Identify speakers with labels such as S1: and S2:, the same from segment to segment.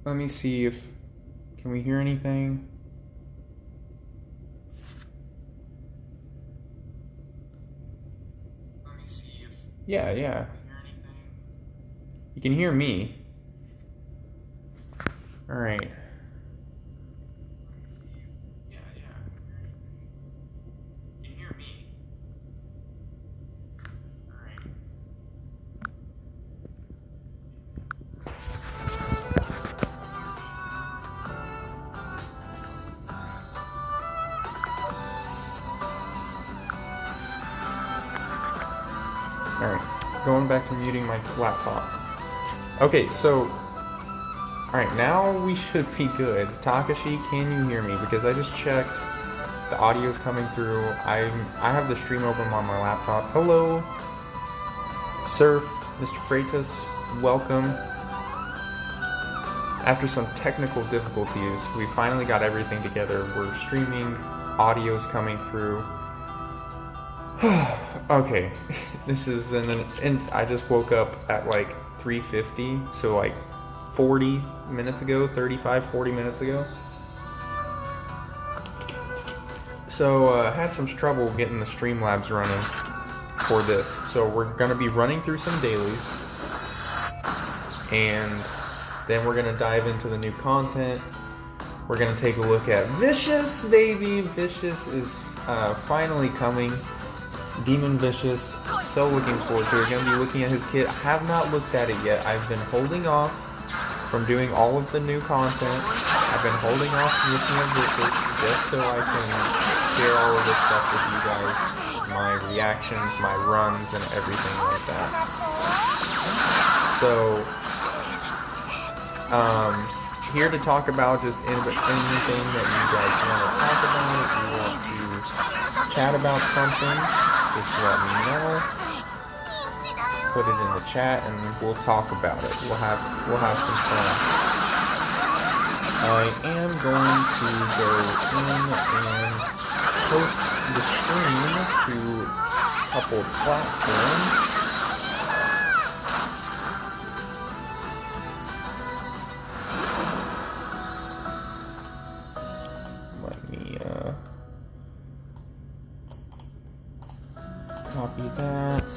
S1: Let me see if... Can we hear anything? Let me see if... Yeah. Can you hear anything? You can hear me. Alright. Alright, going back to muting my laptop. Okay, so... Alright, now we should be good. Takashi, can you hear me? Because I just checked. The audio's coming through. I have the stream open on my laptop. Hello! Surf, Mr. Freitas, welcome. After some technical difficulties, we finally got everything together. We're streaming, audio's coming through. Okay, this is and I just woke up at like 3:50, so like 40 minutes ago, 35, 40 minutes ago. So I had some trouble getting the Streamlabs running for this. So we're gonna be running through some dailies, and then we're gonna dive into the new content. We're gonna take a look at Vicious, baby. Vicious is finally coming. Demon Vicious, so looking forward to it. We're going to be looking at his kit. I have not looked at it yet. I've been holding off from doing all of the new content. I've been holding off from looking at Vicious just so I can share all of this stuff with you guys. My reactions, my runs, and everything like that. So, here to talk about just anything that you guys want to talk about. If you want to chat about something, just let me know. Put it in the chat and we'll talk about it. We'll have some fun. I am going to go in and post the stream to a couple platforms. Let me copy that.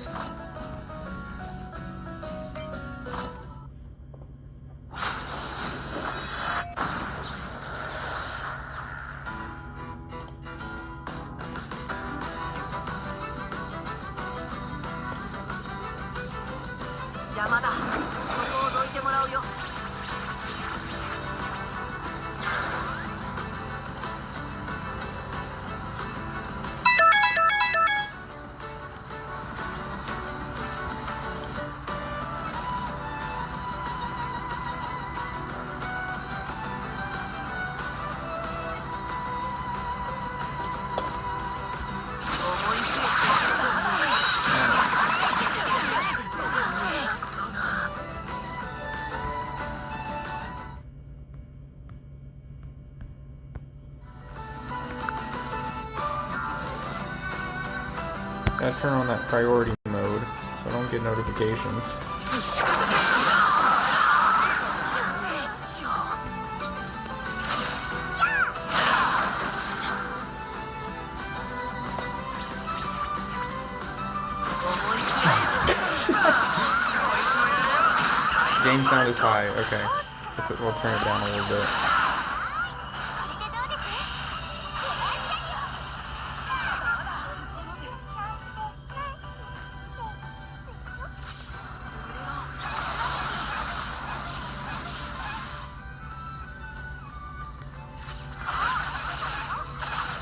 S1: Gotta turn on that priority mode so I don't get notifications. Game sound is high, okay. We'll turn it down a little bit.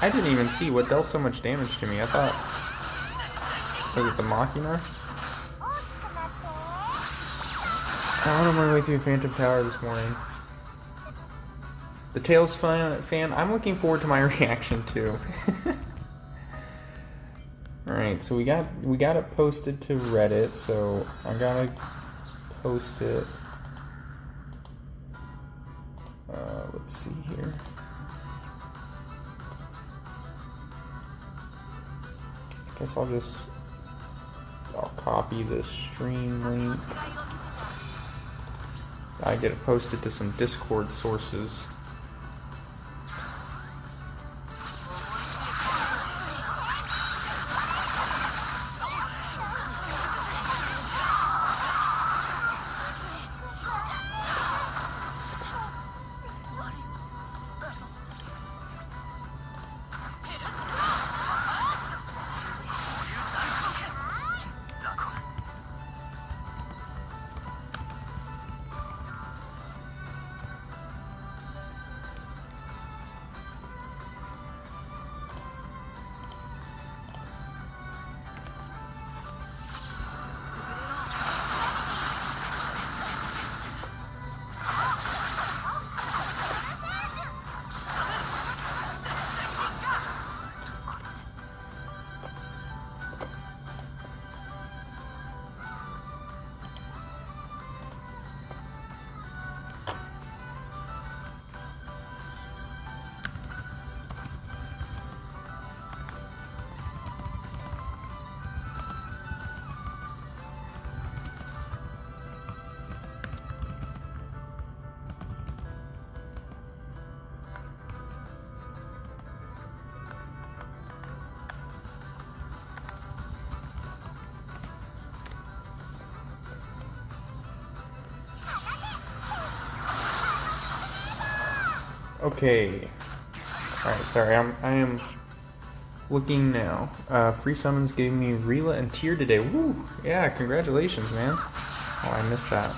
S1: I didn't even see what dealt so much damage to me. I thought... Was it the Machina? I went on my way through Phantom Tower this morning. The Tales fan, I'm looking forward to my reaction too. Alright, so we got it posted to Reddit, so I gotta post it. Let's see here. I guess I'll copy the stream link. I get it posted to some Discord sources. Okay. Alright, sorry, I am looking now. Free summons gave me Rila and Tyr today. Woo! Yeah, congratulations, man. Oh, I missed that.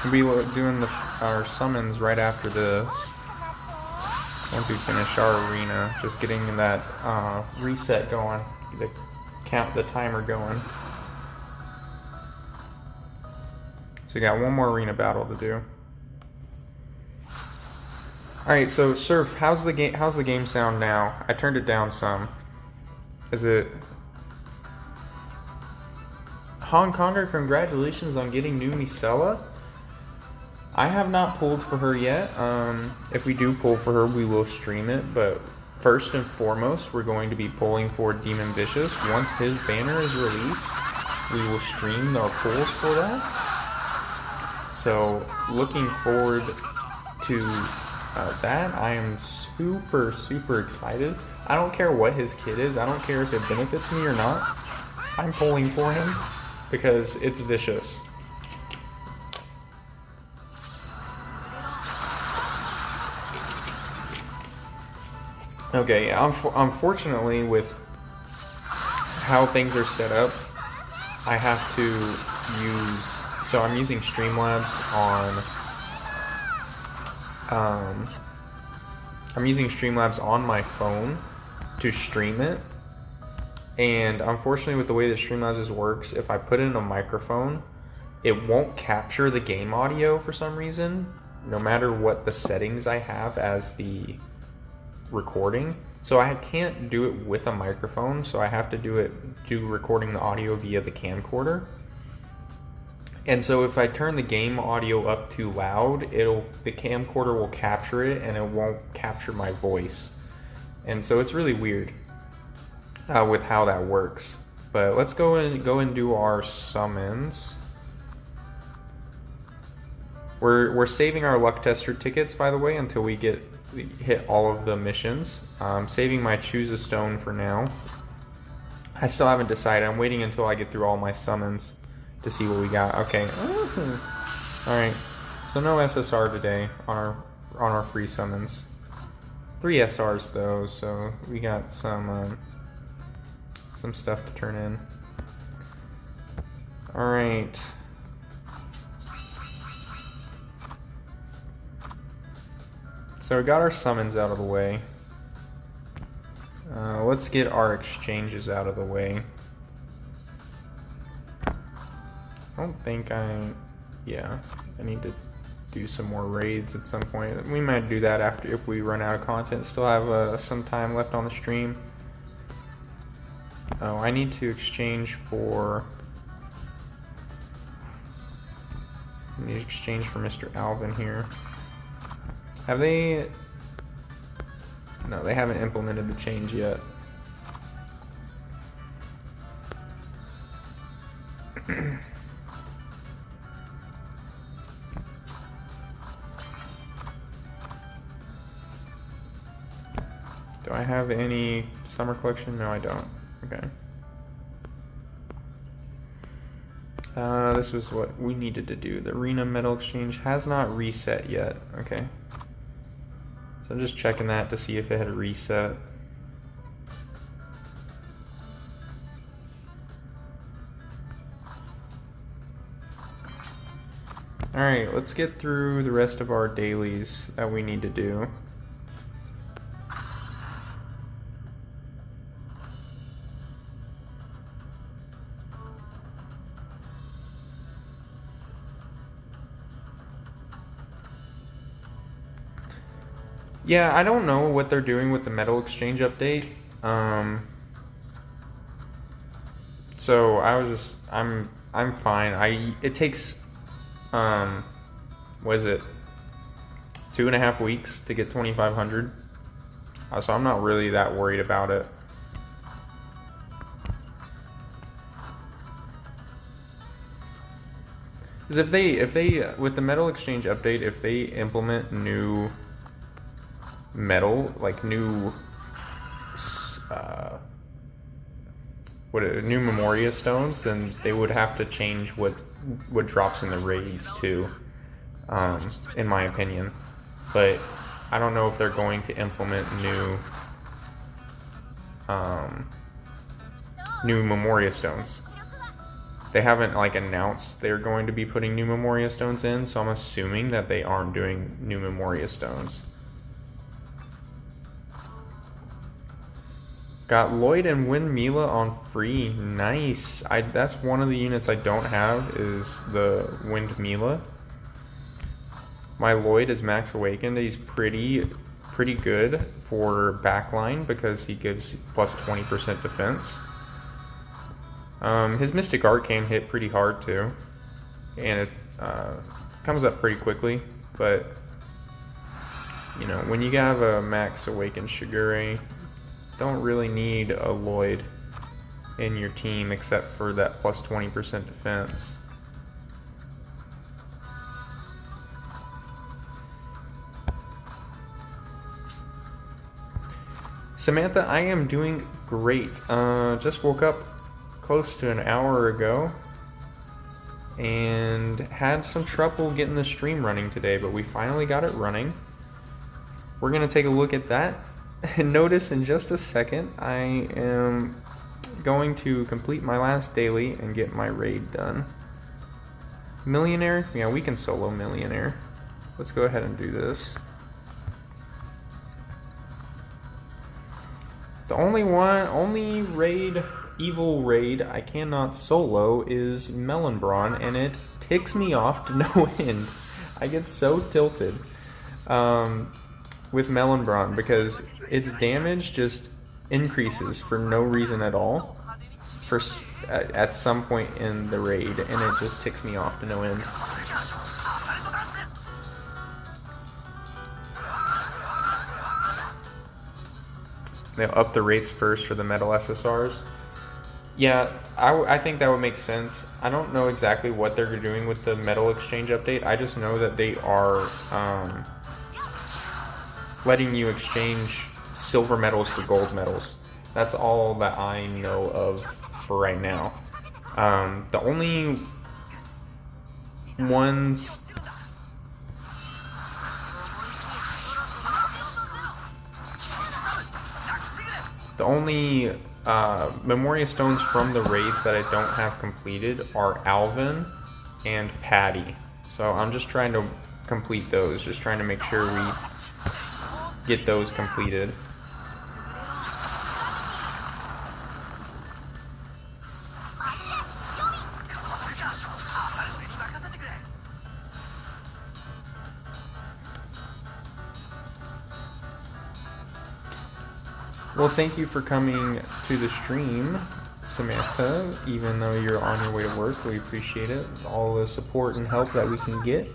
S1: We'll be doing our summons right after this. Once we finish our arena, just getting that reset going, the timer going. So we got one more arena battle to do. Alright, so Surf, how's the game sound now? I turned it down some. Is it Hong Konger, congratulations on getting new Micella. I have not pulled for her yet. If we do pull for her, we will stream it, but first and foremost, we're going to be pulling for Demon Vicious. Once his banner is released, we will stream our pulls for that. So, looking forward to that. I am super, super excited. I don't care what his kit is. I don't care if it benefits me or not. I'm pulling for him because it's vicious. Okay, unfortunately, with how things are set up, I have to use. So I'm using Streamlabs on. I'm using Streamlabs on my phone to stream it, and unfortunately, with the way that Streamlabs works, if I put in a microphone, it won't capture the game audio for some reason, no matter what the settings I have as the recording. So I can't do it with a microphone, so I have to do recording the audio via the camcorder. And so if I turn the game audio up too loud, the camcorder will capture it and it won't capture my voice. And so it's really weird with how that works. But let's go and do our summons. We're saving our luck tester tickets, by the way, until we hit all of the missions. Saving my choose a stone for now. I still haven't decided. I'm waiting until I get through all my summons to see what we got. Okay. Alright. So no SSR today on our free summons. 3 SRs though, so we got some stuff to turn in. Alright. So we got our summons out of the way. Let's get our exchanges out of the way. I don't think I need to do some more raids at some point. We might do that after, if we run out of content. Still have some time left on the stream. Oh, I need to exchange for... I need to exchange for Mr. Alvin here. Have they... No, they haven't implemented the change yet. Do I have any summer collection? No, I don't. Okay. This was what we needed to do. The arena metal exchange has not reset yet. Okay. So I'm just checking that to see if it had reset. Alright, let's get through the rest of our dailies that we need to do. Yeah, I don't know what they're doing with the metal exchange update. So I was just, I'm fine. It takes, what is it, 2.5 weeks to get 2,500. So I'm not really that worried about it. Because if they, with the metal exchange update, if they implement new metal, like new, new Memoria stones, then they would have to change what drops in the raids too, in my opinion. But I don't know if they're going to implement new Memoria stones. They haven't like announced they're going to be putting new Memoria stones in, so I'm assuming that they aren't doing new Memoria stones. Got Lloyd and Wind Mila on free. Nice. That's one of the units I don't have, is the Wind Mila. My Lloyd is max awakened. He's pretty good for backline because he gives plus 20% defense. His Mystic Arcane hit pretty hard too, and it comes up pretty quickly. But you know, when you have a max awakened Shigure, don't really need a Lloyd in your team except for that plus 20% defense. Samantha, I am doing great. Just woke up close to an hour ago and had some trouble getting the stream running today, but we finally got it running. We're gonna take a look at that. And notice in just a second, I am going to complete my last daily and get my raid done. Millionaire? Yeah, we can solo Millionaire. Let's go ahead and do this. The only raid, evil raid I cannot solo is Melonbrawn, and it ticks me off to no end. I get so tilted with Melonbrawn because its damage just increases for no reason at all at some point in the raid, and it just ticks me off to no end. They'll up the rates first for the metal SSRs. Yeah, I think that would make sense. I don't know exactly what they're doing with the metal exchange update. I just know that they are letting you exchange silver medals for gold medals. That's all that I know of for right now. The only ones... The only Memoria stones from the raids that I don't have completed are Alvin and Patty. So I'm just trying to complete those, just trying to make sure we get those completed. Well, thank you for coming to the stream, Samantha, even though you're on your way to work. We appreciate it. All the support and help that we can get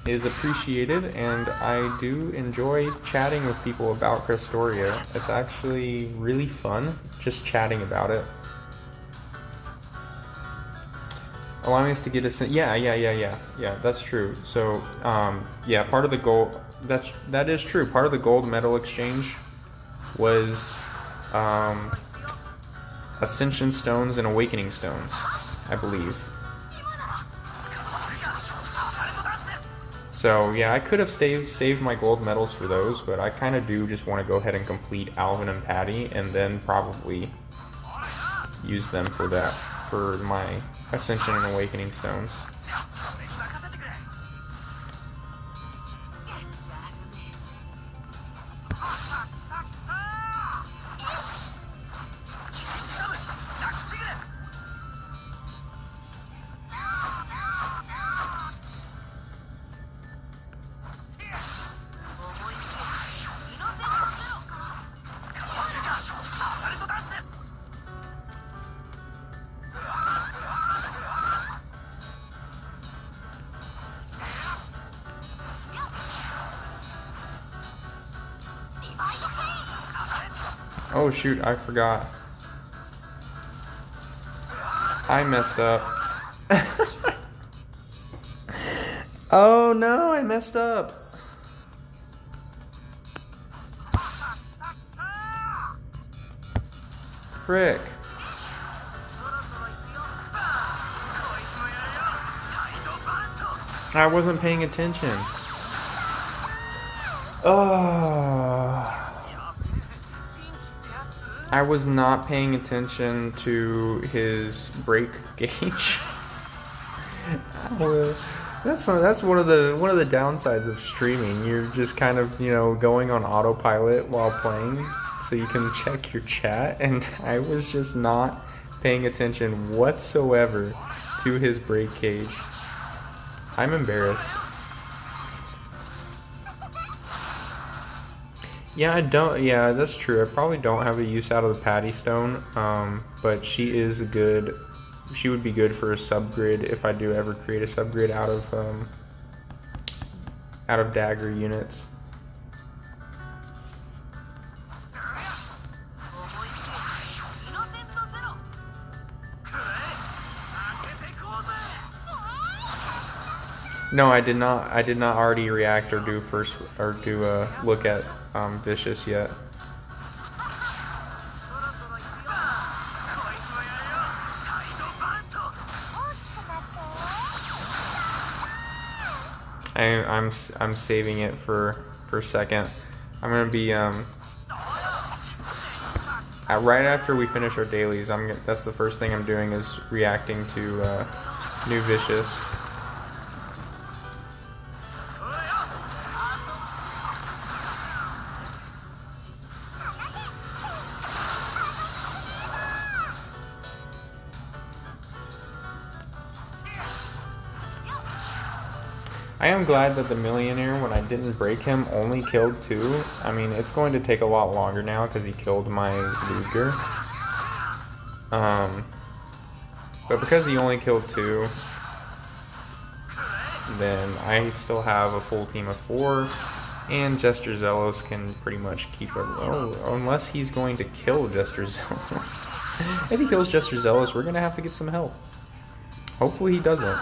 S1: is appreciated, and I do enjoy chatting with people about Crestoria. It's actually really fun just chatting about it. allowing us to get a yeah, that's true. So yeah, part of the gold, that is true. Part of the gold medal exchange was Ascension Stones and Awakening Stones, I believe. So yeah, I could have saved my gold medals for those, but I kind of do just want to go ahead and complete Alvin and Patty, and then probably use them for that, for my Ascension and Awakening Stones. Oh shoot, I forgot. I messed up. Oh no, I messed up. Frick. I wasn't paying attention. Oh. I was not paying attention to his break gauge. That's one of the downsides of streaming. You're just kind of, you know, going on autopilot while playing, so you can check your chat, and I was just not paying attention whatsoever to his break gauge. I'm embarrassed. Yeah, I don't. Yeah, that's true. I probably don't have a use out of the Patty Stone, but she is good. She would be good for a subgrid if I do ever create a subgrid out of dagger units. No, I did not. I did not already react or do look at Vicious yet. I'm saving it for a second. I'm gonna be right after we finish our dailies. That's the first thing I'm doing, is reacting to new Vicious. I am glad that the Millionaire, when I didn't break him, only killed 2. I mean, it's going to take a lot longer now because he killed my Luger. But because he only killed 2, then I still have a full team of 4, and Jester Zealous can pretty much keep it low, unless he's going to kill Jester Zealous. If he kills Jester Zealous, we're going to have to get some help. Hopefully he doesn't.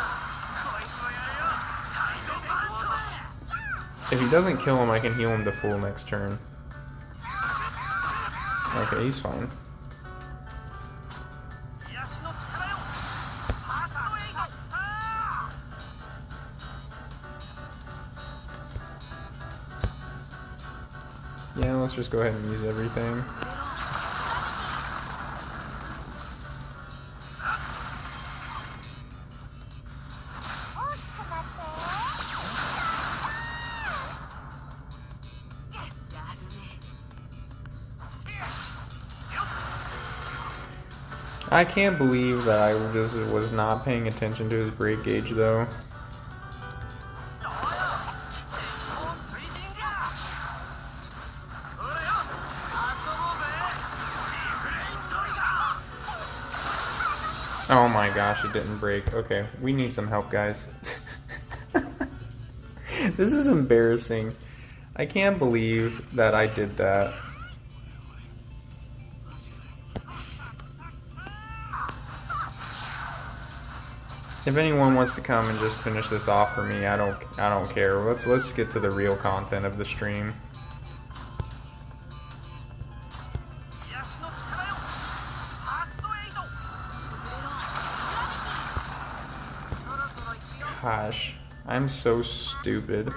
S1: If he doesn't kill him, I can heal him to full next turn. Okay, he's fine. Yeah, let's just go ahead and use everything. I can't believe that I just was not paying attention to his break gauge, though. Oh my gosh, it didn't break. Okay, we need some help, guys. This is embarrassing. I can't believe that I did that. If anyone wants to come and just finish this off for me, I don't care. Let's get to the real content of the stream. Gosh, I'm so stupid.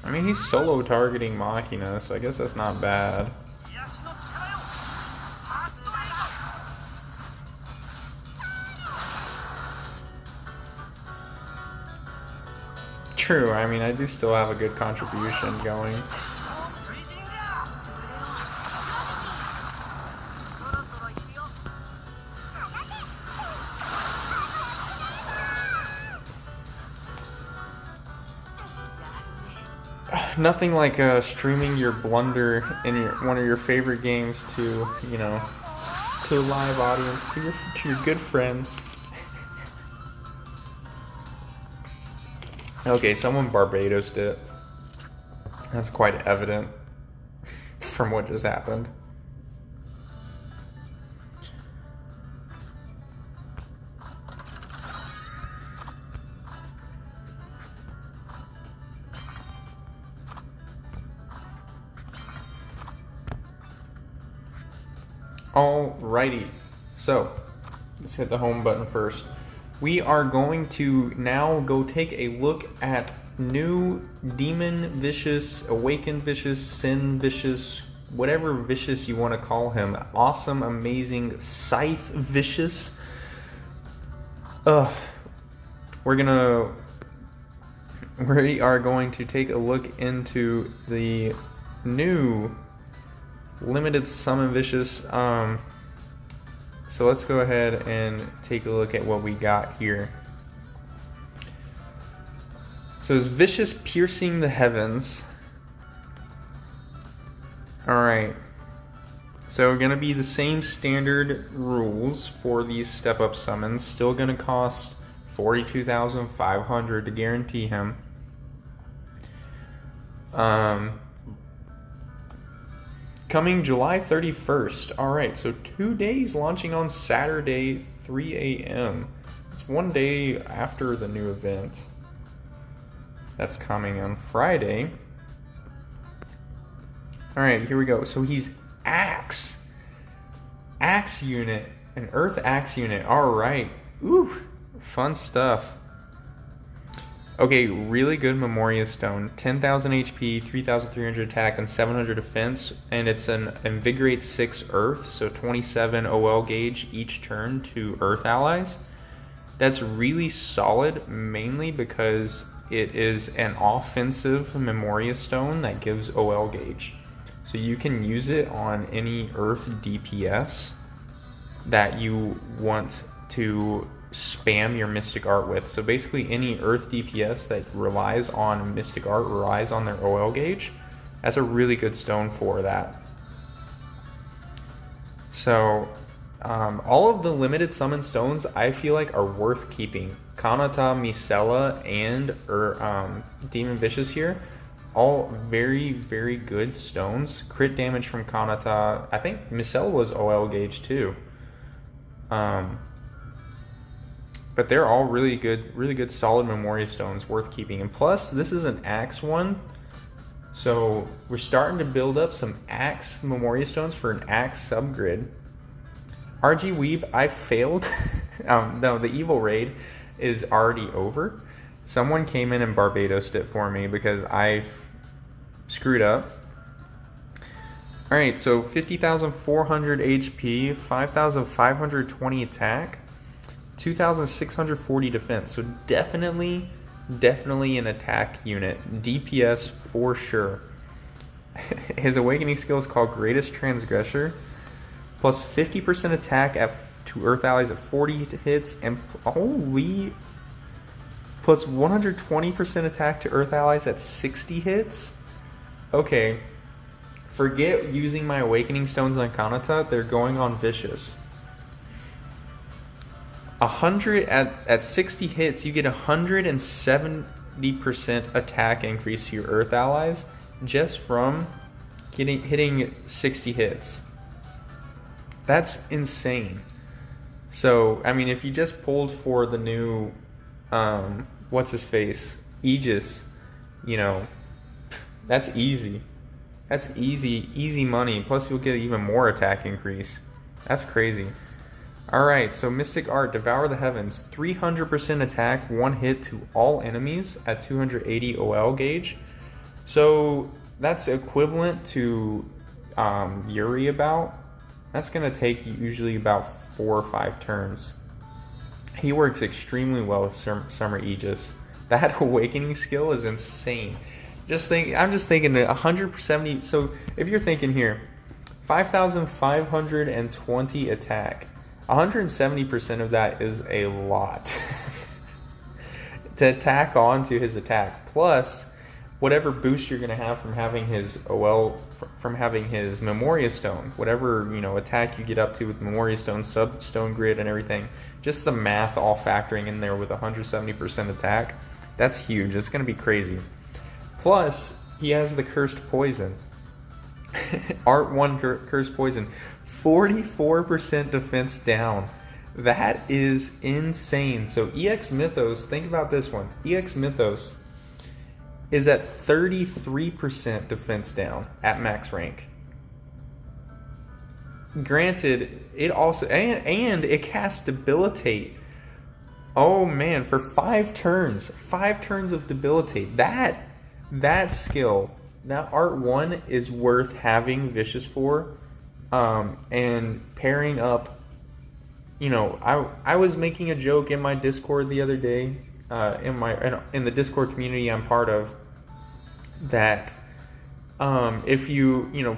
S1: I mean, he's solo targeting Machina, so I guess that's not bad. True, I mean, I do still have a good contribution going. Nothing like streaming your blunder in one of your favorite games to, you know, to a live audience, to your good friends. Okay, someone Barbadosed it. That's quite evident from what just happened. Alrighty, so let's hit the home button first. We are going to now go take a look at new Demon Vicious, Awakened Vicious, Sin Vicious, whatever Vicious you want to call him. Awesome, amazing Scythe Vicious. We are going to take a look into the new limited summon Vicious. So let's go ahead and take a look at what we got here. So it's Vicious Piercing the Heavens. Alright. So gonna be the same standard rules for these step-up summons. Still gonna cost 42,500 to guarantee him. Coming July 31st. Alright, so 2 days, launching on Saturday, 3 a.m. It's 1 day after the new event. That's coming on Friday. Alright, here we go. So he's Axe. Axe unit. An Earth Axe unit. Alright. Ooh, fun stuff. Okay, really good Memoria Stone. 10,000 HP, 3,300 attack, and 700 defense. And it's an Invigorate 6 Earth, so 27 OL gauge each turn to Earth allies. That's really solid, mainly because it is an offensive Memoria Stone that gives OL gauge. So you can use it on any Earth DPS that you want to spam your Mystic Art with. So basically any Earth DPS that relies on Mystic Art, relies on their OL gauge, that's a really good stone for that. So all of the limited summon stones I feel like are worth keeping. Kanata, Micella, and Demon Vicious here, all very, very good stones. Crit damage from Kanata. I think Micella was OL gauge too. But they're all really good solid Memoria stones worth keeping. And plus, this is an Axe one. So we're starting to build up some Axe Memoria stones for an Axe subgrid. RG Weeb, I failed. No, the Evil Raid is already over. Someone came in and Barbadosed it for me because I screwed up. Alright, so 50,400 HP, 5,520 attack, 2,640 defense. So definitely an attack unit. DPS for sure. His awakening skill is called Greatest Transgressor. Plus 50% attack to Earth allies at 40 hits. And holy... Plus 120% attack to Earth allies at 60 hits? Okay. Forget using my Awakening Stones on Kanata. They're going on Vicious. 100 at 60 hits, you get 170% attack increase to your Earth allies just from hitting 60 hits. That's insane. So, I mean, if you just pulled for the new, what's his face, Aegis, you know, that's easy. That's easy money. Plus, you'll get even more attack increase. That's crazy. Alright, so Mystic Art, Devour the Heavens. 300% attack, 1 hit to all enemies at 280 OL gauge. So, that's equivalent to Yuri about. That's going to take you usually about 4 or 5 turns. He works extremely well with Summer Aegis. That Awakening skill is insane. I'm just thinking that 170. So if you're thinking here, 5,520 attack, 170% of that is a lot to attack onto his attack. Plus, whatever boost you're going to have from having his from having his Memoria Stone, whatever attack you get up to with Memoria Stone, sub Stone Grid, and everything. Just the math all factoring in there with 170% attack. That's huge. It's going to be crazy. Plus, he has the Cursed Poison. Art 1 Cursed Poison. 44% defense down. That is insane. So EX Mythos, think about this one. EX Mythos is at 33% defense down at max rank. Granted, it also and it casts Debilitate. Oh man, for 5 turns. 5 turns of Debilitate. That skill, that Art 1 is worth having Vicious for, and pairing up. I was making a joke in my Discord the other day, in the Discord community I'm part of, that if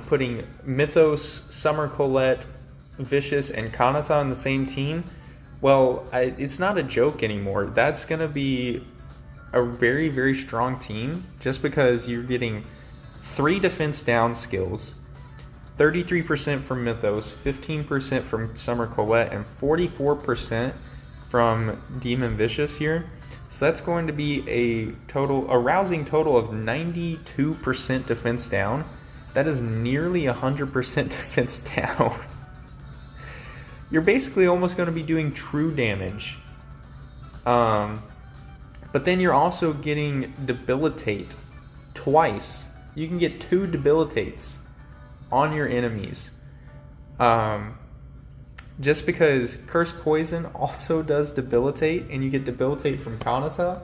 S1: putting Mythos, Summer Colette, Vicious, and Kanata on the same team, well, it's not a joke anymore. That's gonna be a very, very strong team, just because you're getting 3 defense down skills, 33% from Mythos, 15% from Summer Colette, and 44% from Demon Vicious here. So that's going to be a rousing total of 92% defense down. That is nearly 100% defense down. You're basically almost going to be doing true damage. But then you're also getting Debilitate twice. You can get 2 Debilitates on your enemies. Just because Cursed Poison also does Debilitate, and you get Debilitate from Kanata,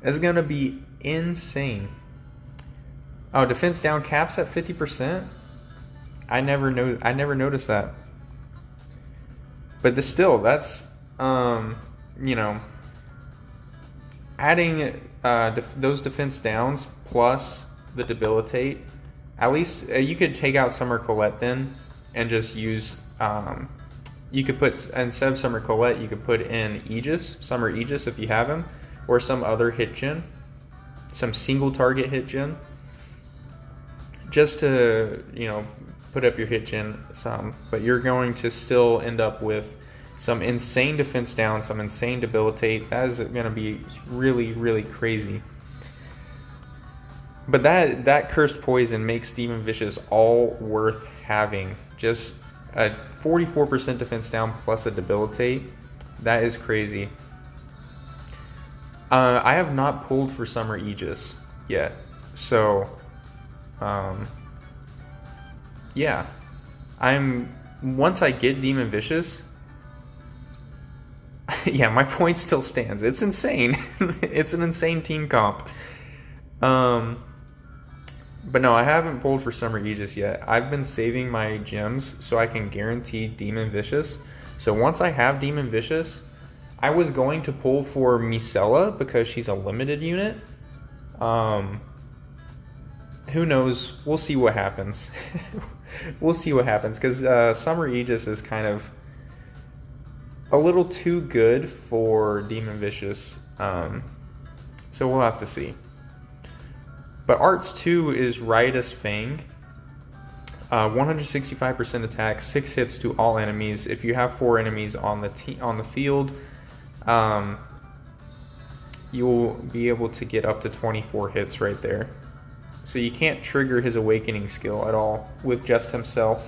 S1: it's going to be insane. Oh, defense down caps at 50%? I never noticed that. But that's adding those defense downs plus the Debilitate. At least you could take out Summer Colette then and just use. You could put, instead of Summer Colette, you could put in Aegis, Summer Aegis if you have him, or some other hit gen, some single target hit gen, just to put up your hit gen some. But you're going to still end up with some insane defense down, some insane Debilitate. That is going to be really, really crazy. But that Cursed Poison makes Demon Vicious all worth having. Just a 44% defense down plus a Debilitate. That is crazy. I have not pulled for Summer Aegis yet. So, yeah. Once I get Demon Vicious, yeah, my point still stands. It's insane. It's an insane team comp. But no, I haven't pulled for Summer Aegis yet. I've been saving my gems so I can guarantee Demon Vicious. So once I have Demon Vicious, I was going to pull for Micella because she's a limited unit. Who knows? We'll see what happens. We'll see what happens, because Summer Aegis is kind of a little too good for Demon Vicious, so we'll have to see. But Arts 2 is Riotous Fang. 165% attack, 6 hits to all enemies. If you have 4 enemies on the field, you'll be able to get up to 24 hits right there. So you can't trigger his Awakening skill at all with just himself.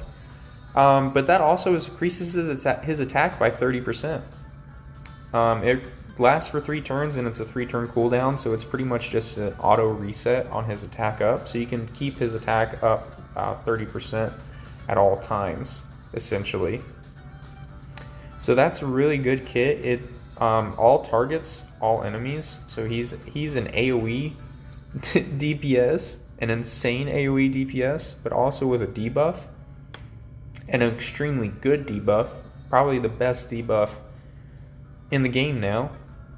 S1: But that also increases his attack by 30%. It lasts for 3 turns and it's a 3-turn cooldown, so it's pretty much just an auto reset on his attack up. So you can keep his attack up 30% at all times, essentially. So that's a really good kit. It all targets all enemies. So he's an AoE DPS, an insane AoE DPS, but also with a debuff, and an extremely good debuff, probably the best debuff in the game now.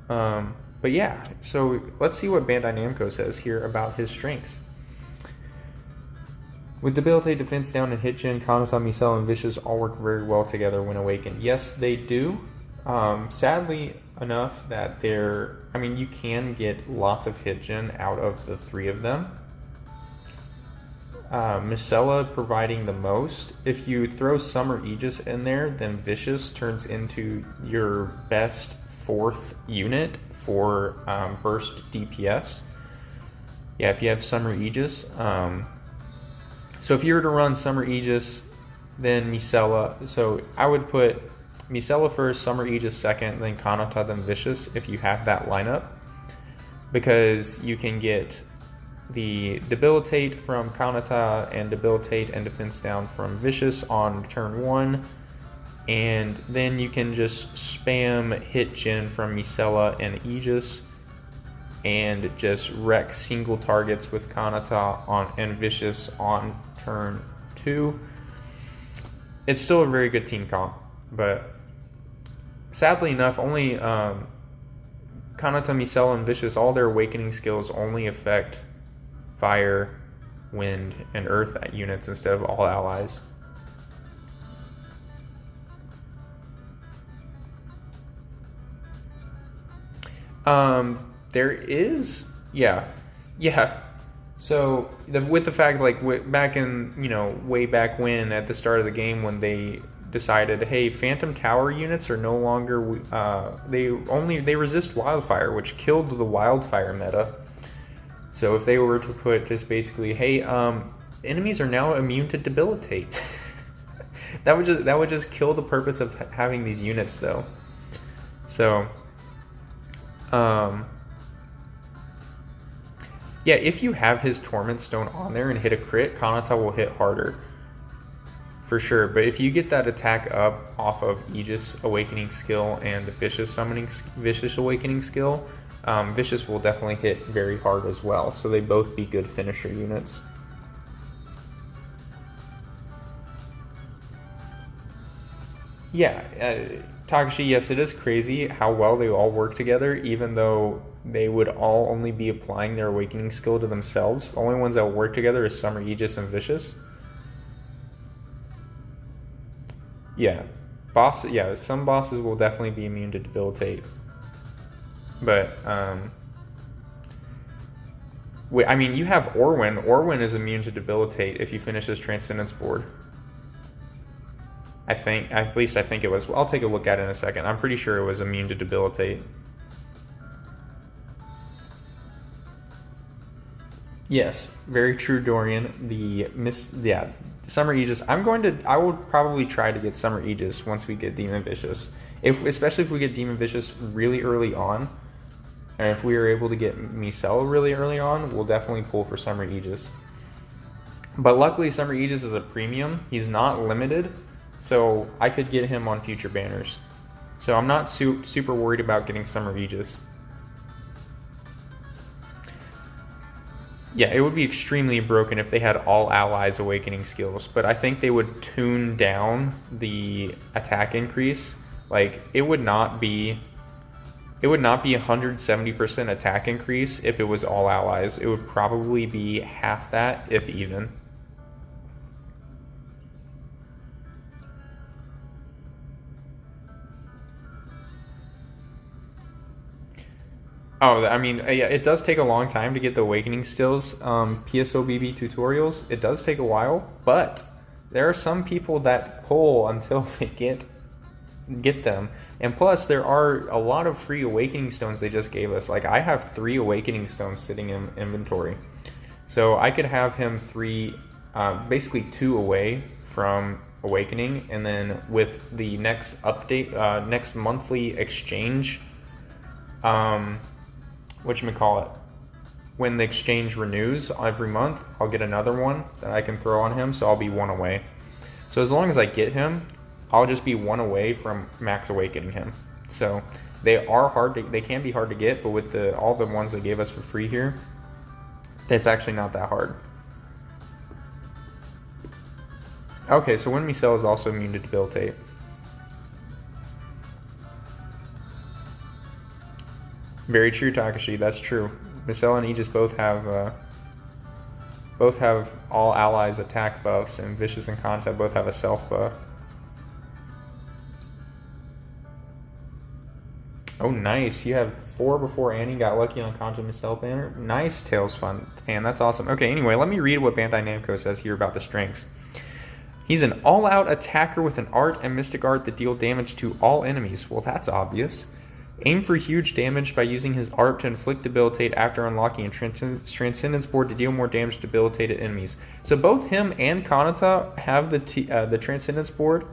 S1: But yeah, so let's see what Bandai Namco says here about his strengths. With debilitate, defense down, and hit gen, Kanata, Misel, and Vicious all work very well together when awakened. Yes, they do. Sadly enough that you can get lots of hit gen out of the 3 of them. Misela providing the most. If you throw Summer Aegis in there, then Vicious turns into your best 4th unit for burst DPS. Yeah, if you have Summer Aegis. So if you were to run Summer Aegis, then Misela. So I would put Misela first, Summer Aegis second, then Kanata, then Vicious if you have that lineup. Because you can get the debilitate from Kanata and debilitate and defense down from Vicious on turn 1. And then you can just spam hit gen from Misela and Aegis and just wreck single targets with Kanata and Vicious on turn 2. It's still a very good team comp, but sadly enough, only Kanata, Misela, and Vicious, all their awakening skills only affect fire, wind, and earth units instead of all allies. There is, yeah. So with the fact, like back in, way back when at the start of the game when they decided, hey, Phantom Tower units are no longer, they resist wildfire, which killed the wildfire meta. So if they were to put just basically, hey, enemies are now immune to debilitate, that would just kill the purpose of having these units, though. So, yeah, if you have his Torment Stone on there and hit a crit, Kanata will hit harder. For sure, but if you get that attack up off of Aegis Awakening skill and Vicious Awakening skill, Vicious will definitely hit very hard as well, so they both be good finisher units. Yeah, Takashi, yes, it is crazy how well they all work together, even though they would all only be applying their Awakening skill to themselves. The only ones that will work together is Summer Aegis and Vicious. Yeah, some bosses will definitely be immune to debilitate. But, you have Orwin. Orwin is immune to debilitate if you finish his Transcendence board. I think it was. I'll take a look at it in a second. I'm pretty sure it was immune to debilitate. Yes, very true, Dorian. Summer Aegis. I will probably try to get Summer Aegis once we get Demon Vicious. Especially if we get Demon Vicious really early on, and if we are able to get Misel really early on, we'll definitely pull for Summer Aegis. But luckily, Summer Aegis is a premium. He's not limited, so I could get him on future banners. So I'm not super worried about getting Summer Aegis. Yeah, it would be extremely broken if they had all allies awakening skills, but I think they would tune down the attack increase. Like, it would not be 170% attack increase if it was all allies. It would probably be half that, if even. Oh, I mean, yeah, it does take a long time to get the awakening stills, PSOBB tutorials. It does take a while, but there are some people that pull until they get them. And plus, there are a lot of free awakening stones they just gave us. Like, I have 3 awakening stones sitting in inventory. So I could have him basically 2 away from awakening, and then with the next update, next monthly exchange, whatchamacallit, when the exchange renews every month, I'll get another one that I can throw on him, so I'll be 1 away. So as long as I get him, I'll just be 1 away from max awakening him. So they can be hard to get, but with all the ones they gave us for free here, it's actually not that hard. Okay, so when Micelle is also immune to debilitate. Very true, Takashi. That's true. Micelle and Aegis both have all allies attack buffs, and Vicious and Conta both have a self buff. Oh, nice. You have 4 before Annie got lucky on Conta Micelle banner. Nice, Tails fan. That's awesome. Okay, anyway, let me read what Bandai Namco says here about the strengths. He's an all-out attacker with an art and mystic art that deal damage to all enemies. Well, that's obvious. Aim for huge damage by using his art to inflict debilitate after unlocking a Transcendence board to deal more damage to debilitated enemies. So both him and Kanata have the Transcendence board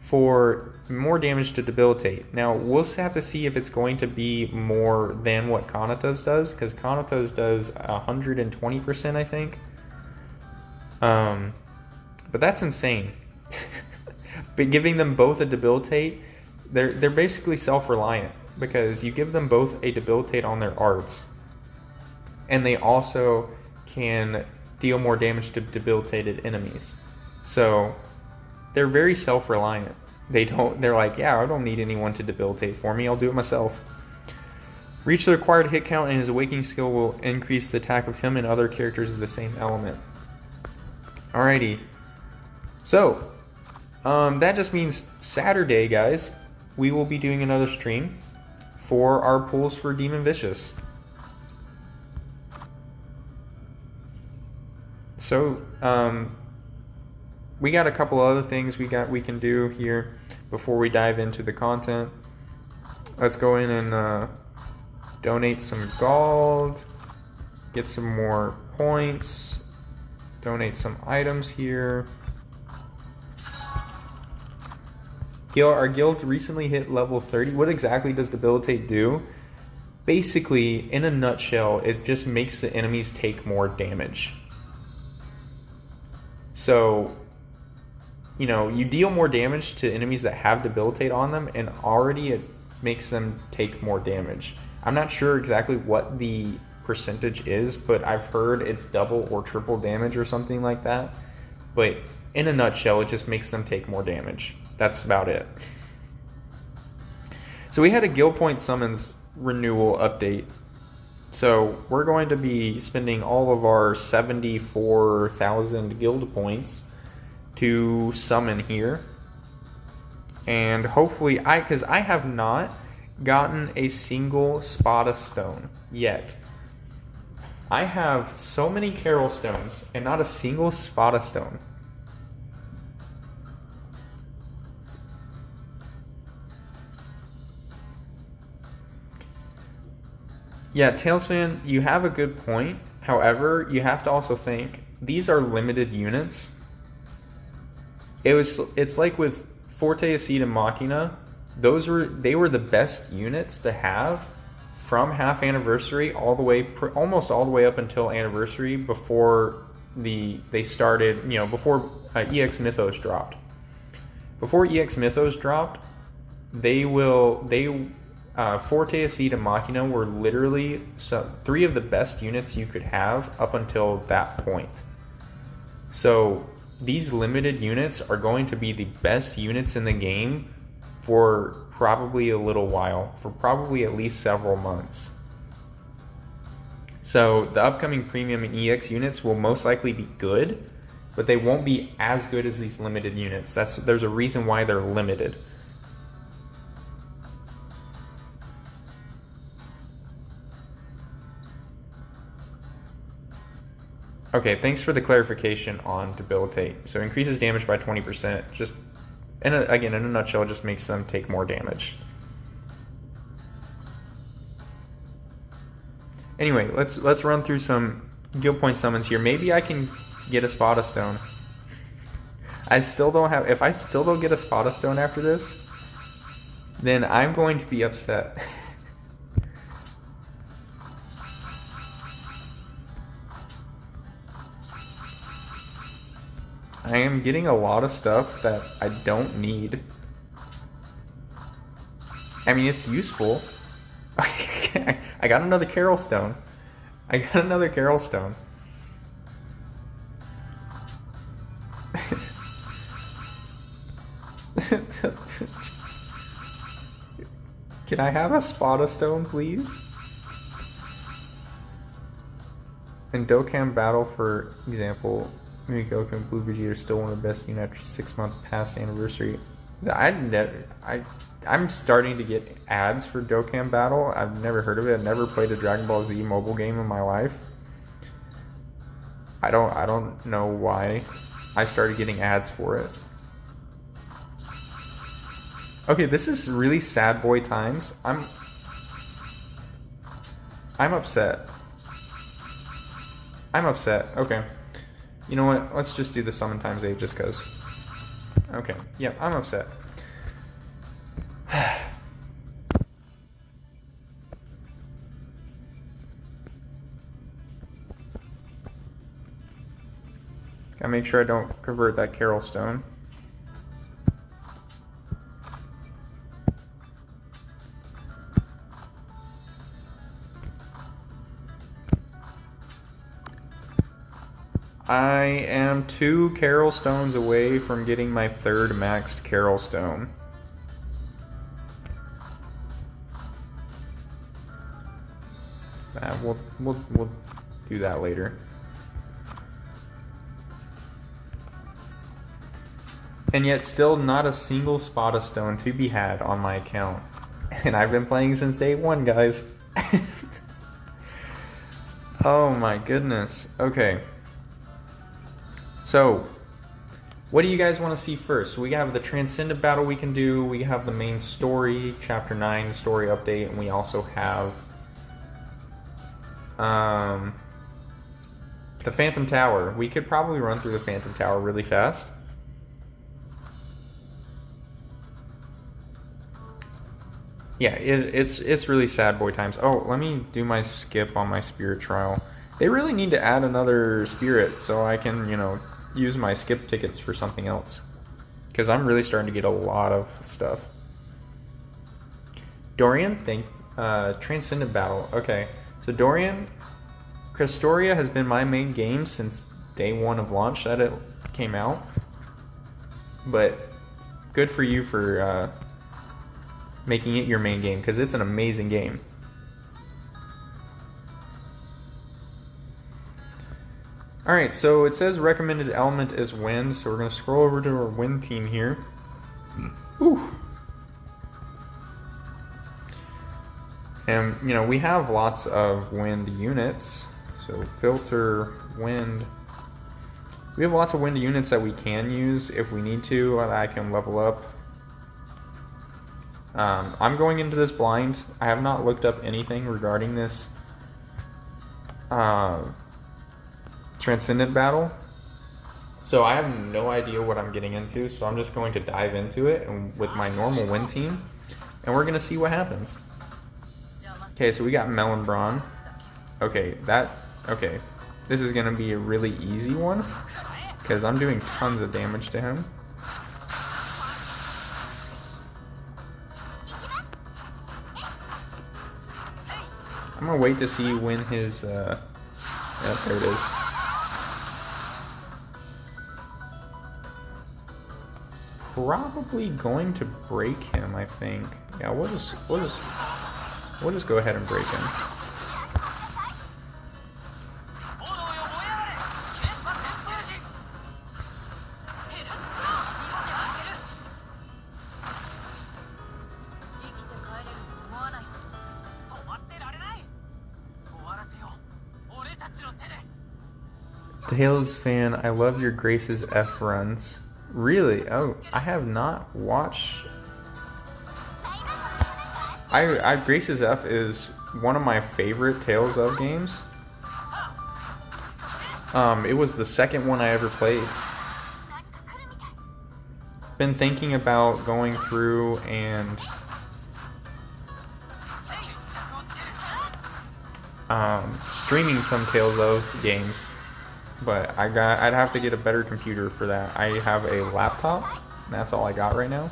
S1: for more damage to debilitate. Now, we'll have to see if it's going to be more than what Kanata's does, because Kanata's does 120%, I think. But that's insane. But giving them both a debilitate, they're basically self-reliant, because you give them both a debilitate on their arts, and they also can deal more damage to debilitated enemies. So they're very self-reliant. They're like, yeah, I don't need anyone to debilitate for me, I'll do it myself. Reach the required hit count, and his awakening skill will increase the attack of him and other characters of the same element. Alrighty. So, that just means Saturday, guys, we will be doing another stream for our pulls for Demon Vicious. So, we got a couple other things we can do here before we dive into the content. Let's go in and donate some gold, get some more points, donate some items here. Our guild recently hit level 30. What exactly does Debilitate do? Basically, in a nutshell, it just makes the enemies take more damage. So, you know, you deal more damage to enemies that have Debilitate on them, and already it makes them take more damage. I'm not sure exactly what the percentage is, but I've heard it's double or triple damage or something like that. But in a nutshell, it just makes them take more damage. That's about it. So we had a guild point summons renewal update. So we're going to be spending all of our 74,000 guild points to summon here. And hopefully, because I have not gotten a single Spada stone yet. I have so many Carol stones and not a single Spada stone. Yeah, Tailsfan, you have a good point. However, you have to also think these are limited units. It's like with Forte Acid and Machina. They were the best units to have from half anniversary almost all the way up until anniversary, before they started, before EX Mythos dropped. Before EX Mythos dropped, Forte Acid and Machina were literally 3 of the best units you could have up until that point. So these limited units are going to be the best units in the game for probably a little while, for probably at least several months. So the upcoming premium and EX units will most likely be good, but they won't be as good as these limited units. There's a reason why they're limited. Okay, thanks for the clarification on debilitate. So increases damage by 20%. Just, again, in a nutshell, it just makes them take more damage. Anyway, let's run through some guild point summons here. Maybe I can get a Spada Stone. I still don't have. If I still don't get a Spada Stone after this, then I'm going to be upset. I am getting a lot of stuff that I don't need. I mean, it's useful. I got another Carol Stone. I got another Carol Stone. Can I have a Spada Stone, please? In Dokkan Battle, for example, Goku and Blue Vegeta are still one of the best units after 6 months past the anniversary. I'm starting to get ads for Dokkan Battle. I've never heard of it. I've never played a Dragon Ball Z mobile game in my life. I don't know why I started getting ads for it. Okay, this is really sad boy times. I'm upset. I'm upset. Okay. You know what? Let's just do the summon times 8 just cause. Okay. Yeah, I'm upset. Gotta make sure I don't convert that Carol Stone. I am 2 Carol Stones away from getting my 3rd maxed Carol Stone. We'll do that later. And yet still not a single Spada Stone to be had on my account. And I've been playing since day 1, guys. Oh my goodness. Okay. So, what do you guys want to see first? We have the Transcendent battle we can do. We have the main story, Chapter 9 story update. And we also have the Phantom Tower. We could probably run through the Phantom Tower really fast. Yeah, it's really sad boy times. Oh, let me do my skip on my spirit trial. They really need to add another spirit so I can, you know, use my skip tickets for something else. Because I'm really starting to get a lot of stuff. Dorian, Transcendent battle. Okay, so Dorian, Crestoria has been my main game since day 1 of launch that it came out. But good for you for making it your main game, because it's an amazing game. Alright, so it says recommended element is wind, so we're going to scroll over to our wind team here. Ooh. And, you know, we have lots of wind units, so filter, wind. We have lots of wind units that we can use if we need to, that I can level up. I'm going into this blind. I have not looked up anything regarding this Transcendent battle, so I have no idea what I'm getting into, so I'm just going to dive into it with my normal win team, and we're going to see what happens. Okay, so we got Melon Brawn. Okay, this is going to be a really easy one, because I'm doing tons of damage to him. I'm gonna wait to see when his, yeah, there it is. Probably going to break him, I think. Yeah, we'll just go ahead and break him. Tales fan, I love your Grace's F runs. Really? Oh, I have not watched. Grace's F is one of my favorite Tales of games. It was the second one I ever played. Been thinking about going through and streaming some Tales of games, but I'd have to get a better computer for that. I have a laptop, and that's all I got right now.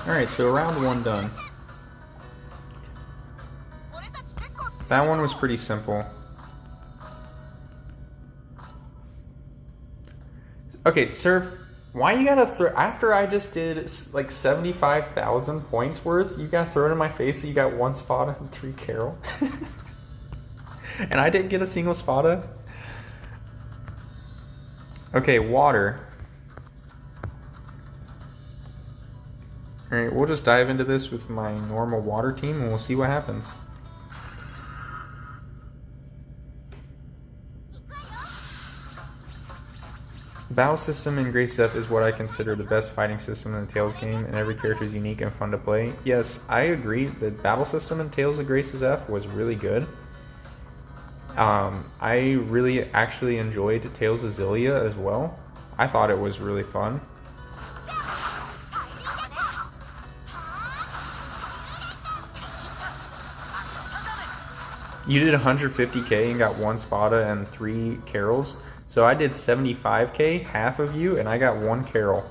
S1: Alright, so round one done. That one was pretty simple. Okay, Surf, why you gotta throw... After I just did like 75,000 points worth, you gotta throw it in my face that you got one Spada and 3 Carol? And I didn't get a single Spada? Okay, water. Alright, we'll just dive into this with my normal water team and we'll see what happens. The battle system in Grace F is what I consider the best fighting system in the Tales game, and every character is unique and fun to play. Yes, I agree. The battle system in Tales of Grace's F was really good. I really actually enjoyed Tales of Xillia as well. I thought it was really fun. You did 150k and got 1 Spada and 3 Carols. So I did 75k, half of you, and I got 1 Carol.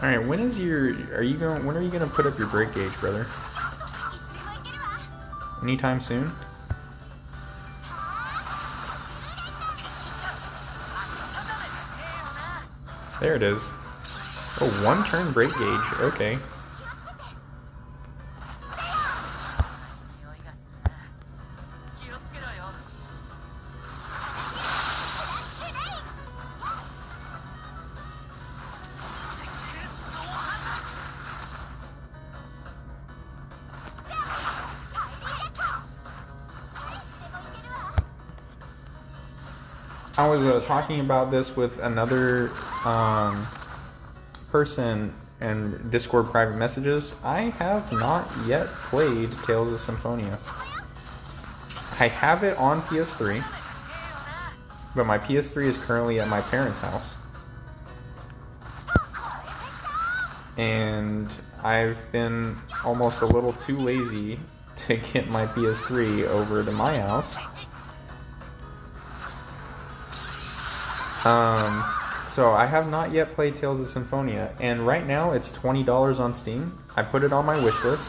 S1: Alright, when are you gonna put up your break gauge, brother? Anytime soon? There it is. Oh, 1 turn break gauge, okay. I was talking about this with another person in Discord private messages. I have not yet played Tales of Symphonia. I have it on PS3, but my PS3 is currently at my parents' house. And I've been almost a little too lazy to get my PS3 over to my house. So I have not yet played Tales of Symphonia, and right now it's $20 on Steam. I put it on my wish list.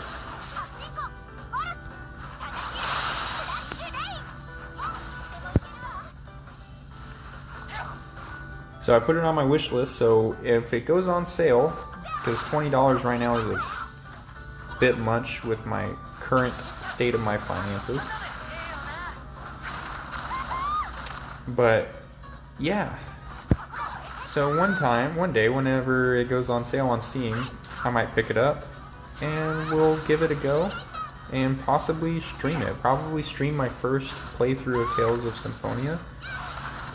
S1: So I put it on my wish list, so if it goes on sale, because $20 right now is a bit much with my current state of my finances. But yeah. So one day, whenever it goes on sale on Steam, I might pick it up and we'll give it a go and possibly stream it. Probably stream my first playthrough of Tales of Symphonia.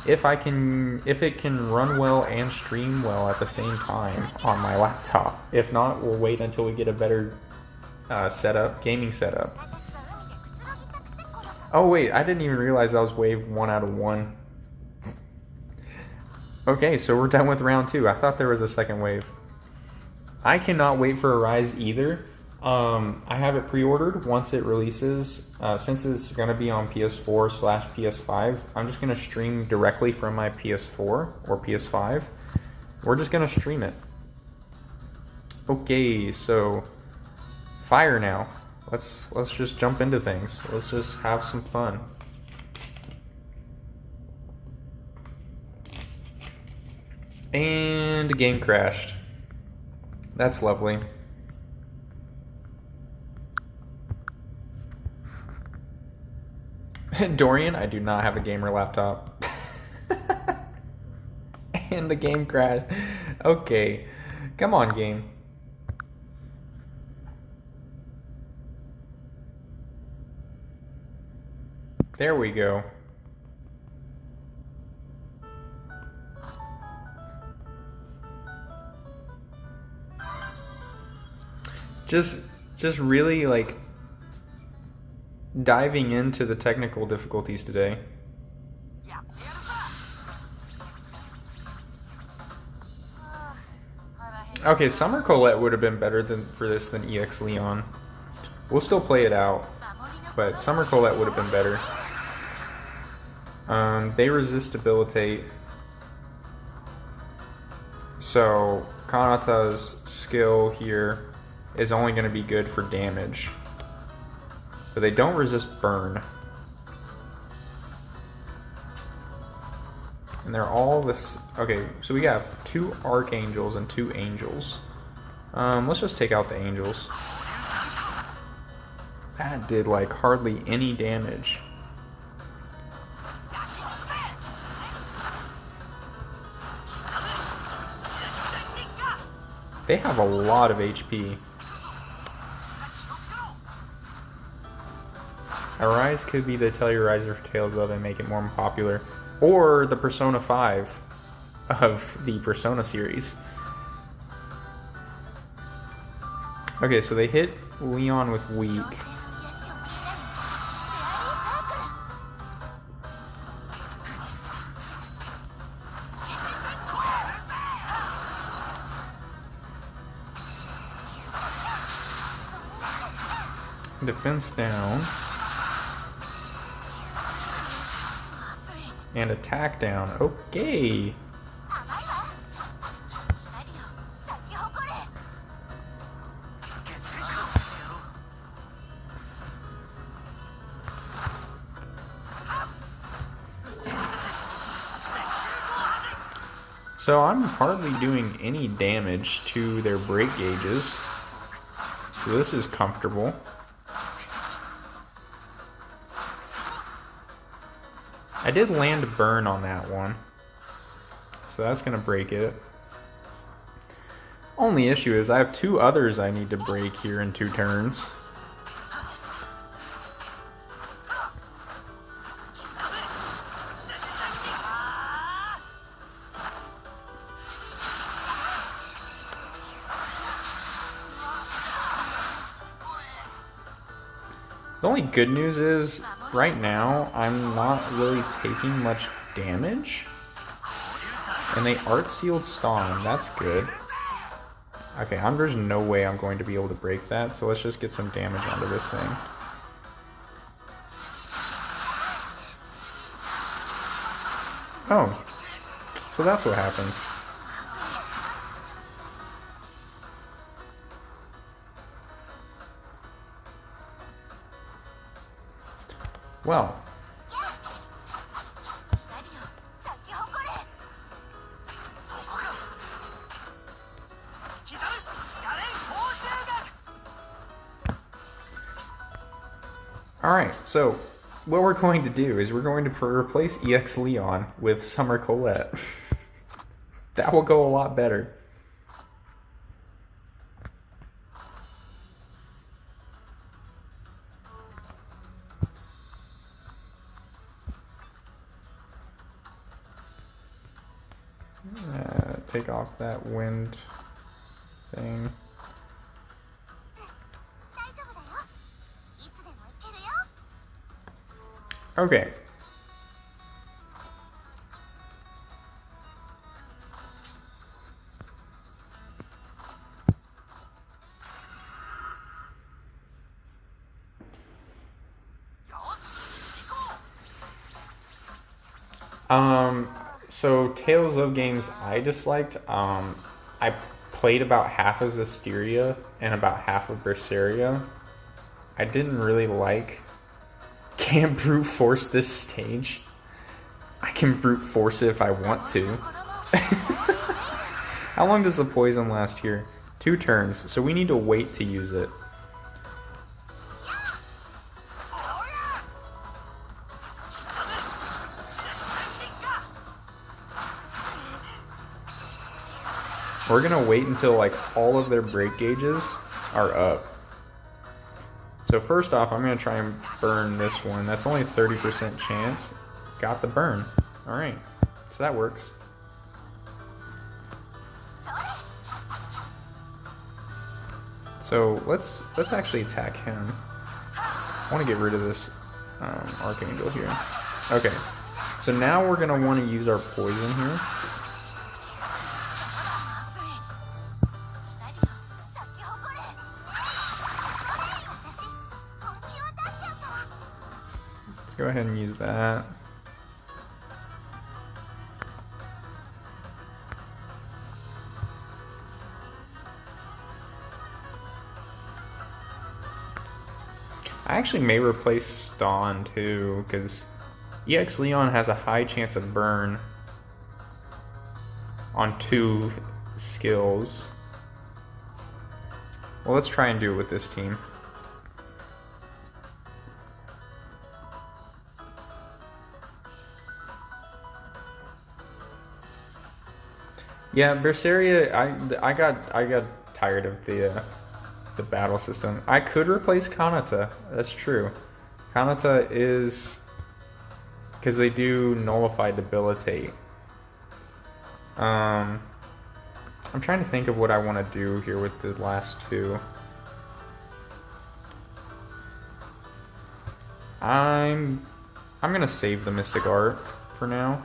S1: If it can run well and stream well at the same time on my laptop. If not, we'll wait until we get a better gaming setup. Oh wait, I didn't even realize that was wave 1 out of 1. Okay, so we're done with round 2. I thought there was a second wave. I cannot wait for Arise either. I have it pre-ordered. Once it releases, since it's going to be on PS4/PS5, I'm just going to stream directly from my PS4 or PS5. We're just going to stream it. Okay, so fire now. Let's just jump into things. Let's just have some fun. And the game crashed. That's lovely. Dorian, I do not have a gamer laptop. And the game crashed. Okay. Come on, game. There we go. Just really like diving into the technical difficulties today. Okay, Summer Colette would have been better for this than EX Leon. We'll still play it out, but Summer Colette would have been better. They resist debilitate, so Kanata's skill here is only going to be good for damage. But they don't resist burn. And they're all this. Okay, so we have 2 archangels and 2 angels. Let's just take out the angels. That did like hardly any damage. They have a lot of HP. Arise could be the Tellurizer for Tales of and make it more popular. Or the Persona 5 of the Persona series. Okay, so they hit Leon with weak. Defense down. And attack down. Okay. So I'm hardly doing any damage to their break gauges. So this is comfortable. I did land burn on that one, so that's going to break it. Only issue is I have 2 others I need to break here in 2 turns. The only good news is, right now, I'm not really taking much damage. And they art sealed Stalin, that's good. Okay, there's no way I'm going to be able to break that, so let's just get some damage onto this thing. Oh, so that's what happens. Well, alright, so what we're going to do is we're going to replace EX Leon with Summer Colette. That will go a lot better. Take off that wind thing. Okay. So Tales of games I disliked. I played about half of Zestiria and about half of Berseria. I didn't really like. Can't brute force this stage. I can brute force it if I want to. How long does the poison last here? 2 turns, so we need to wait to use it. We're gonna wait until like all of their break gauges are up. So first off, I'm gonna try and burn this one. That's only 30% chance. Got the burn. Alright, so that works. So let's actually attack him. I want to get rid of this Archangel here. Okay, so now we're gonna want to use our poison here. Let's go ahead and use that. I actually may replace Ston too, because EX Leon has a high chance of burn on 2 skills. Well, let's try and do it with this team. Yeah, Berseria, I got tired of the battle system. I could replace Kanata. That's true. Kanata is because they do nullify debilitate. I'm trying to think of what I want to do here with the last 2. I'm gonna save the Mystic Art for now.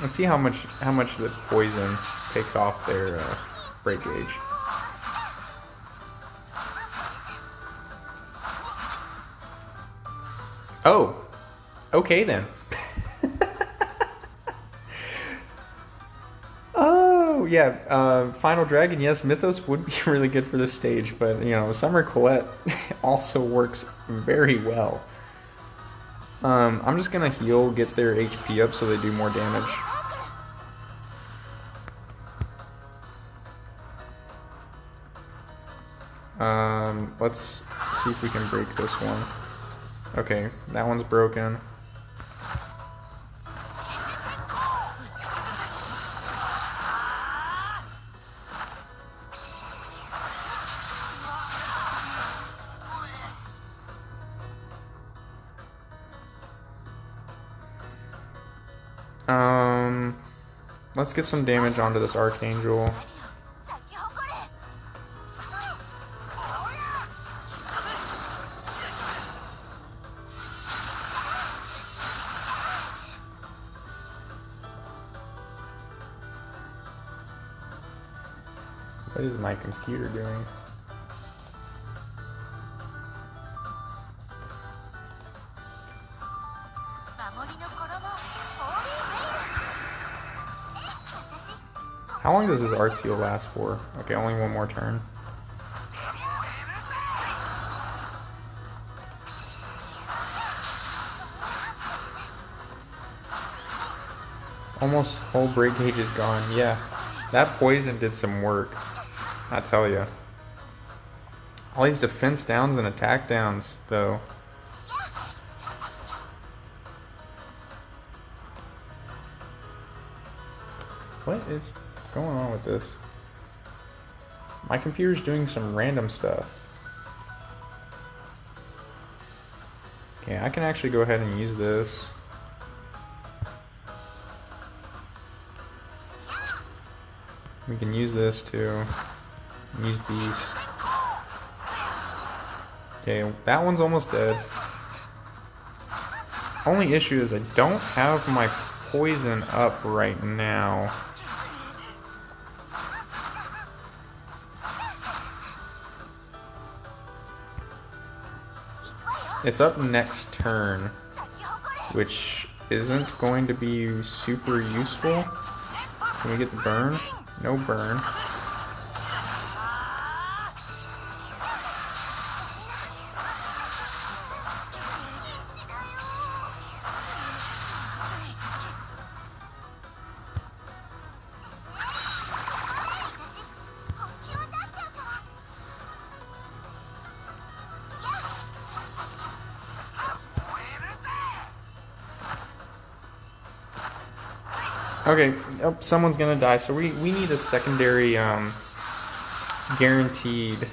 S1: Let's see how much the poison takes off their break gauge. Oh, okay then. Oh yeah, Final Dragon. Yes, Mythos would be really good for this stage, but you know, Summer Colette also works very well. I'm just gonna heal, get their HP up so they do more damage. Let's see if we can break this one. Okay, that one's broken. Let's get some damage onto this Archangel. What is my computer doing? How long does this art seal last for? Okay, only one more turn. Almost whole break gauge is gone. Yeah, that poison did some work. I tell you. All these defense downs and attack downs, though. What is going on with this? My computer's doing some random stuff. Okay, I can actually go ahead and use this. We can use this too. Use Beast. Okay, that one's almost dead. Only issue is I don't have my poison up right now. It's up next turn, which isn't going to be super useful. Can we get the burn? No burn. Okay, oh, someone's gonna die, so we need a secondary guaranteed.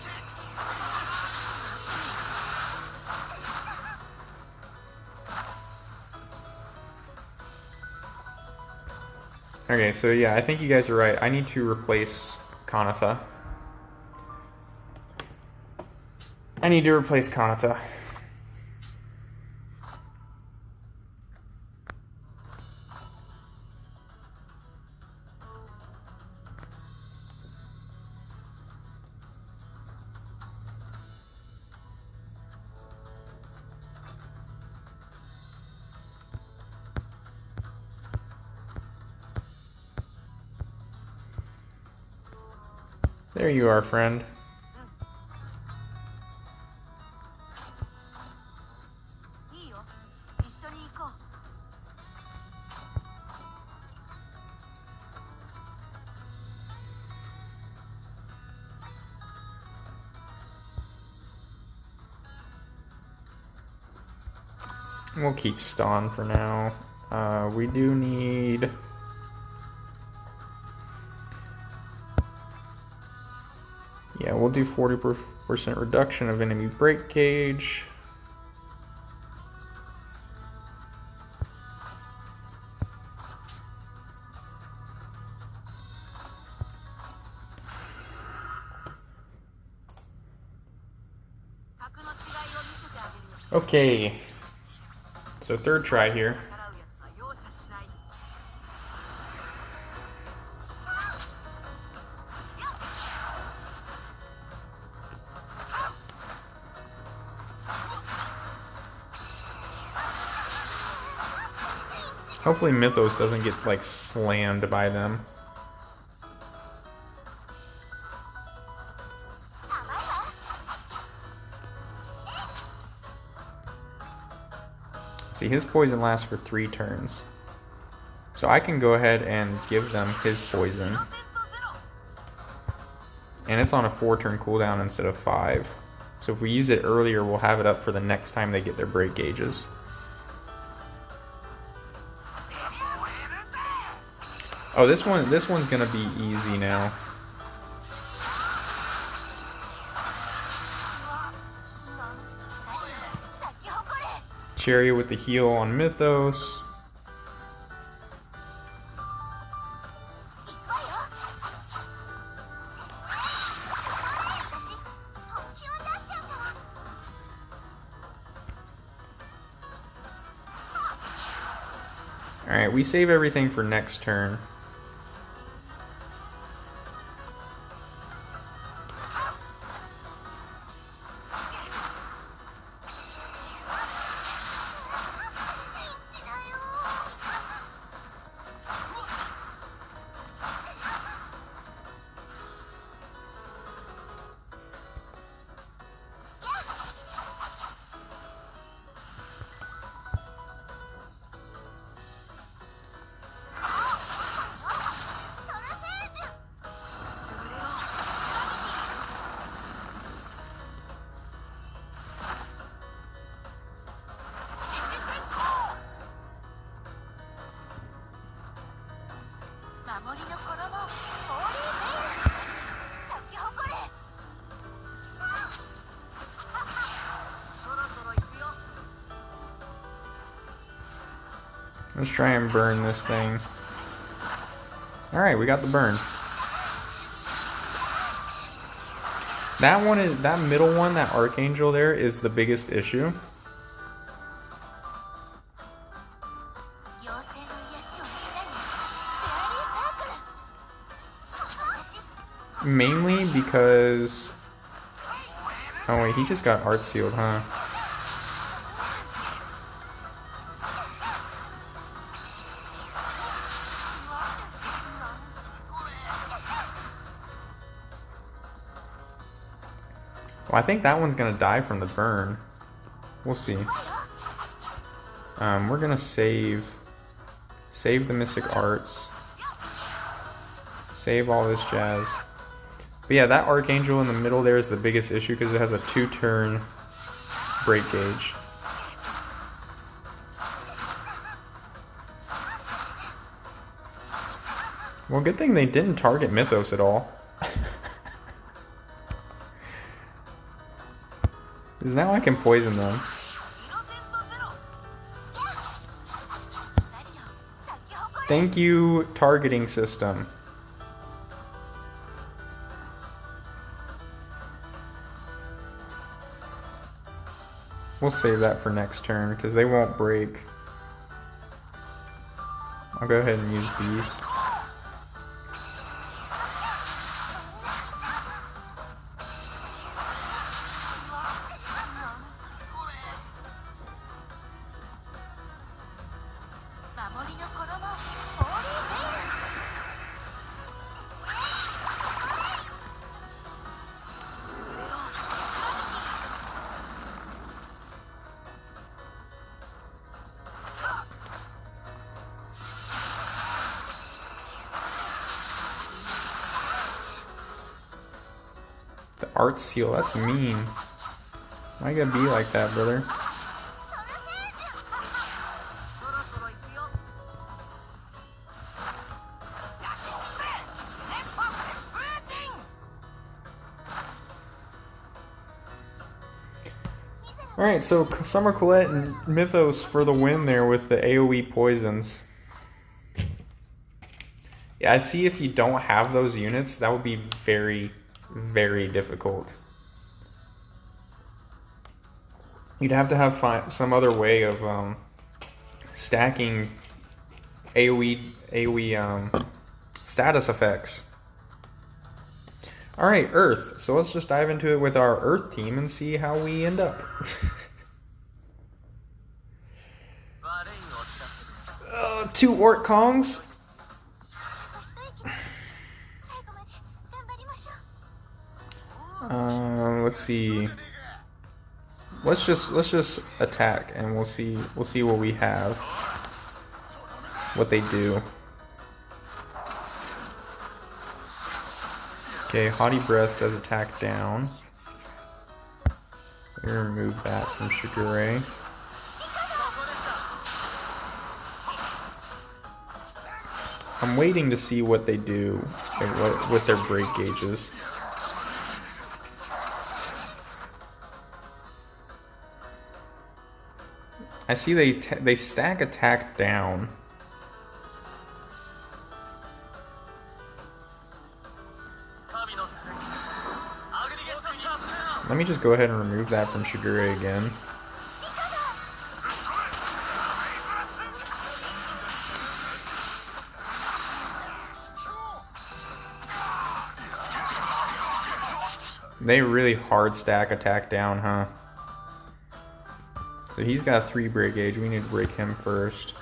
S1: Okay, so yeah, I think you guys are right. I need to replace Kanata. I need to replace Kanata. There you are, friend. We'll keep Ston for now. We do need... Yeah, we'll do 40% reduction of enemy break gauge. Okay, so third try here. Hopefully Mythos doesn't get, like, slammed by them. See, his poison lasts for 3 turns. So I can go ahead and give them his poison. And it's on a 4-turn cooldown instead of 5. So if we use it earlier, we'll have it up for the next time they get their break gauges. Oh, this one's gonna be easy now. Chariot with the heal on Mythos. Alright, we save everything for next turn. Let's try and burn this thing. Alright, we got the burn. That middle one, that Archangel there, is the biggest issue. Mainly because... Oh wait, he just got Art Sealed, huh? Well, I think that one's gonna die from the burn. We'll see. We're gonna save the Mystic Arts. Save all this jazz. But yeah, that Archangel in the middle there is the biggest issue because it has a 2-turn break gauge. Well, good thing they didn't target Mythos at all. Because now I can poison them. Thank you, targeting system. We'll save that for next turn because they won't break. I'll go ahead and use Beast. The art seal, that's mean. Why you gotta be like that, brother? Alright, so Summer Colette and Mythos for the win there with the AoE poisons. Yeah, I see if you don't have those units, that would be very, very difficult. You'd have to have some other way of stacking AoE status effects. Alright, Earth. So let's just dive into it with our Earth team and see how we end up. 2 Orc Kongs. Let's see. Let's just attack and we'll see what we have. What they do. Okay, Haughty Breath does attack down. We remove that from Shigure. I'm waiting to see what they do with their break gauges. I see they stack attack down. Let me just go ahead and remove that from Shigure again. They really hard stack attack down, huh? So he's got a 3 break gauge. We need to break him first.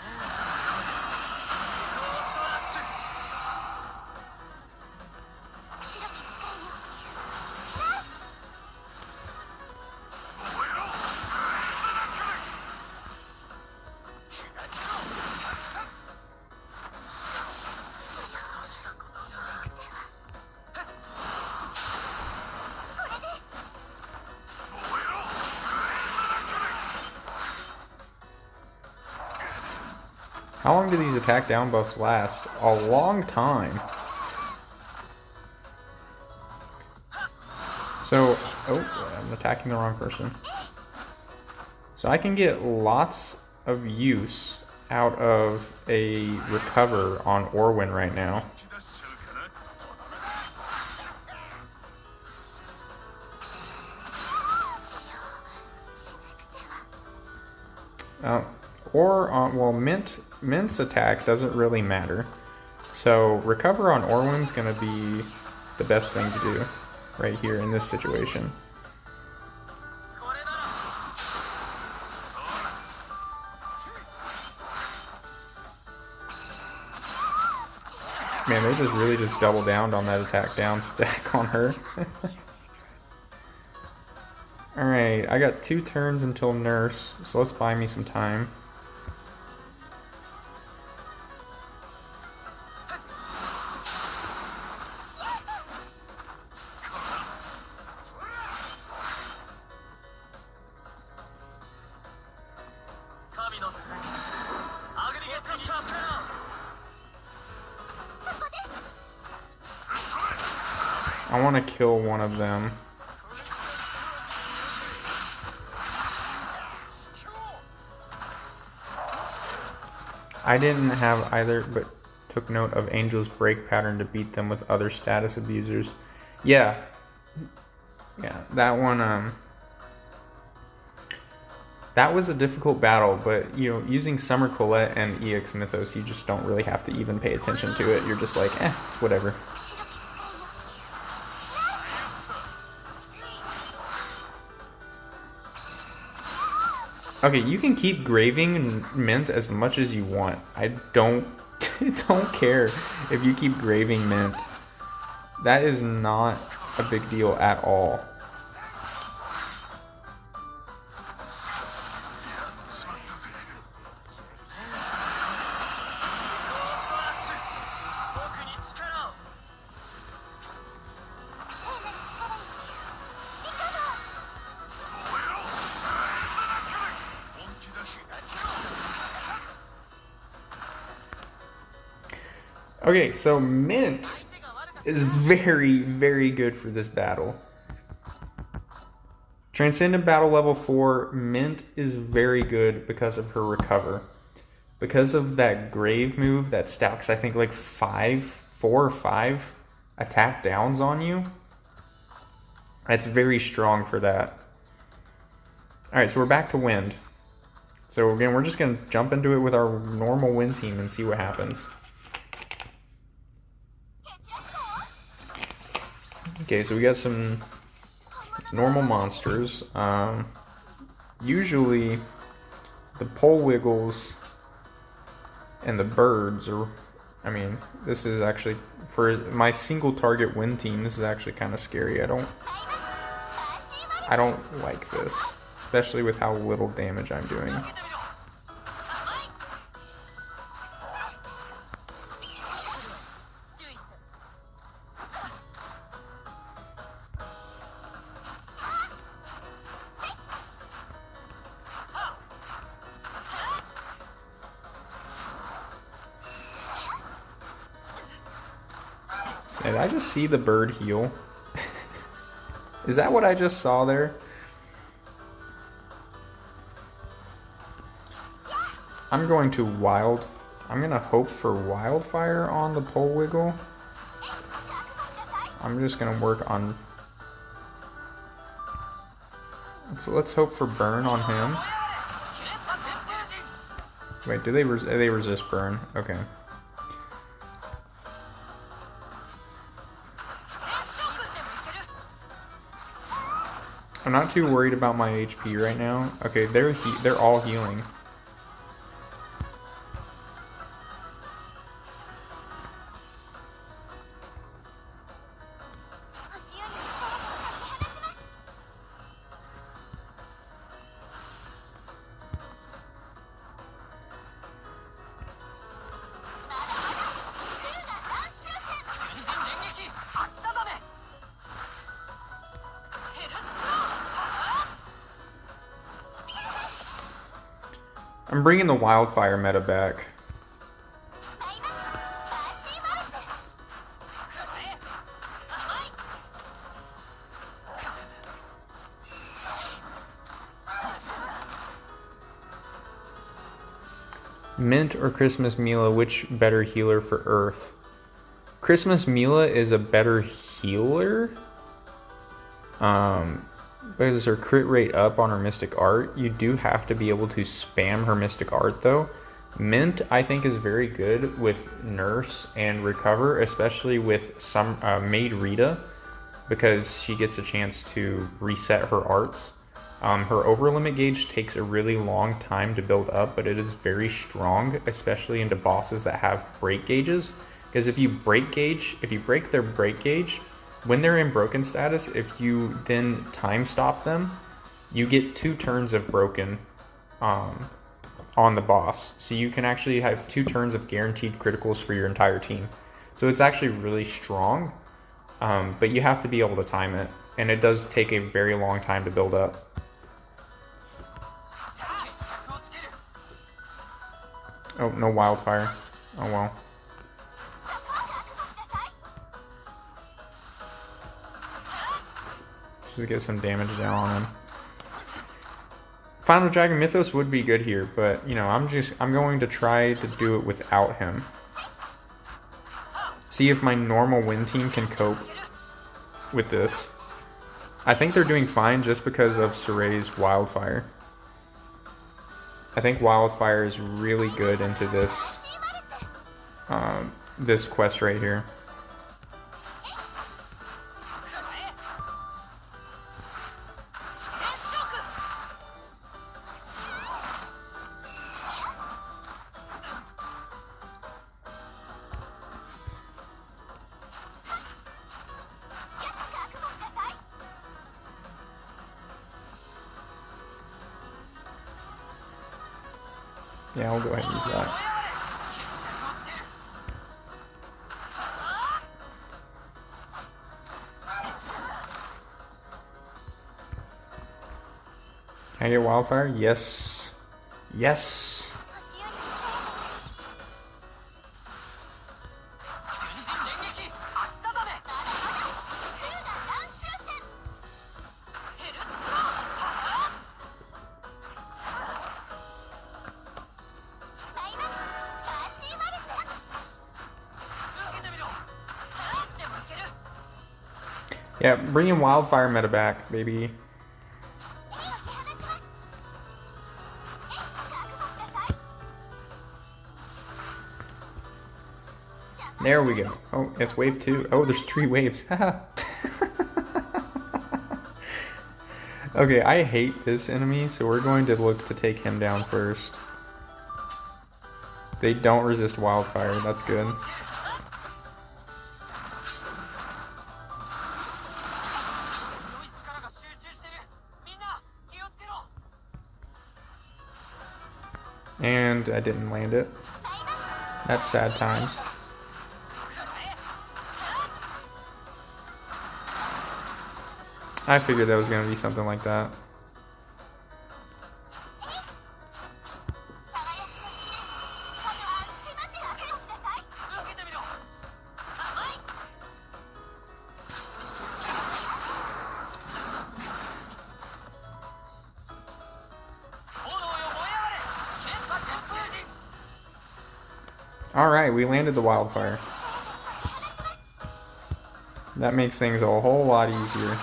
S1: How long do these attack down buffs last? A long time. So, oh, I'm attacking the wrong person. So I can get lots of use out of a recover on Orwin right now. Well, Mint's attack doesn't really matter. So recover on Orwin's gonna be the best thing to do right here in this situation. Man, they just really double down on that attack down stack on her. I got 2 turns until nurse, so let's buy me some time. I want to kill one of them. I didn't have either, but took note of Angel's break pattern to beat them with other status abusers. Yeah, that one, that was a difficult battle, but, you know, using Summer Colette and EX Mythos, you just don't really have to even pay attention to it. You're just like, it's whatever. Okay, you can keep graving Mint as much as you want. I don't care if you keep graving Mint. That is not a big deal at all. Okay, so Mint is very, very good for this battle. Transcendent battle level 4, Mint is very good because of her recover. Because of that grave move that stacks, I think, like 4 or 5 attack downs on you. That's very strong for that. Alright, so we're back to wind. So again, we're just going to jump into it with our normal wind team and see what happens. Okay, so we got some normal monsters. Usually the pole wiggles and the birds are, I mean, this is actually, for my single target win team, this is actually kind of scary. I don't like this, especially with how little damage I'm doing. Did I just see the bird heal? Is that what I just saw there? I'm going to hope for wildfire on the pole wiggle. I'm just gonna work on, so let's hope for burn on him. Wait, do they resist burn? Okay. I'm not too worried about my HP right now. Okay, they're all healing. I'm bringing the wildfire meta back. Mint or Christmas Mila, which better healer for Earth? Christmas Mila is a better healer. Because her crit rate up on her Mystic Art, you do have to be able to spam her Mystic Art though. Mint, I think, is very good with Nurse and Recover, especially with some Maid Rita, because she gets a chance to reset her arts. Her over limit gauge takes a really long time to build up, but it is very strong, especially into bosses that have break gauges. Because if you break their break gauge, when they're in broken status, if you then time stop them, you get 2 turns of broken on the boss. So you can actually have 2 turns of guaranteed criticals for your entire team. So it's actually really strong, but you have to be able to time it. And it does take a very long time to build up. Oh, no wildfire. Oh well. Just to get some damage down on him. Final Dragon Mythos would be good here, but you know, I'm going to try to do it without him. See if my normal win team can cope with this. I think they're doing fine just because of Soray's wildfire. I think wildfire is really good into this this quest right here. Yeah, I'll go ahead and use that. Can I get wildfire? Yes. Yes! Yeah, bringing wildfire meta back, baby. There we go. Oh, it's wave 2. Oh, there's 3 waves. Okay, I hate this enemy, so we're going to look to take him down first. They don't resist wildfire. That's good. And I didn't land it. That's sad times. I figured that was going to be something like that. Alright, we landed the wildfire. That makes things a whole lot easier.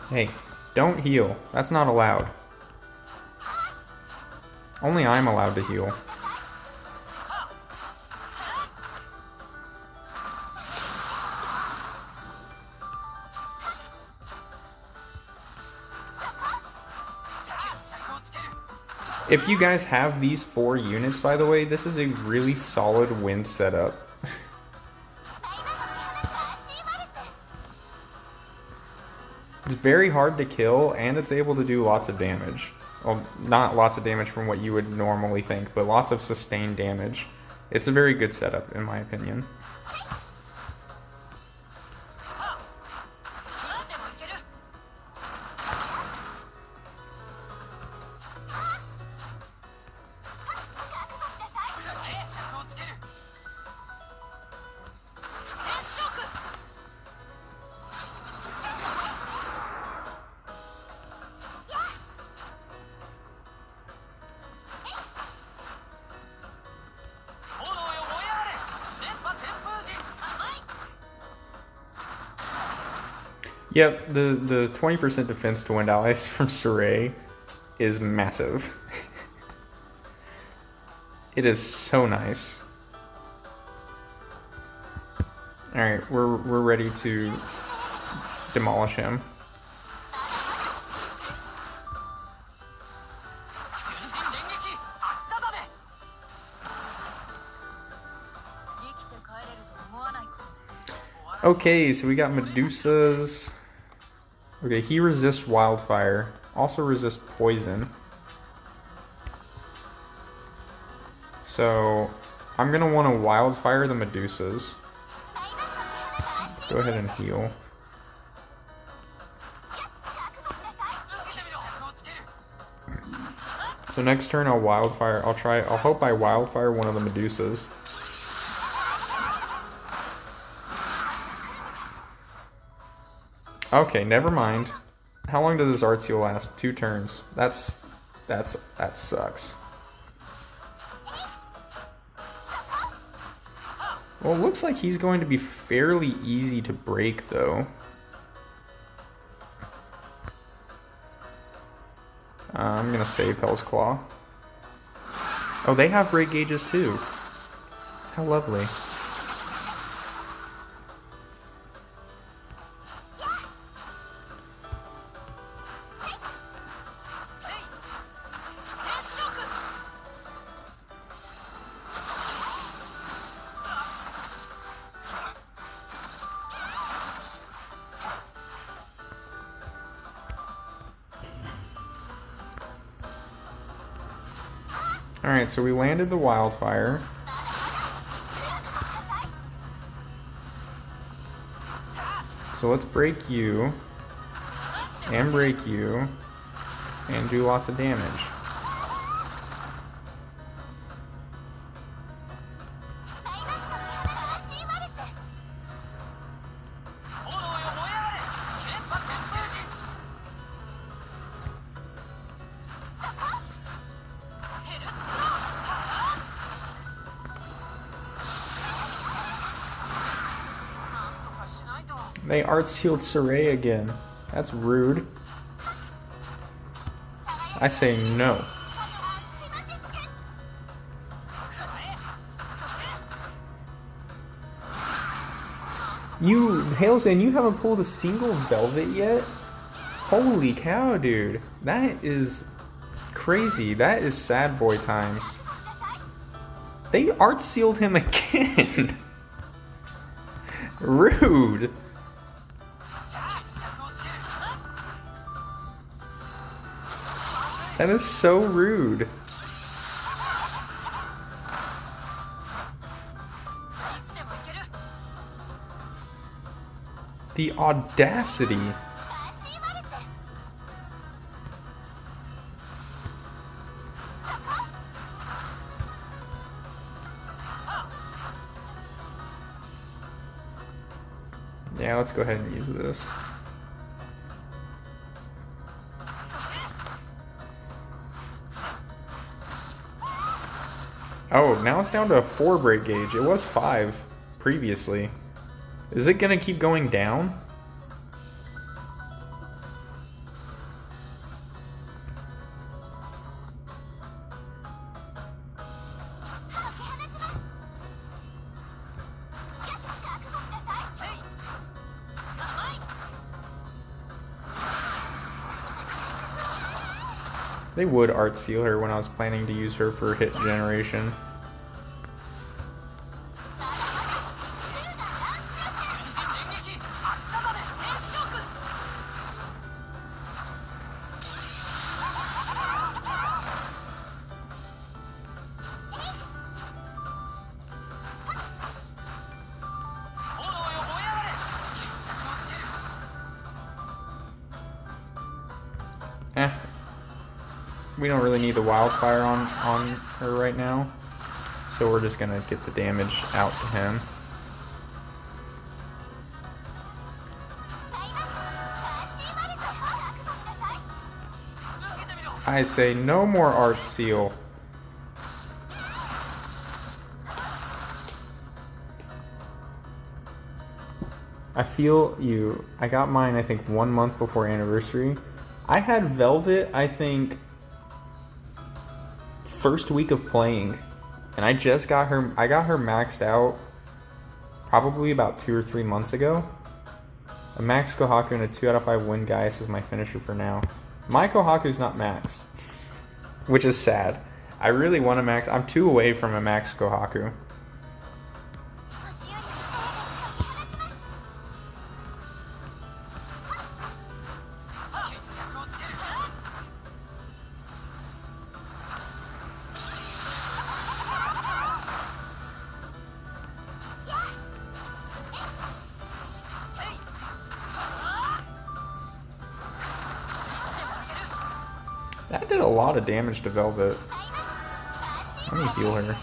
S1: Hey, don't heal. That's not allowed. Only I'm allowed to heal. If you guys have these 4 units, by the way, this is a really solid wind setup. It's very hard to kill, and it's able to do lots of damage. Well, not lots of damage from what you would normally think, but lots of sustained damage. It's a very good setup, in my opinion. Yep, the 20% defense to wind allies from Soray is massive. It is so nice. Alright, we're ready to demolish him. Okay, so we got Medusas. Okay, he resists wildfire. Also resists poison. So I'm gonna want to wildfire the Medusas. Let's go ahead and heal. So next turn I'll wildfire. I'll hope I wildfire one of the Medusas. Okay, never mind. How long does this art seal last? 2 turns. That sucks. Well, it looks like he's going to be fairly easy to break, though. I'm gonna save Hell's Claw. Oh, they have break gauges too. How lovely. Alright, so we landed the wildfire. So let's break you, and break you, and do lots of damage. They art sealed Saray again. That's rude. I say no. Tales, and you haven't pulled a single Velvet yet? Holy cow, dude. That is crazy. That is sad boy times. They art sealed him again. Rude. That is so rude. The audacity. Yeah, let's go ahead and use this. Oh, now it's down to a 4 break gauge. It was 5 previously. Is it gonna keep going down? They would art seal her when I was planning to use her for hit generation. We don't really need the wildfire on her right now, so we're just gonna get the damage out to him. I say no more art seal. I feel you. I got mine, I think, 1 month before anniversary. I had Velvet, I think, first week of playing, and I just got her. I got her maxed out probably about 2 or 3 months ago. A max Kohaku and a 2 out of 5 win Gaius is my finisher for now. My Kohaku's not maxed, which is sad. I really want to max. I'm 2 away from a max Kohaku. That did a lot of damage to Velvet. Let me heal her.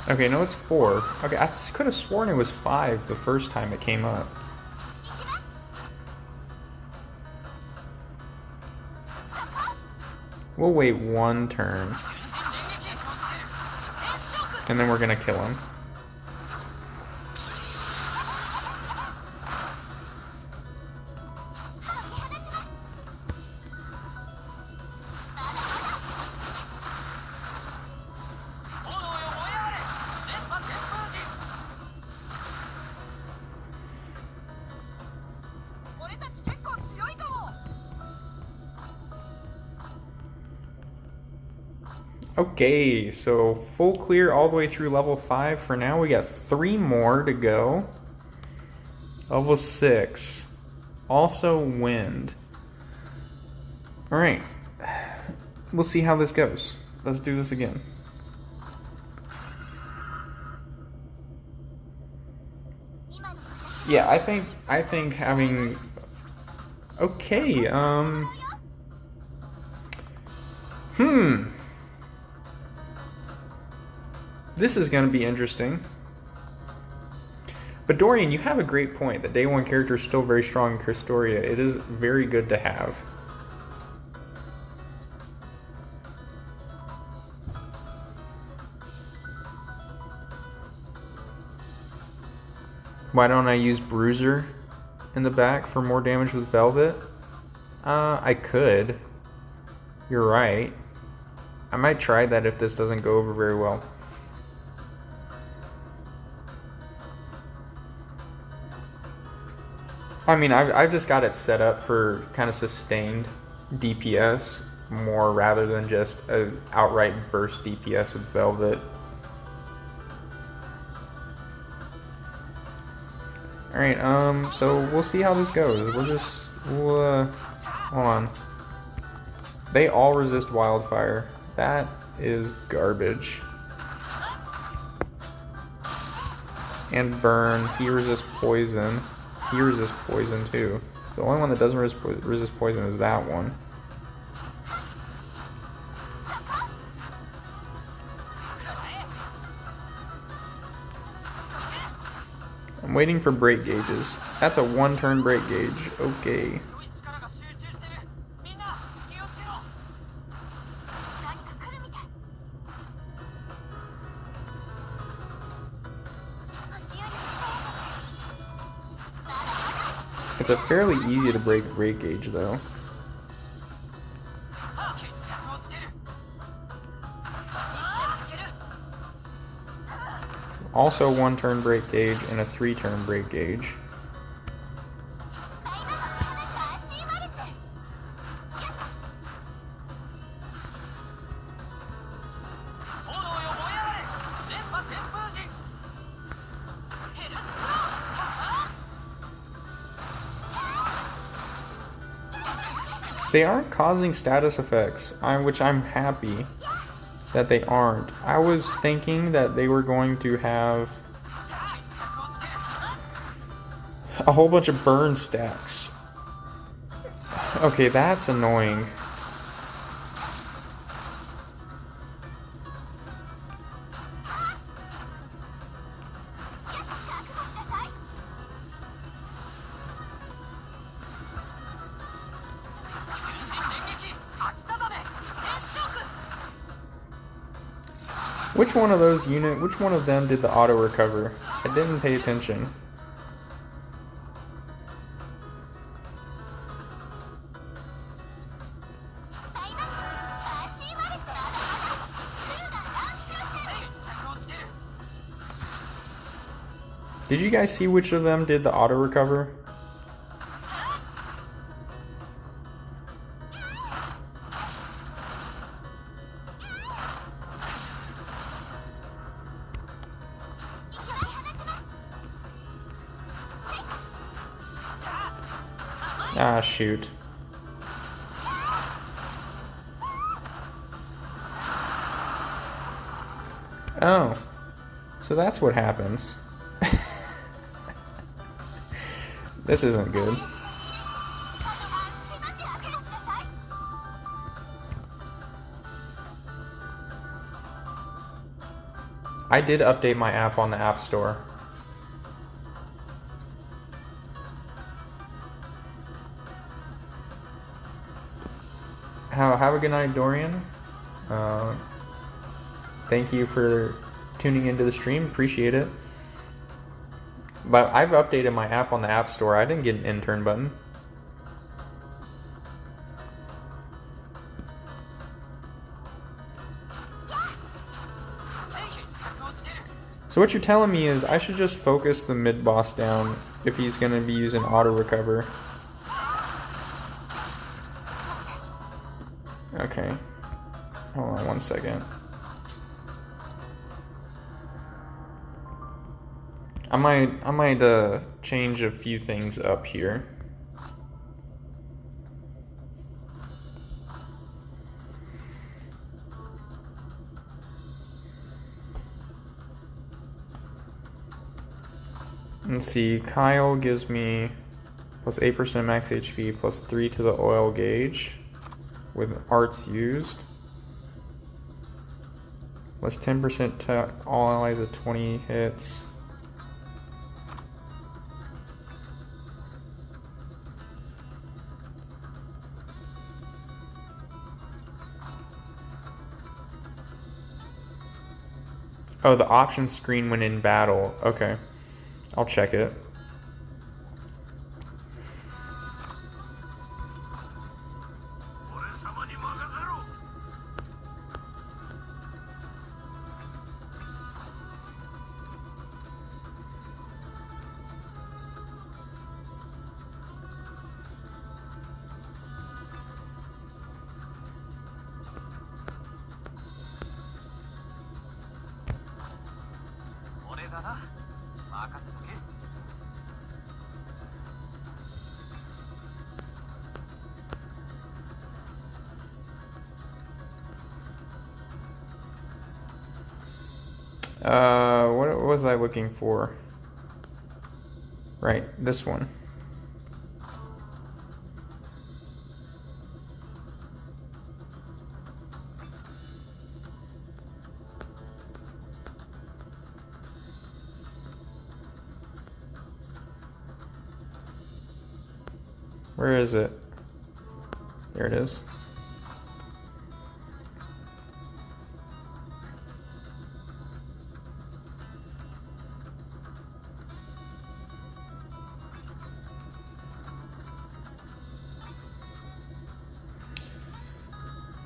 S1: Okay, no, it's 4. Okay, I could have sworn it was 5 the first time it came up. We'll wait 1 turn. And then we're gonna kill him. Okay, so full clear all the way through level 5 for now. We got 3 more to go. Level 6. Also wind. Alright. We'll see how this goes. Let's do this again. Yeah, I think having... Okay, This is going to be interesting. But Dorian, you have a great point. The day 1 character is still very strong in Crestoria. It is very good to have. Why don't I use Bruiser in the back for more damage with Velvet? I could. You're right. I might try that if this doesn't go over very well. I mean, I've just got it set up for kind of sustained DPS more rather than just a outright burst DPS with Velvet. Alright, so we'll see how this goes. We'll hold on. They all resist wildfire. That is garbage. And burn. He resists poison. He resists poison too. So the only one that doesn't resist poison is that one. I'm waiting for break gauges. That's a 1-turn break gauge. Okay. It's a fairly easy to break gauge though. Also 1-turn break gauge and a 3-turn break gauge. They aren't causing status effects, which I'm happy that they aren't. I was thinking that they were going to have a whole bunch of burn stacks. Okay, that's annoying. Which one of them did the auto recover? I didn't pay attention. Did you guys see which of them did the auto recover? Ah, shoot. Oh, so that's what happens. This isn't good. I did update my app on the App Store. Have a good night, Dorian. Thank you for tuning into the stream. Appreciate it. But I've updated my app on the App Store. I didn't get an intern button. So what you're telling me is I should just focus the mid-boss down if he's going to be using auto-recover. Okay. Hold on 1 second. I might change a few things up here. Let's see, Kyle gives me plus 8% max HP, plus 3 to the oil gauge with arts used. Plus 10% to all allies at 20 hits. Oh, the options screen when in battle. Okay. I'll check it. What was I looking for? Right, this one. Where is it? There it is.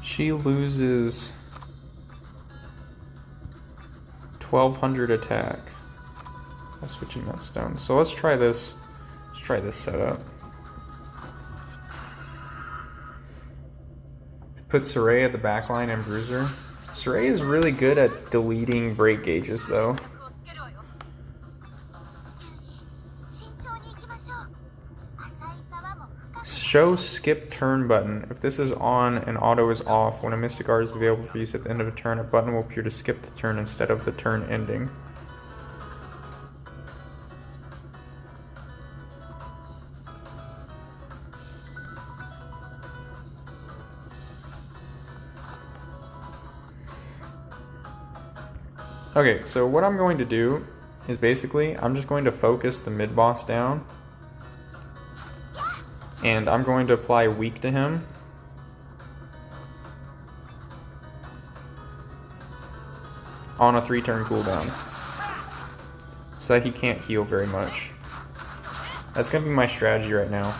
S1: She loses 1200 attack. I'm switching that stone. So let's try this. Let's try this setup. Put Saray at the backline and Bruiser. Saray is really good at deleting break gauges though. Show skip turn button. If this is on and auto is off, when a Mystic Art is available for use at the end of a turn, a button will appear to skip the turn instead of the turn ending. Okay, so what I'm going to do is basically, I'm just going to focus the mid-boss down. And I'm going to apply weak to him. On a 3-turn cooldown. So that he can't heal very much. That's going to be my strategy right now.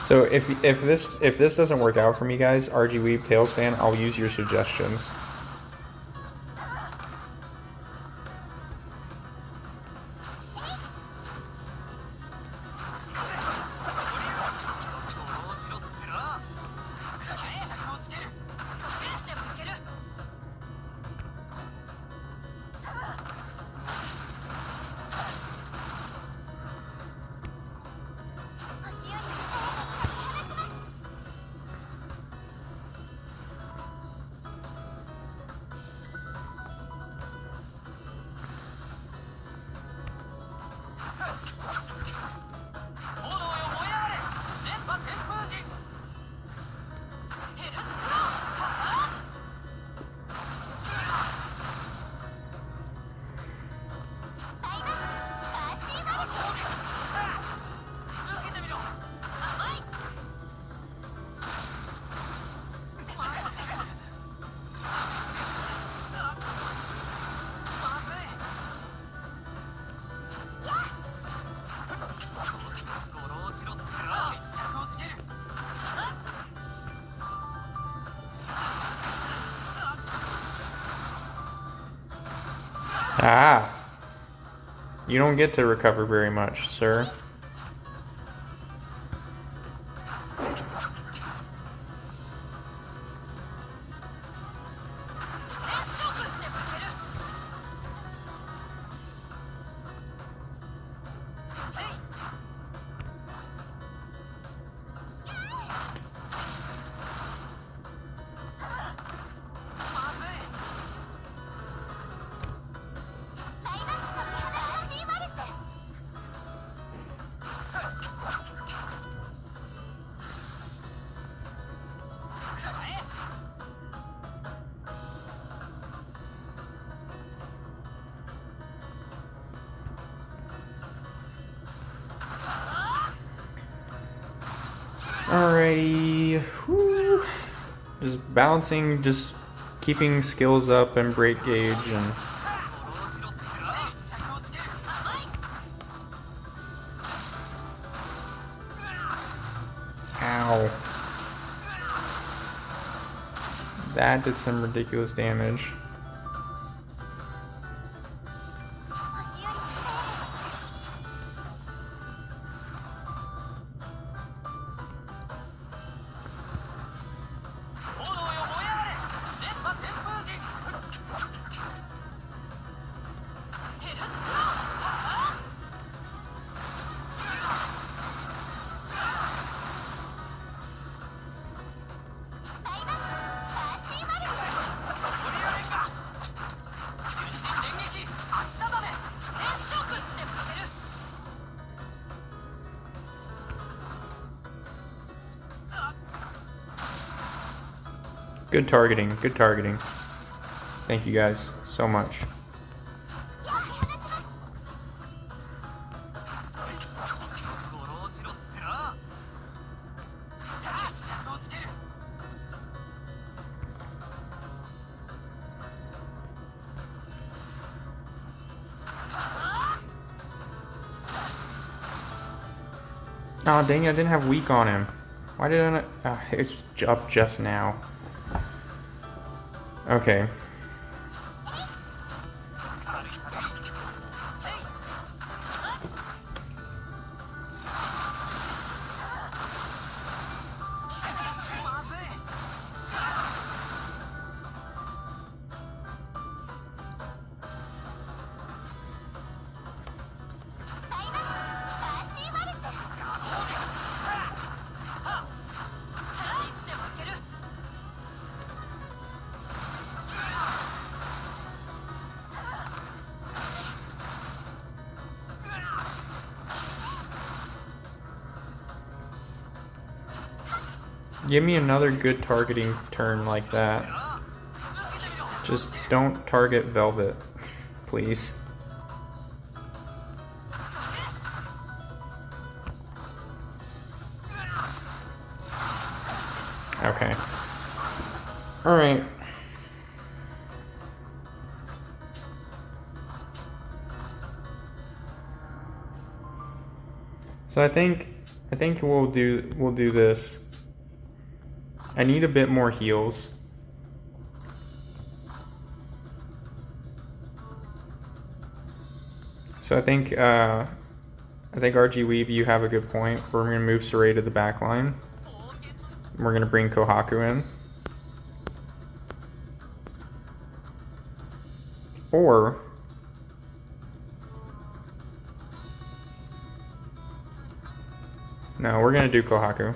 S1: So if this doesn't work out for me, guys, RG Weeb, Tails fan, I'll use your suggestions. Ah! You don't get to recover very much, sir. Alrighty. Whew. Just balancing, just keeping skills up and break gauge and... Ow. That did some ridiculous damage. Good targeting, good targeting. Thank you guys so much. Oh dang it, I didn't have weak on him. Why did I not? It's up just now. Okay. Give me another good targeting turn like that. Just don't target Velvet, please. Okay. Alright. So I think we'll do this. I need a bit more heals. So I think RG Weave, you have a good point. We're gonna move Saray to the back line. We're gonna bring Kohaku in. Or no, we're gonna do Kohaku.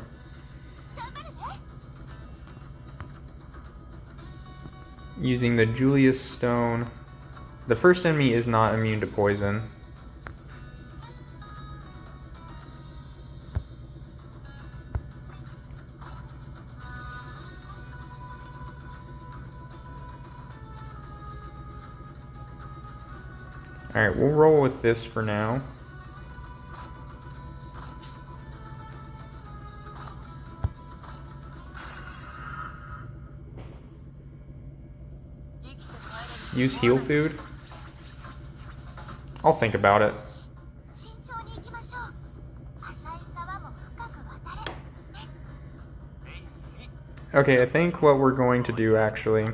S1: Using the Julius Stone. The first enemy is not immune to poison. Alright, we'll roll with this for now. Use heal food? I'll think about it. Okay, I think what we're going to do actually.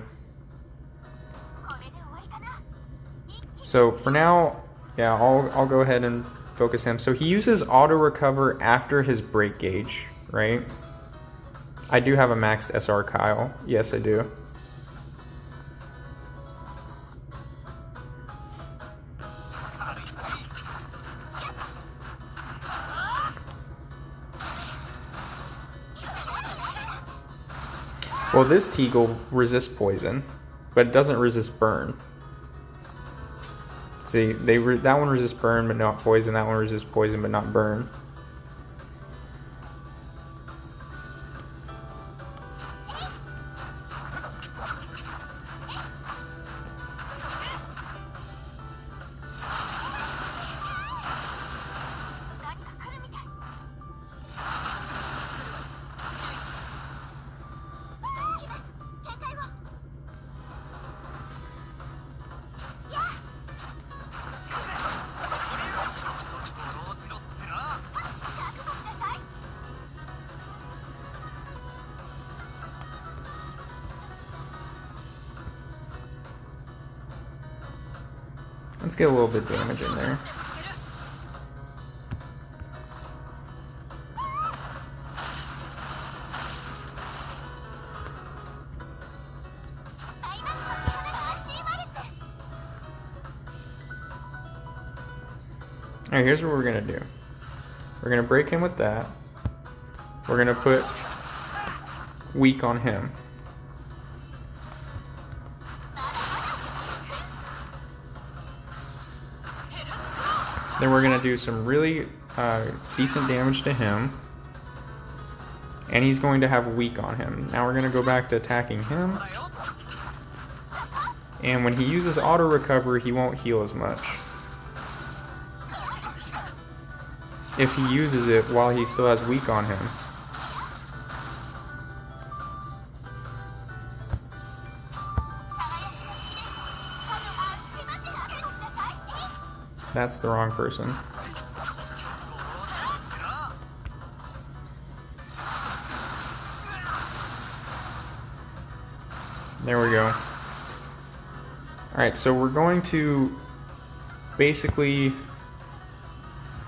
S1: So for now, yeah, I'll go ahead and focus him. So he uses auto recover after his break gauge, right? I do have a maxed SR Kyle. Yes, I do. Well, this Teagle resists poison, but it doesn't resist burn. See, that one resists burn but not poison, that one resists poison but not burn. Let's get a little bit of damage in there. Alright, here's what we're gonna do. We're gonna break him with that. We're gonna put weak on him. Then we're gonna do some really decent damage to him. And he's going to have weak on him. Now we're gonna go back to attacking him. And when he uses auto recover, he won't heal as much. If he uses it while he still has weak on him. That's the wrong person. There we go. Alright, so we're going to basically,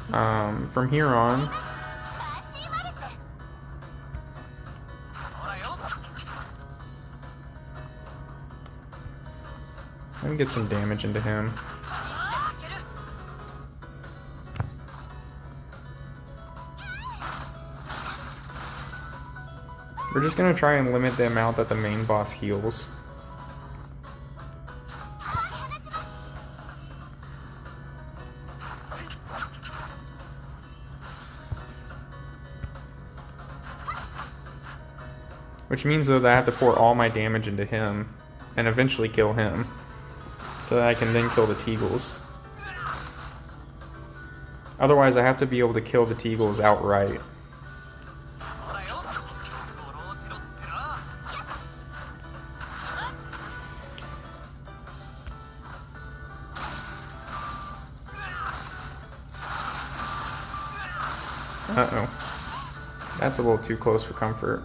S1: from here on, let me get some damage into him. We're just going to try and limit the amount that the main boss heals. Which means though that I have to pour all my damage into him and eventually kill him. So that I can then kill the Teagles. Otherwise I have to be able to kill the Teagles outright. Uh-oh. That's a little too close for comfort.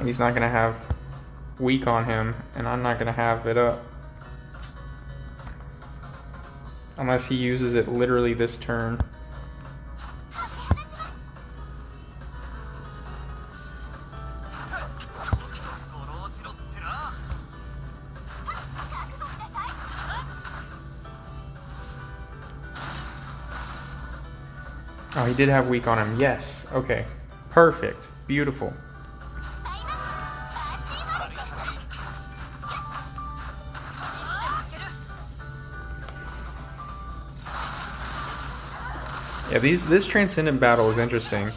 S1: He's not going to have weak on him, and I'm not going to have it up. Unless he uses it literally this turn. Oh, he did have weak on him. Yes. Okay. Perfect. Beautiful. Yeah, this Transcendent battle is interesting.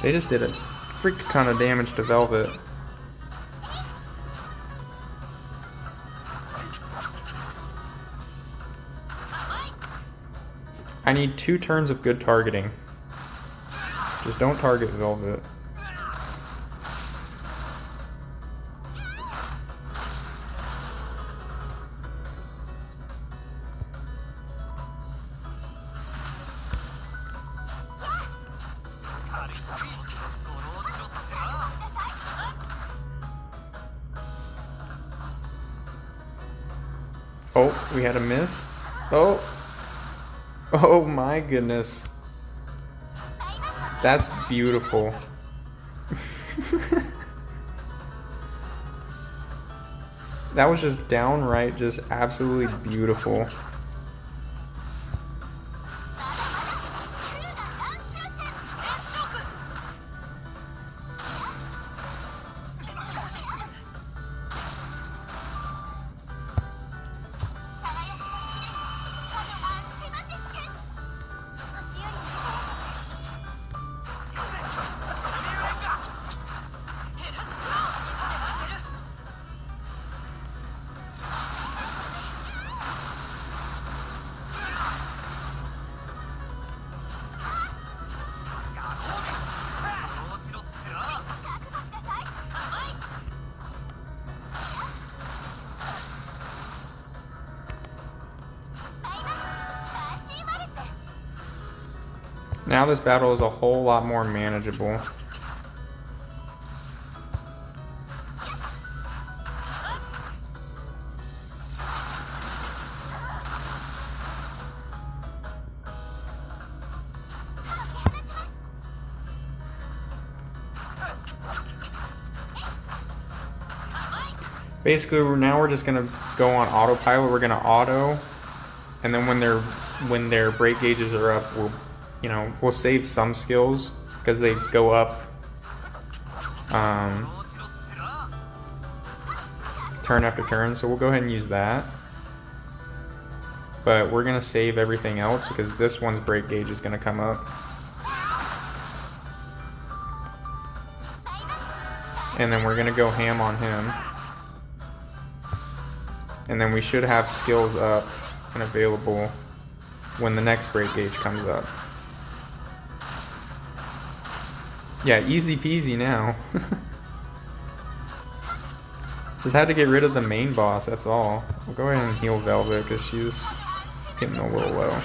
S1: They just did a freak ton of damage to Velvet. I need 2 turns of good targeting. Just don't target Velvet. Oh, we had a miss. Oh. Oh my goodness. That's beautiful. That was just downright just absolutely beautiful. Now this battle is a whole lot more manageable. Basically, now we're just gonna go on autopilot. We're gonna auto, and then when their break gauges are up, we'll save some skills because they go up turn after turn. So we'll go ahead and use that. But we're gonna save everything else because this one's break gauge is gonna come up. And then we're gonna go ham on him. And then we should have skills up and available when the next break gauge comes up. Yeah, easy peasy now. Just had to get rid of the main boss, that's all. We'll go ahead and heal Velvet because she's getting a little low.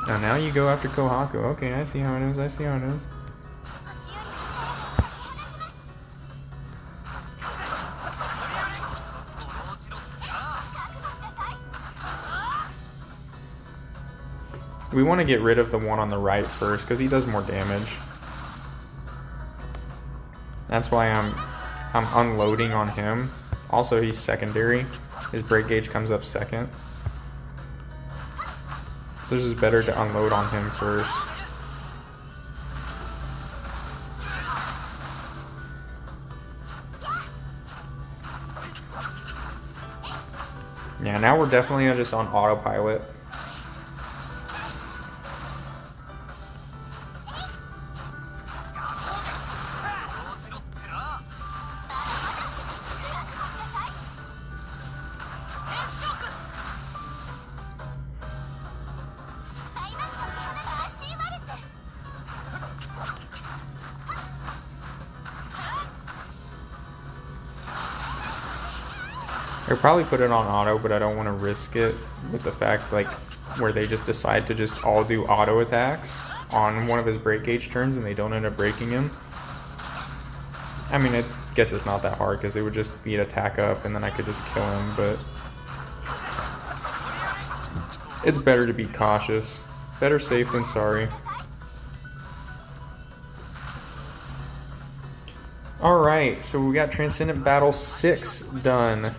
S1: Now you go after Kohaku. Okay, I see how it is, I see how it is. We want to get rid of the one on the right first because he does more damage. That's why I'm unloading on him. Also, he's secondary. His break gauge comes up second. So it's just better to unload on him first. Yeah, now we're definitely just on autopilot. I'll probably put it on auto, but I don't want to risk it with the fact like where they just decide to just all do auto attacks on one of his break gauge turns and they don't end up breaking him. I mean, I guess it's not that hard because it would just be an attack up and then I could just kill him, but it's better to be cautious. Better safe than sorry. Alright, so we got Transcendent Battle 6 done.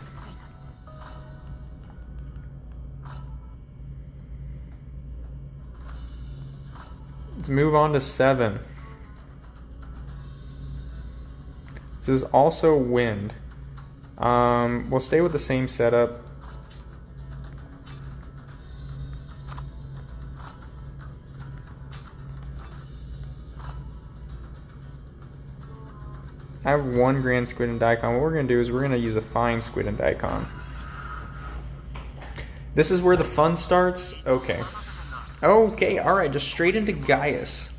S1: Let's move on to 7. This is also wind. We'll stay with the same setup. I have 1 Grand Squid and Daikon. What we're going to do is we're going to use a Fine Squid and Daikon. This is where the fun starts? Okay. Okay, alright, just straight into Gaius.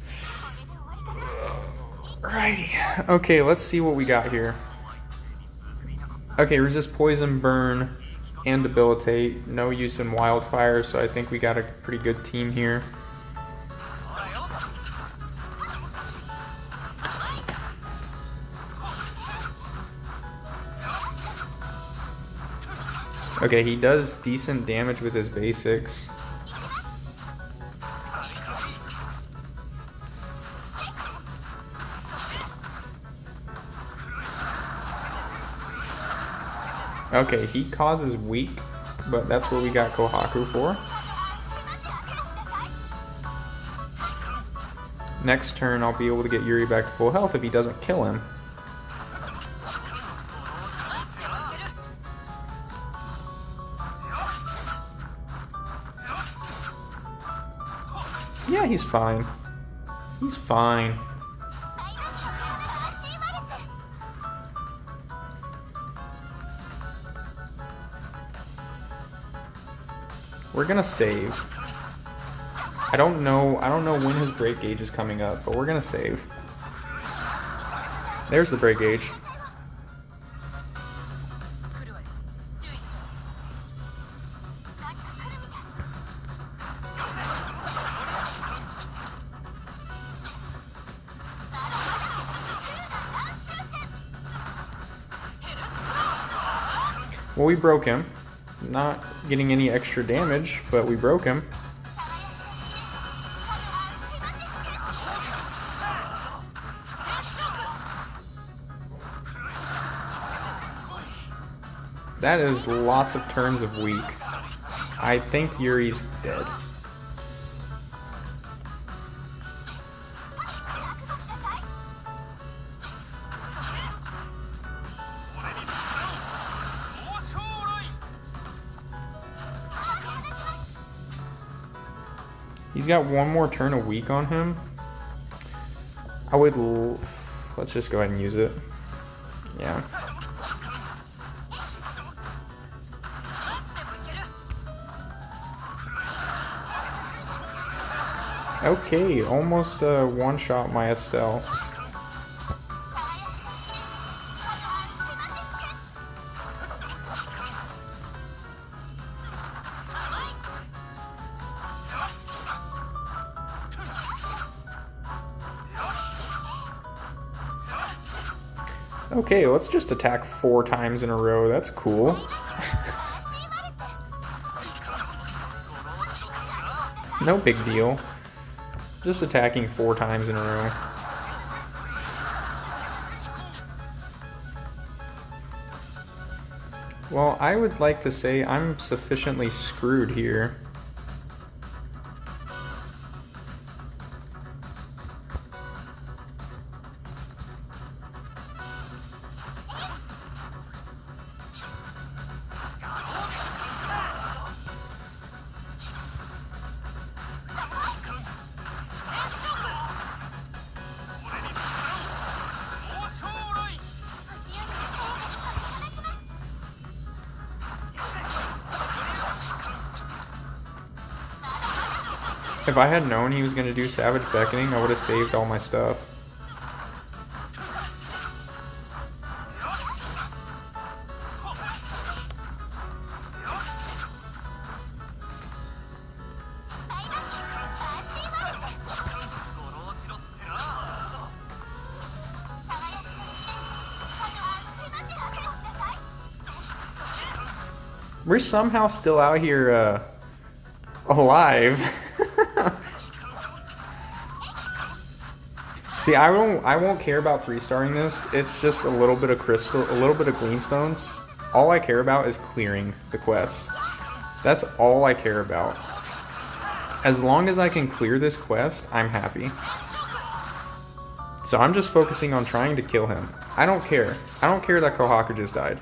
S1: Alrighty. Okay, let's see what we got here. Okay, resist poison, burn, and debilitate. No use in wildfire, so I think we got a pretty good team here. Okay, he does decent damage with his basics. Okay, he causes weak, but that's what we got Kohaku for. Next turn, I'll be able to get Yuri back to full health if he doesn't kill him. Yeah, he's fine. He's fine. We're gonna save. I don't know when his break gauge is coming up, but we're gonna save. There's the break gauge. Well, we broke him. Not getting any extra damage, but we broke him. That is lots of turns of weak. I think Yuri's dead. He's got 1 more turn a week on him. Let's just go ahead and use it. Yeah. Okay, almost one-shot my Estelle. Okay, let's just attack 4 times in a row. That's cool. No big deal. Just attacking 4 times in a row. Well, I would like to say I'm sufficiently screwed here. If I had known he was going to do Savage Beckoning, I would have saved all my stuff. We're somehow still out here alive. See, I won't care about 3-starring this. It's just a little bit of crystal, a little bit of gleamstones. All I care about is clearing the quest. That's all I care about. As long as I can clear this quest, I'm happy. So I'm just focusing on trying to kill him. I don't care. I don't care that Kohaku just died.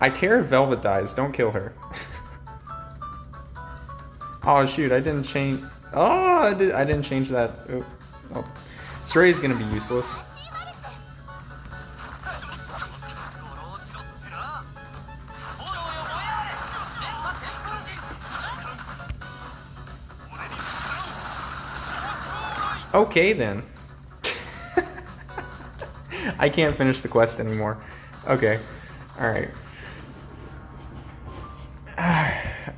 S1: I care if Velvet dies. Don't kill her. Oh shoot! I didn't change. Oh, I didn't change that. Oh. Soray's gonna be useless. Okay then. I can't finish the quest anymore. Okay. Alright.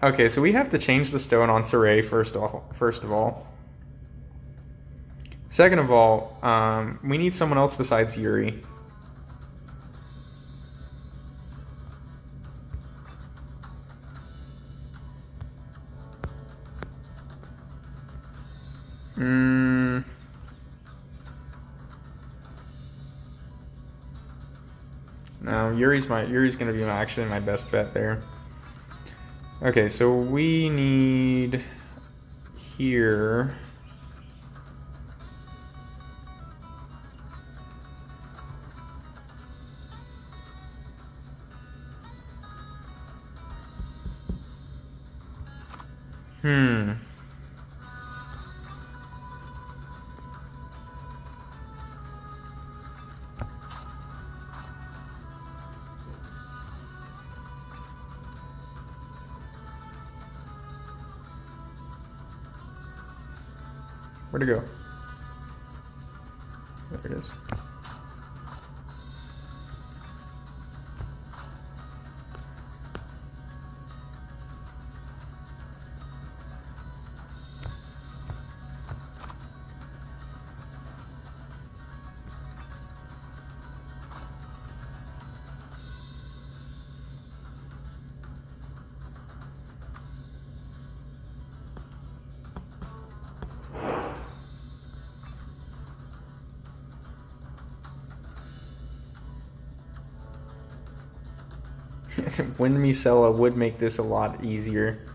S1: Okay, so we have to change the stone on Saray first of all. Second of all, we need someone else besides Yuri. No, Yuri's gonna be actually my best bet there. Okay, so we need here. Where'd it go? There it is. Wind Micella would make this a lot easier.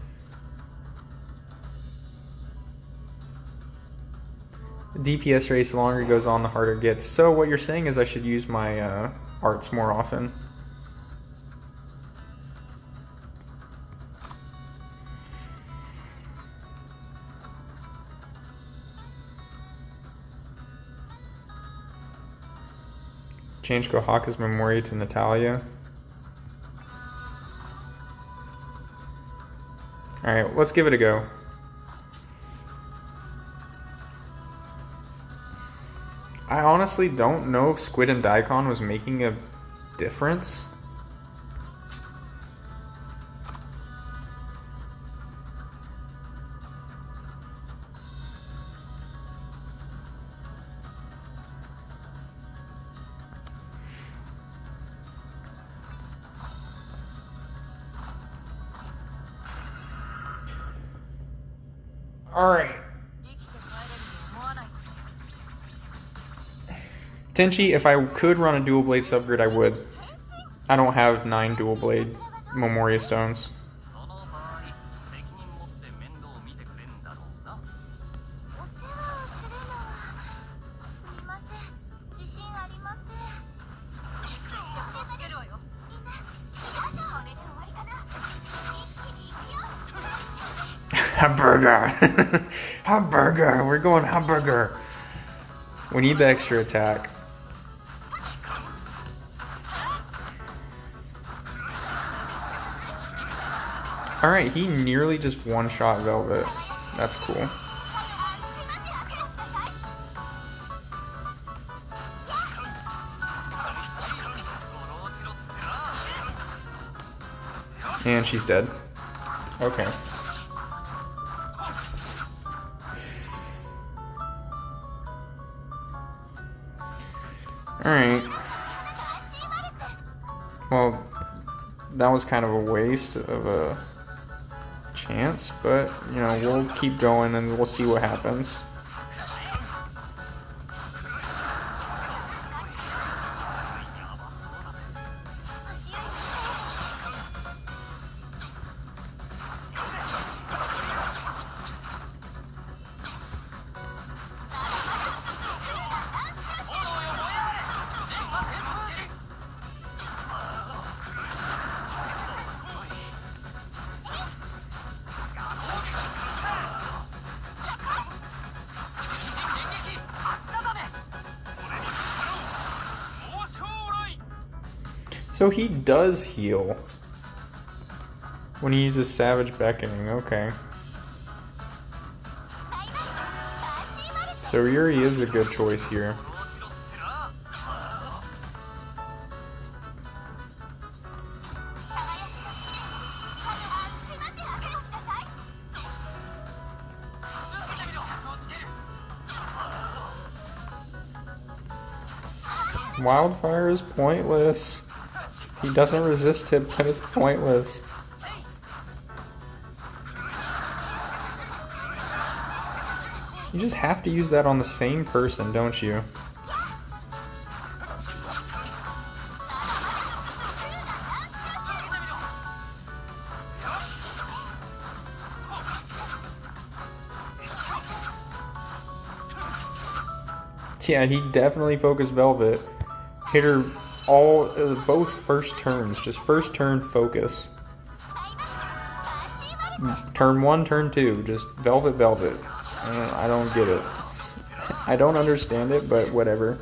S1: The DPS race, the longer it goes on, the harder it gets. So what you're saying is I should use my arts more often. Change Kohaku's memory to Natalia. Alright, let's give it a go. I honestly don't know if Squid and Daikon was making a difference. Alright. Tenchi, if I could run a dual blade subgrid, I would. I don't have 9 dual blade Memoria stones. Hamburger! Hamburger! We're going hamburger! We need the extra attack. Alright, he nearly just one-shot Velvet. That's cool. And she's dead. Okay. Alright. Well, that was kind of a waste of a chance, but you know, we'll keep going and we'll see what happens. So he does heal when he uses Savage Beckoning, okay. So Yuri is a good choice here. Wildfire is pointless. He doesn't resist it, but it's pointless. You just have to use that on the same person, don't you? Yeah, he definitely focused Velvet. Hit her both first turns, just first turn focus. Turn 1, turn 2, just Velvet. I don't get it. I don't understand it, but whatever.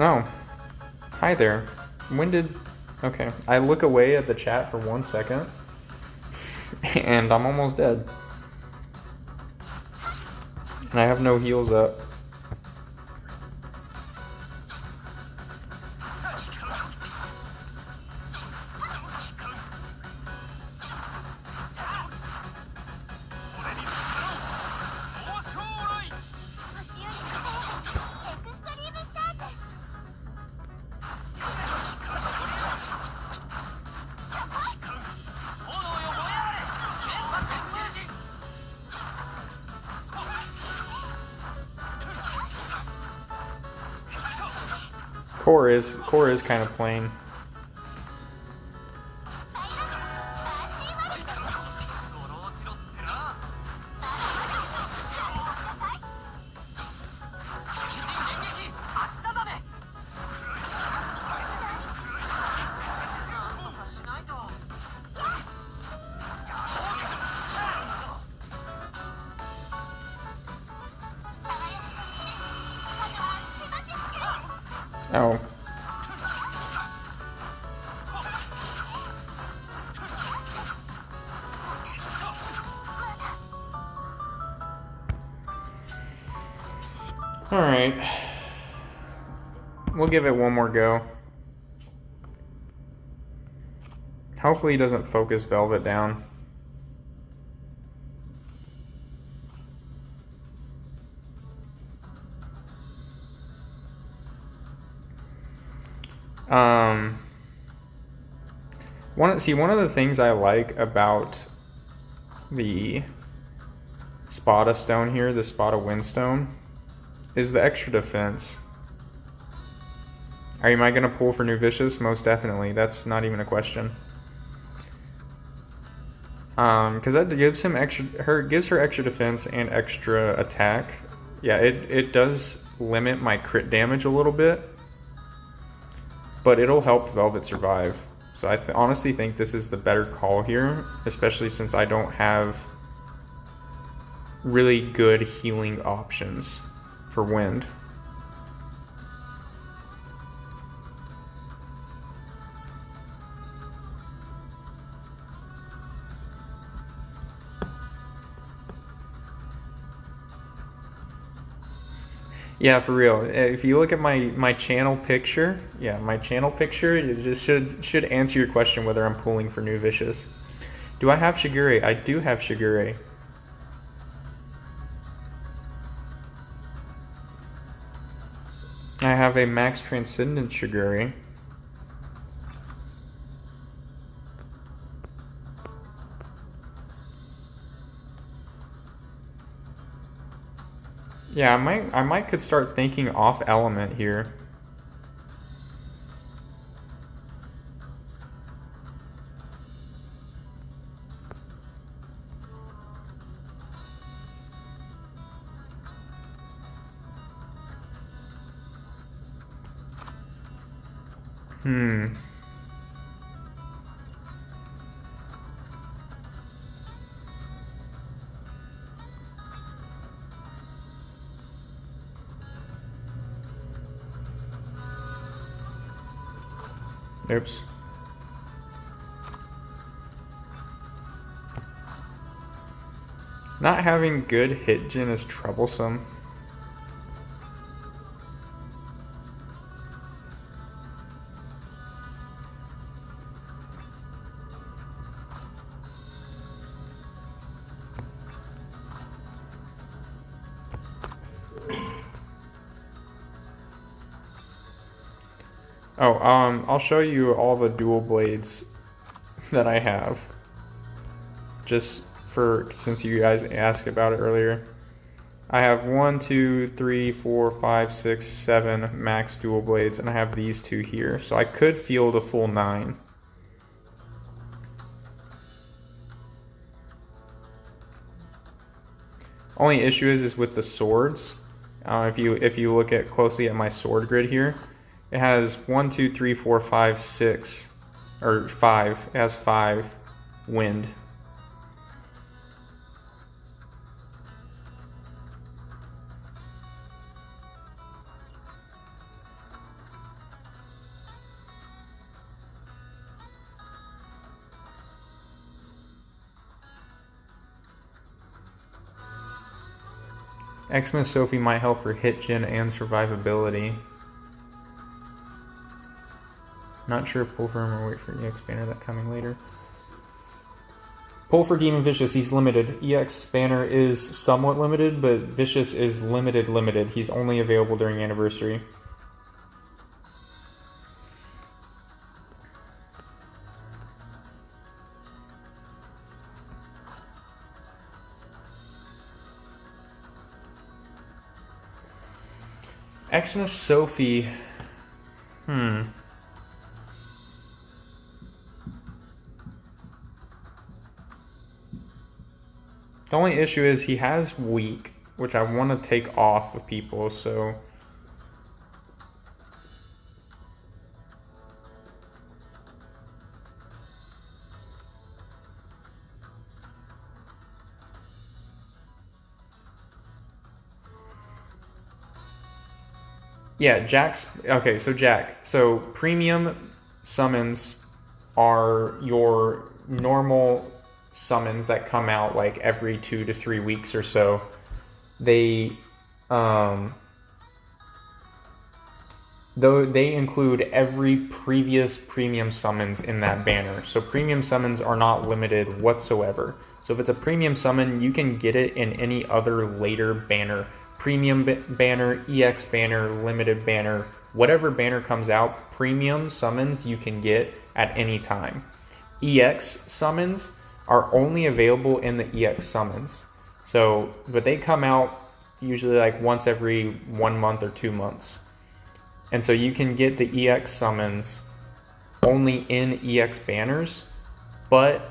S1: Oh, hi there. When did... Okay, I look away at the chat for 1 second, and I'm almost dead. And I have no heals up. Core is kind of plain. Oh. Alright. We'll give it one more go. Hopefully he doesn't focus Velvet down. One of the things I like about the Spada Stone here, the Spada Windstone, is the extra defense. Am I going to pull for New Vicious? Most definitely. That's not even a question. Because that gives him gives her extra defense and extra attack. Yeah, it does limit my crit damage a little bit, but it'll help Velvet survive. So I honestly think this is the better call here, especially since I don't have really good healing options for Wind. Yeah, for real. If you look at my channel picture, it just should answer your question whether I'm pulling for New Vicious. Do I have Shigure? I do have Shigure. I have a max Transcendent Shiguri. Yeah, I might could start thinking off element here. Oops. Not having good hit gen is troublesome. Oh, I'll show you all the dual blades that I have. Just since you guys asked about it earlier. I have 1, 2, 3, 4, 5, 6, 7 max dual blades, and I have these two here. So I could field a full 9. Only issue is with the swords. If you look at closely at my sword grid here, it has 1, 2, 3, 4, 5, 6, or 5. It has 5 wind. Xmas Sophie might help for hit gen and survivability. Not sure if pull for him or wait for EX Banner, that coming later. Pull for Demon Vicious, he's limited. EX Banner is somewhat limited, but Vicious is limited. He's only available during Anniversary. Xmas Sophie. The only issue is he has weak, which I want to take off of people, so... Yeah, Jack's... Okay, so Jack. So premium summons are your normal summons that come out like every 2 to 3 weeks or so. They... though they include every previous premium summons in that banner. So premium summons are not limited whatsoever. So if it's a premium summon, you can get it in any other later banner. Premium banner, EX banner, limited banner, whatever banner comes out, premium summons you can get at any time. EX summons are only available in the EX summons. So, but they come out usually like once every 1 month or 2 months. And so you can get the EX summons only in EX banners, but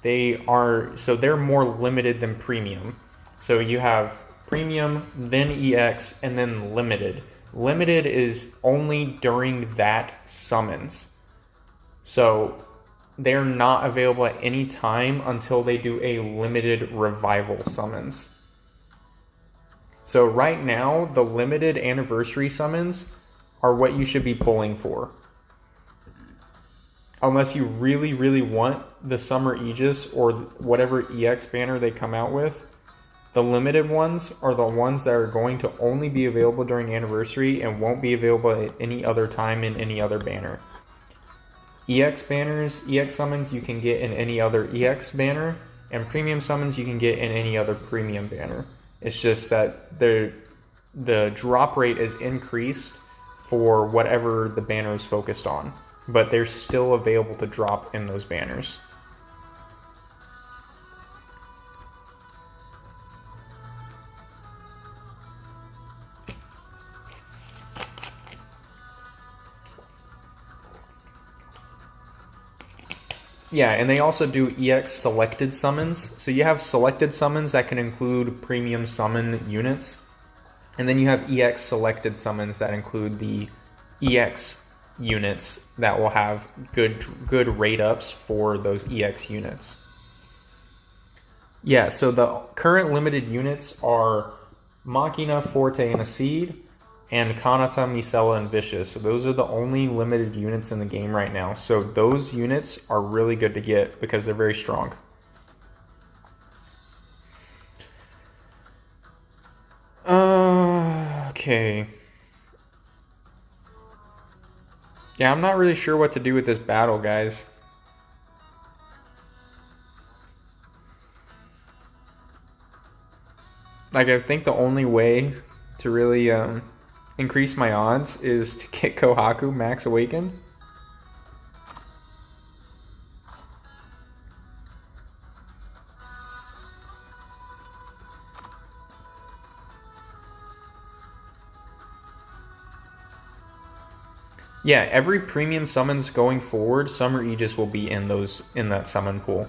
S1: they're more limited than premium. So you have premium, then EX, and then limited. Limited is only during that summons. So they're not available at any time until they do a limited revival summons. So right now, the limited anniversary summons are what you should be pulling for. Unless you really, really want the Summer Aegis or whatever EX banner they come out with, the limited ones are the ones that are going to only be available during Anniversary and won't be available at any other time in any other banner. EX banners, EX summons you can get in any other EX banner, and premium summons you can get in any other premium banner. It's just that the drop rate is increased for whatever the banner is focused on, but they're still available to drop in those banners. Yeah, and they also do EX selected summons. So you have selected summons that can include premium summon units. And then you have EX selected summons that include the EX units that will have good rate ups for those EX units. Yeah, so the current limited units are Machina, Forte, and Acid, and Kanata, Micella, and Vicious. So those are the only limited units in the game right now. So those units are really good to get because they're very strong. Okay. Yeah, I'm not really sure what to do with this battle, guys. Like, I think the only way to really increase my odds is to get Kohaku Max Awaken. Yeah, every premium summons going forward, Summer Aegis will be in that summon pool.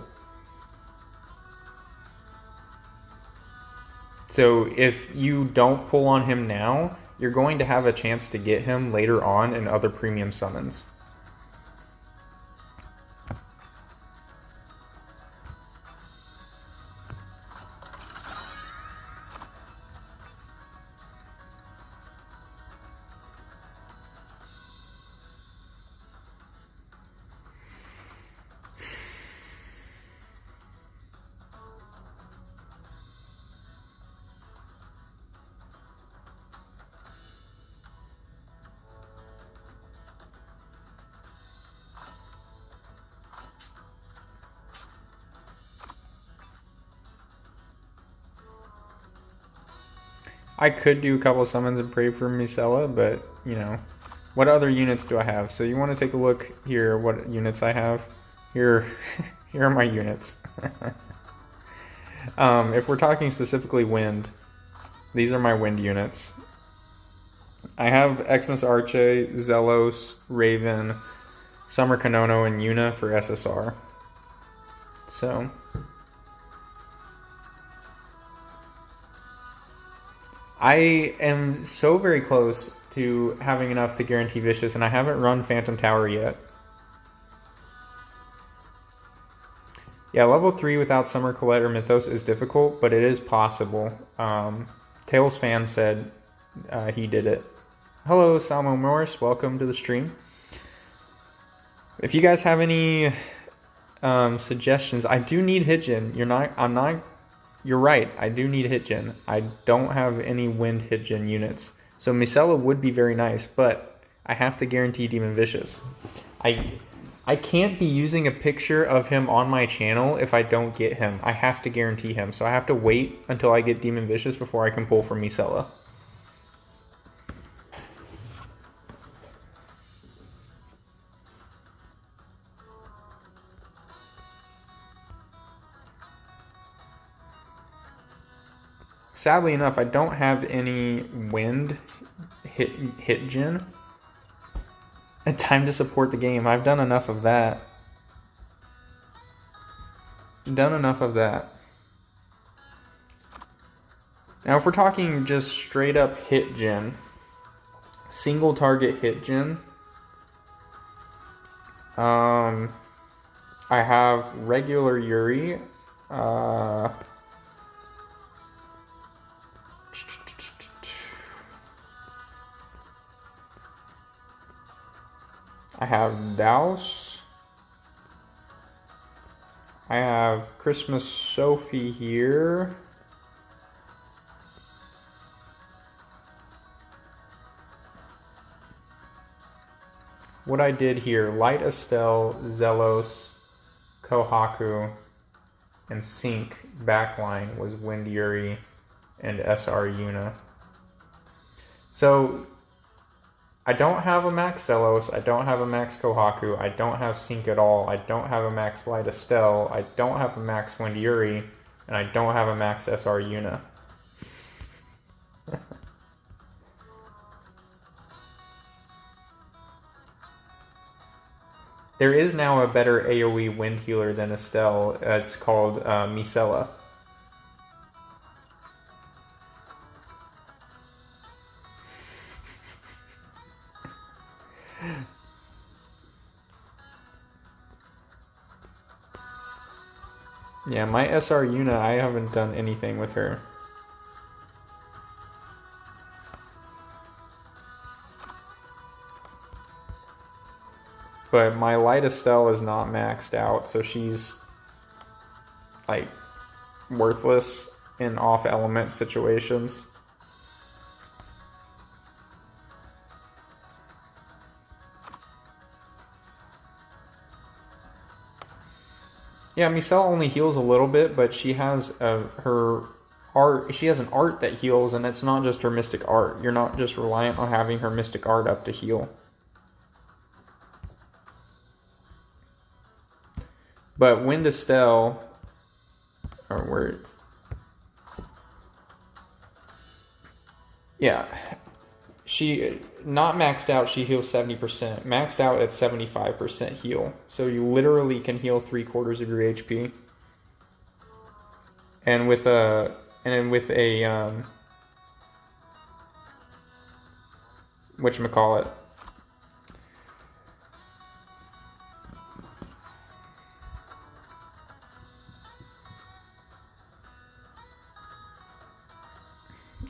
S1: So if you don't pull on him now, you're going to have a chance to get him later on in other premium summons. I could do a couple of summons and pray for Micella, but, you know, what other units do I have? So you want to take a look here, what units I have. Here are my units. If we're talking specifically wind, these are my wind units. I have Xmas Arche, Zelos, Raven, Summer Kanono, and Yuna for SSR. So I am so very close to having enough to guarantee Vicious, and I haven't run Phantom Tower yet. Yeah, level 3 without Summer Colette or Mythos is difficult, but it is possible. Tails fan said he did it. Hello, Salmo Morris. Welcome to the stream. If you guys have any suggestions, I do need Hitjin. You're right, I do need Hitjin. I don't have any wind Hitjin units. So Micella would be very nice, but I have to guarantee Demon Vicious. I can't be using a picture of him on my channel if I don't get him. I have to guarantee him. So I have to wait until I get Demon Vicious before I can pull for Micella. Sadly enough, I don't have any wind Hitjin. Time to support the game. I've done enough of that. Now, if we're talking just straight up Hitjin, single target Hitjin, I have regular Yuri. I have Douse. I have Christmas Sophie here. What I did here, Light Estelle, Zelos, Kohaku, and Sync backline was Wind Yuri and SR Yuna. So I don't have a max Celos, I don't have a max Kohaku, I don't have Sync at all, I don't have a max Light Estelle, I don't have a max Wind Yuri, and I don't have a max SR Yuna. There is now a better AoE wind healer than Estelle. It's called Micella. Yeah, my SR Yuna, I haven't done anything with her. But my Light Estelle is not maxed out, so she's like worthless in off element situations. Yeah, Micelle only heals a little bit, but she has her art. She has an art that heals, and it's not just her mystic art. You're not just reliant on having her mystic art up to heal. But Wind Estelle, or where? Yeah, she not maxed out. She heals 70%. Maxed out at 75% heal. So you literally can heal 3/4 of your HP. And with a whatchamacallit.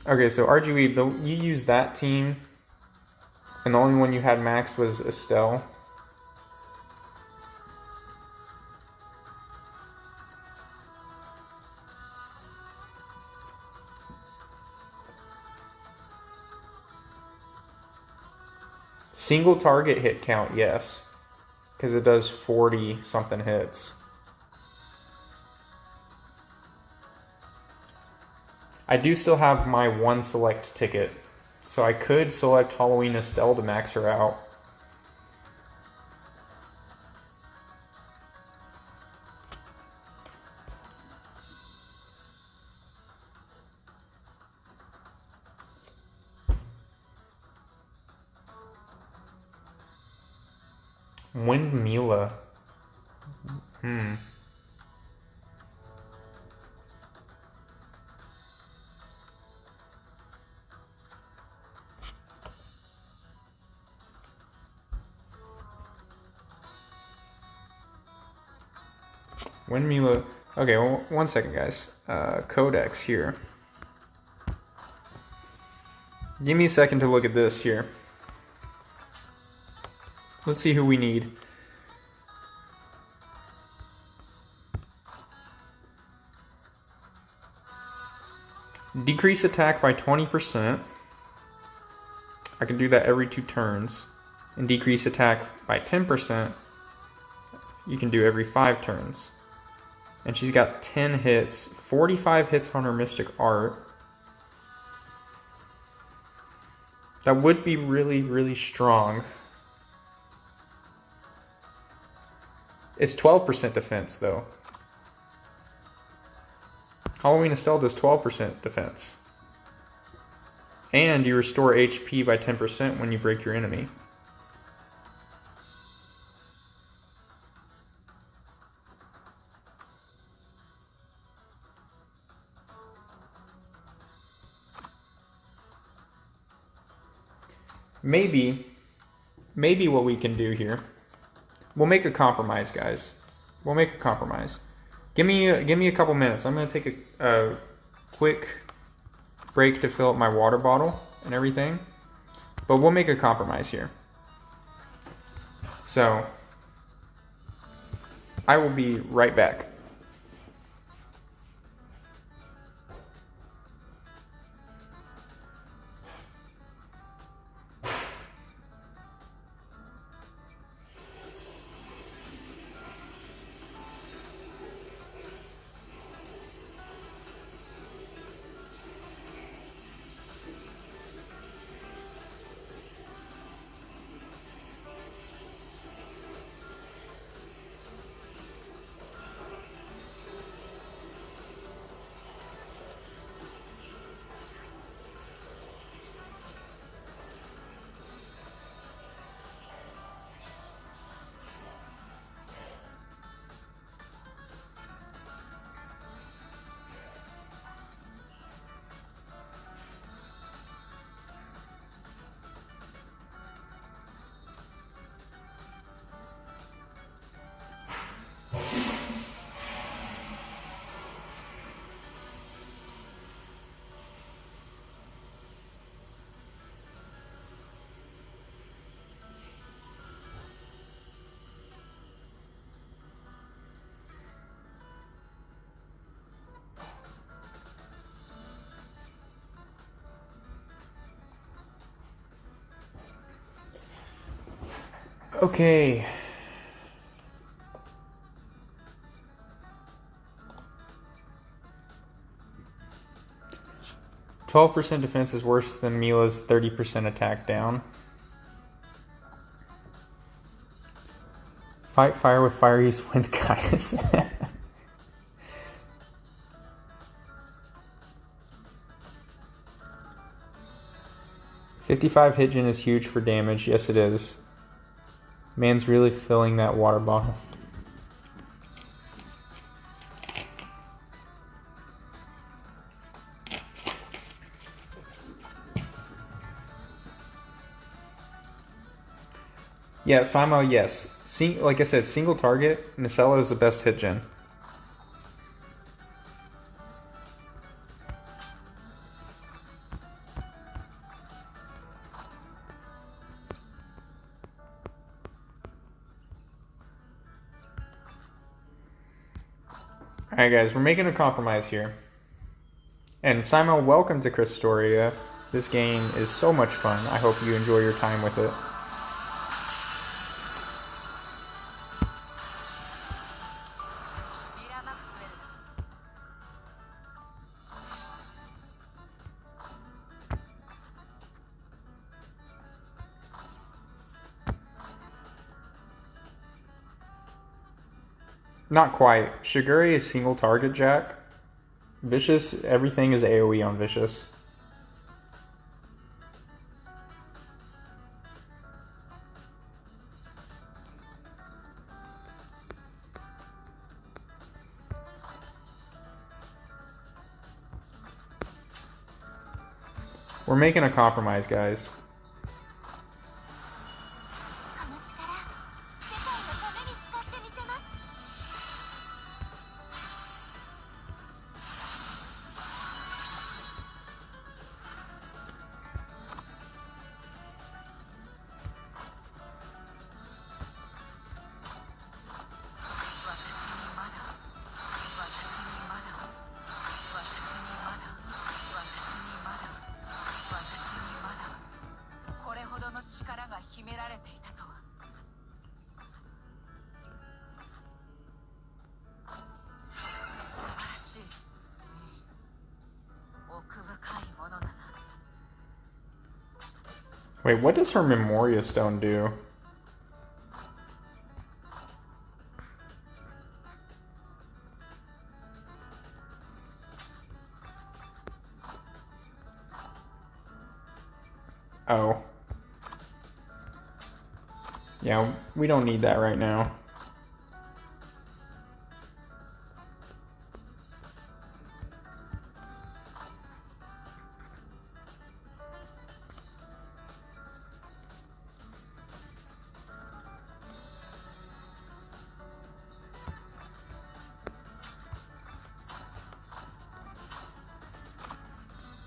S1: Okay, so RGB, you used that team, and the only one you had maxed was Estelle. Single target hit count, yes, because it does 40 something hits. I do still have my one select ticket, so I could select Halloween Estelle to max her out. Wind Mila. Wind Mila. Okay, well, 1 second, guys. Codex here. Give me a second to look at this here. Let's see who we need. Decrease attack by 20%. I can do that every 2 turns. And decrease attack by 10%. You can do every 5 turns. And she's got 10 hits, 45 hits on her Mystic Art. That would be really, really strong. It's 12% defense, though. Halloween Estelle does 12% defense. And you restore HP by 10% when you break your enemy. Maybe what we can do here, we'll make a compromise, guys. We'll make a compromise. Give me a couple minutes. I'm gonna take a quick break to fill up my water bottle and everything, but we'll make a compromise here. So I will be right back. Okay. %12 defense is worse than Mila's 30% attack down. Fight fire with fire, use wind, Gaius. 55 hit gen is huge for damage. Yes, it is. Man's really filling that water bottle. Yeah, Simo, yes. Like I said, single target, Nacella is the best hit gen. Alright guys, we're making a compromise here. And Simo, welcome to Crestoria. This game is so much fun. I hope you enjoy your time with it. Not quite. Shiguri is single target Jack. Vicious, everything is AoE on Vicious. We're making a compromise, guys. Wait, what does her Memoria Stone do? Oh. Yeah, we don't need that right now.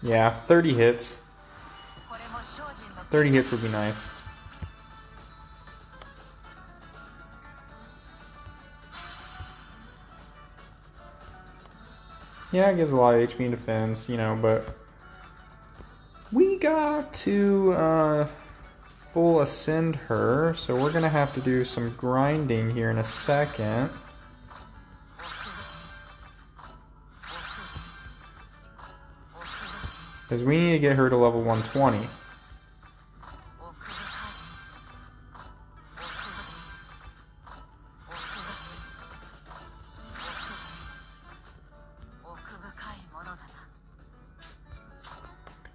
S1: Yeah, 30 hits. 30 hits would be nice. Yeah, it gives a lot of HP and defense, you know, but we got to full ascend her, so we're gonna have to do some grinding here in a second. Because we need to get her to level 120.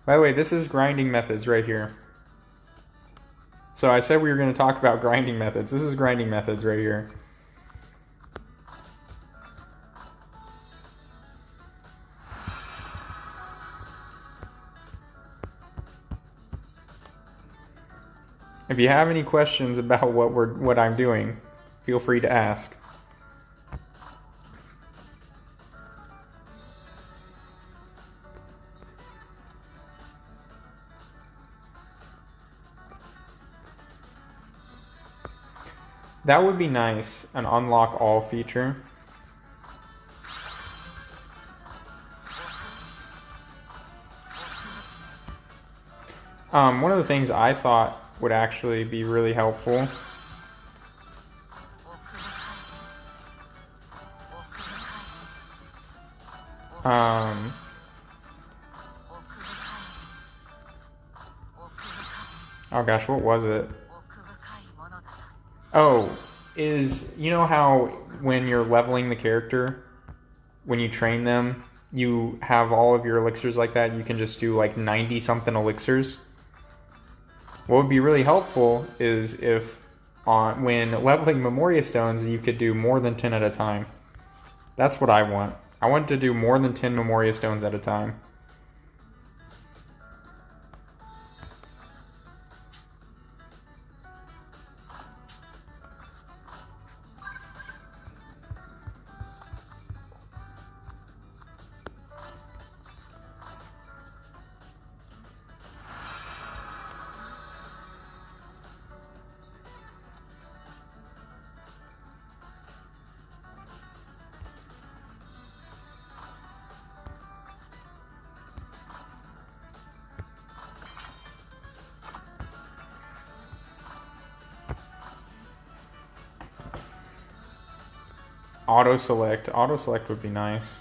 S1: By the way, this is grinding methods right here. So I said we were going to talk about grinding methods. This is grinding methods right here. If you have any questions about what I'm doing, feel free to ask. That would be nice, an unlock all feature. One of the things I thought would actually be really helpful Um, oh gosh, what was it? Oh, you know how when you're leveling the character, when you train them, you have all of your elixirs like that, you can just do like 90 something elixirs? What would be really helpful is if when leveling Memoria Stones, you could do more than 10 at a time. That's what I want. I want to do more than 10 Memoria Stones at a time. Auto select would be nice.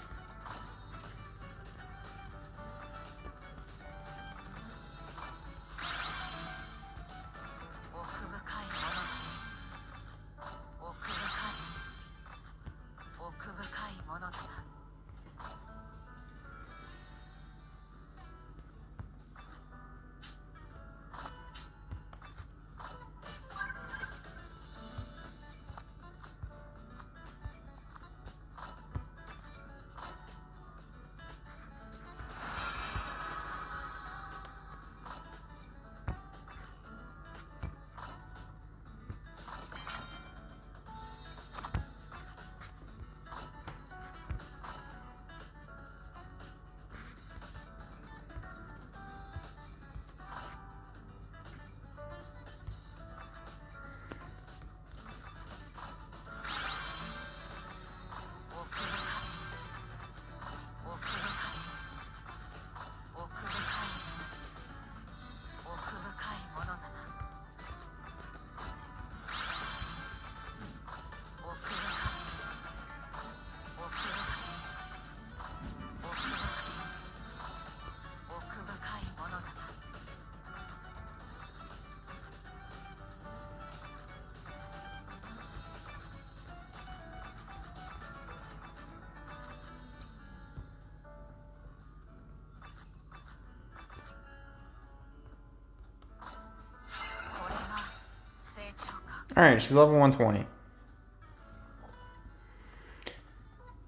S1: Alright, she's level 120.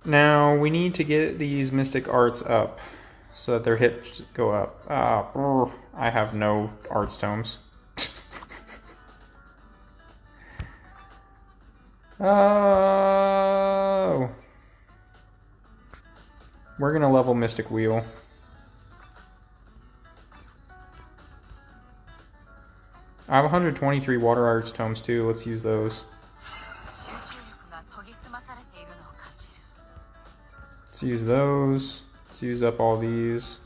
S1: Now, we need to get these Mystic Arts up so that their hits go up. I have no Arts Tomes. Oh! We're gonna level Mystic Wheel. I have 123 Water Arts Tomes too. Let's use those. Let's use those. Let's use up all these.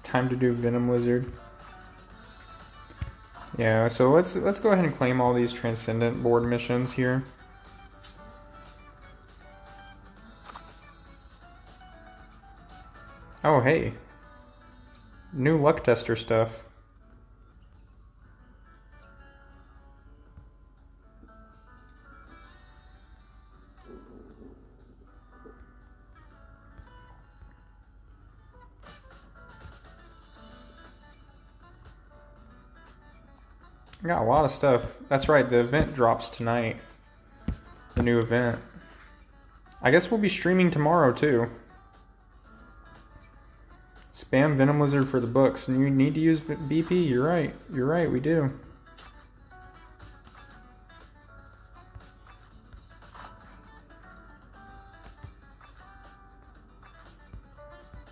S1: Time to do Venom Lizard. Yeah, so let's go ahead and claim all these Transcendent board missions here. Oh, hey. New luck tester stuff. I got a lot of stuff. That's right, the event drops tonight. The new event. I guess we'll be streaming tomorrow too. Spam Venom Lizard for the books. And you need to use BP. You're right. You're right, we do.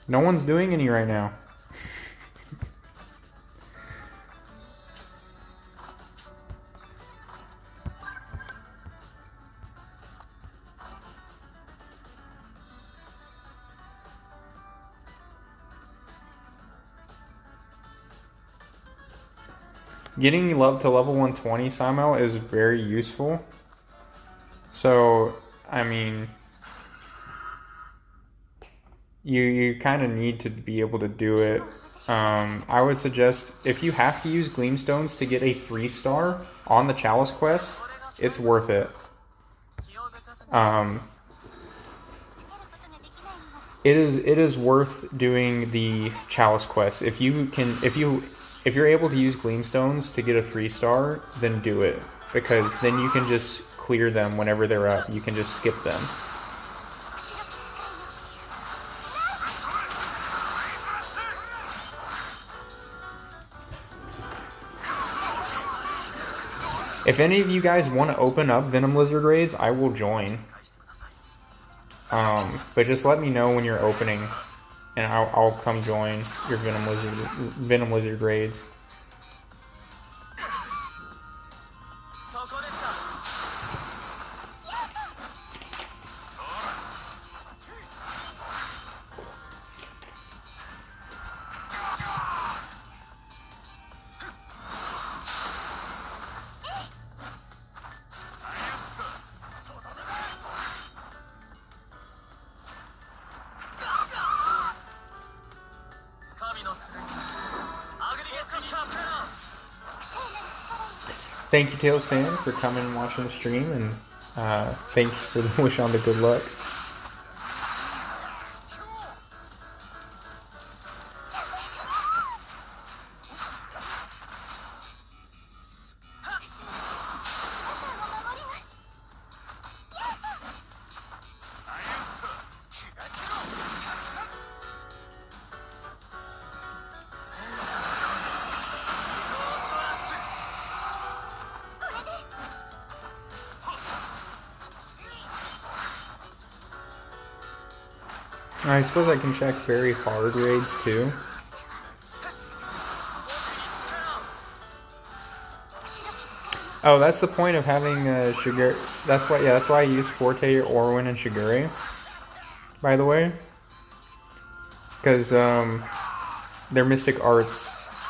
S1: No one's doing any right now. Getting love to level 120 Simel is very useful. So, I mean, you kind of need to be able to do it. I would suggest if you have to use Gleamstones to get a 3-star on the Chalice quest, it's worth it. It is worth doing the Chalice quest. If you're able to use Gleamstones to get a 3-star, then do it, because then you can just clear them whenever they're up. You can just skip them. If any of you guys want to open up Venom Lizard raids, I will join. But just let me know when you're opening, and I'll come join your Venom Lizard raids. Thank you, Tales fan, for coming and watching the stream, and thanks for the wish on the good luck. I suppose I can check very hard raids too. Oh, that's the point of having Shigure. That's why I use Forte, Orwin, and Shigure. By the way, because their Mystic Arts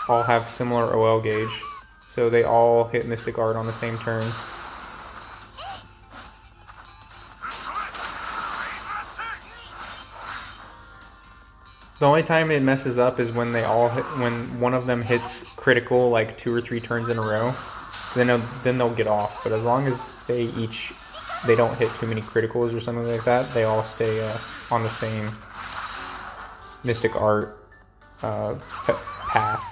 S1: all have similar OL gauge, so they all hit Mystic Art on the same turn. The only time it messes up is when when one of them hits critical like 2 or 3 turns in a row. Then they'll get off. But as long as they don't hit too many criticals or something like that, they all stay on the same Mystic Art path.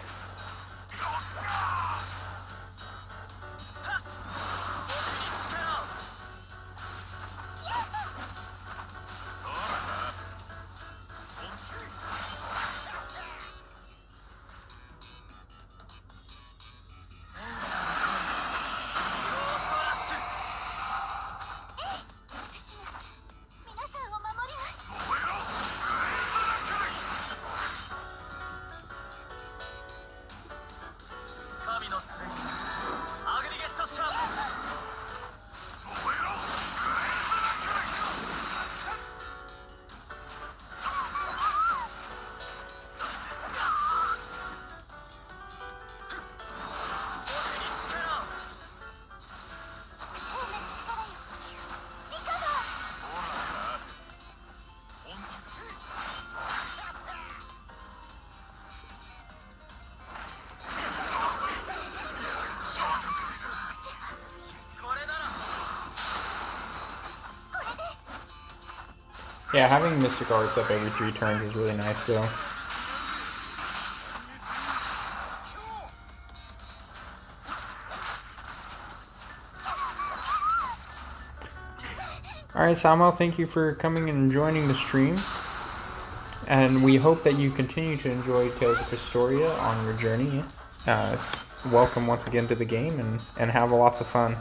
S1: Yeah, having Mystic Arts up every 3 turns is really nice though. Alright, Samuel, thank you for coming and joining the stream. And we hope that you continue to enjoy Tales of Crestoria on your journey. Welcome once again to the game and have lots of fun.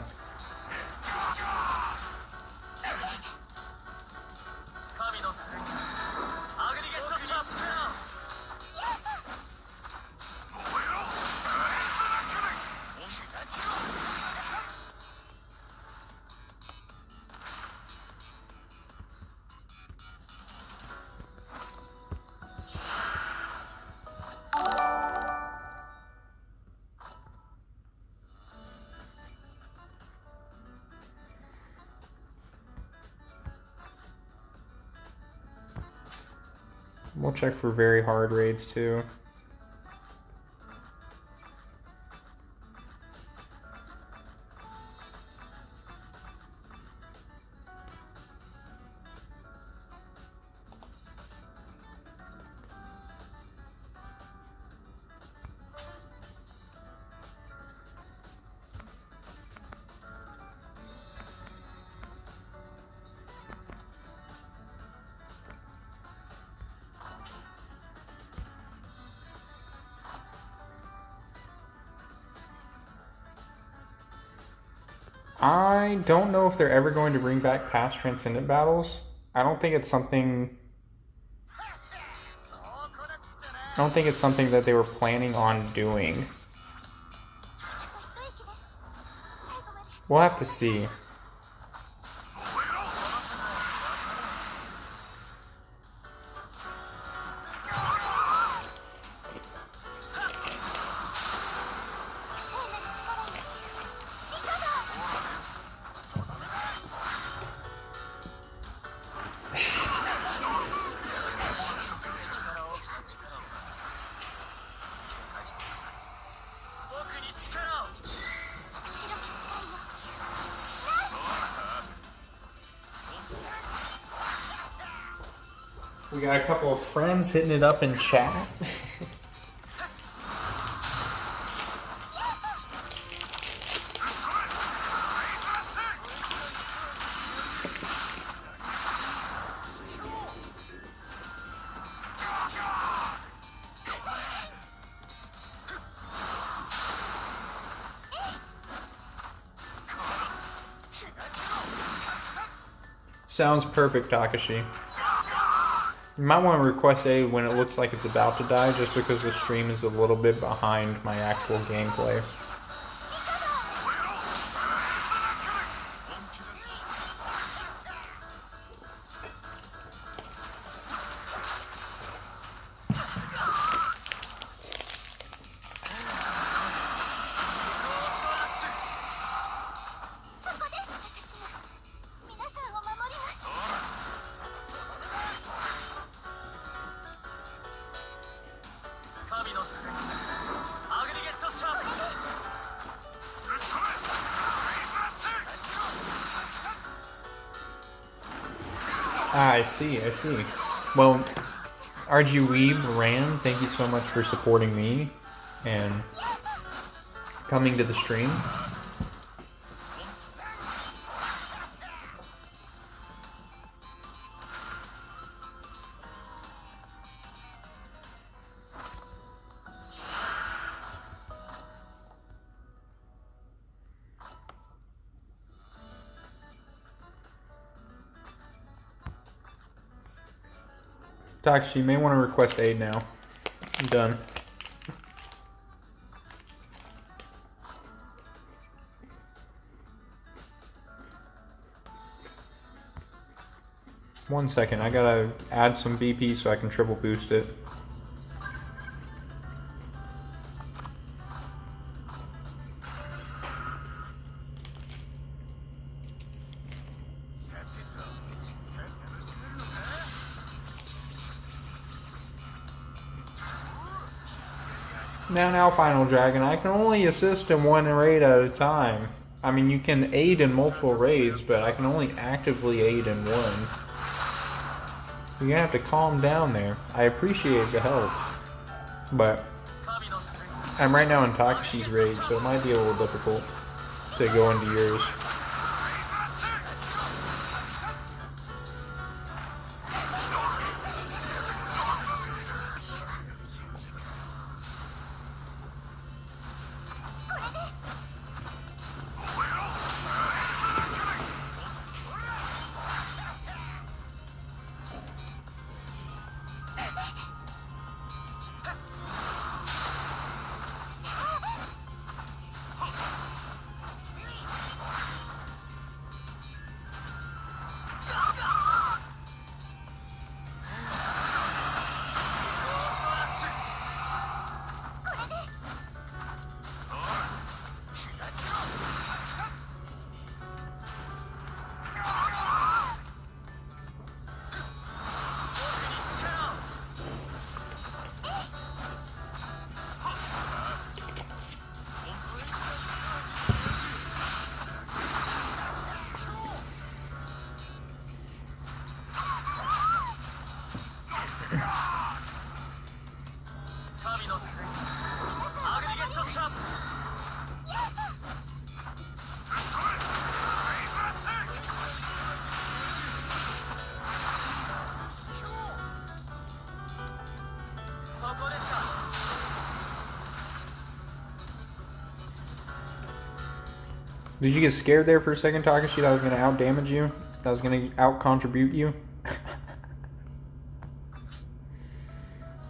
S1: We'll check for very hard raids too. I don't know if they're ever going to bring back past Transcendent battles. I don't think it's something that they were planning on doing. We'll have to see. We got a couple of friends hitting it up in chat. Sounds perfect, Takashi. You might want to request A when it looks like it's about to die, just because the stream is a little bit behind my actual gameplay. I see. Well, RG Weeb Ran, thank you so much for supporting me and coming to the stream. Takashi, you may want to request aid now. I'm done. One second, I gotta add some BP so I can triple boost it. Now, Final Dragon, I can only assist in one raid at a time. I mean, you can aid in multiple raids, but I can only actively aid in one. You're gonna have to calm down there. I appreciate the help, but I'm right now in Takashi's raid, so it might be a little difficult to go into yours. Did you get scared there for a second, Takashi, that I was going to out damage you? That I was going to out contribute you?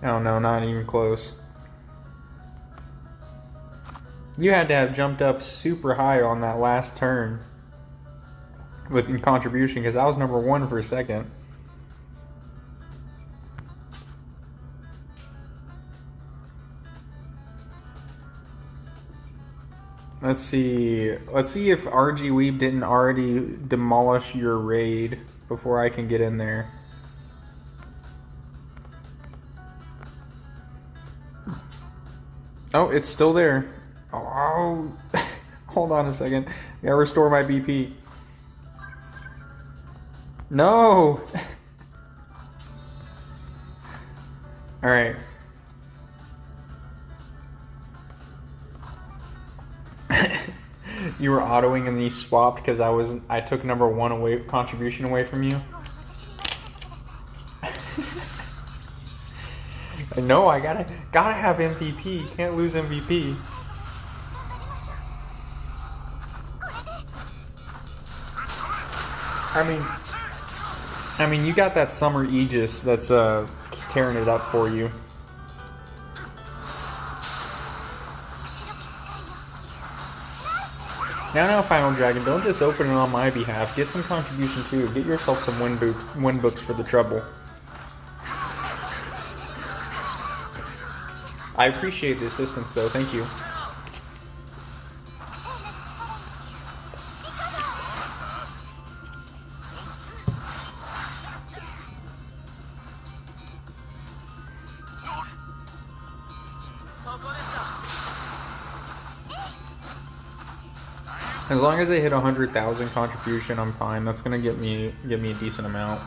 S1: Oh no, not even close. You had to have jumped up super high on that last turn with contribution, because I was number 1 for a second. Let's see if RG Weeb didn't already demolish your raid before I can get in there. Oh, it's still there. Oh, hold on a second. I gotta restore my BP. No! Alright. You were autoing and then you swapped because I took number 1 contribution away from you. No, I gotta have MVP. Can't lose MVP. I mean, you got that summer Aegis that's tearing it up for you. Now, Final Dragon, don't just open it on my behalf. Get some contribution too. Get yourself some win books for the trouble. I appreciate the assistance though, thank you. As long as I hit 100,000 contribution, I'm fine. That's gonna get me a decent amount.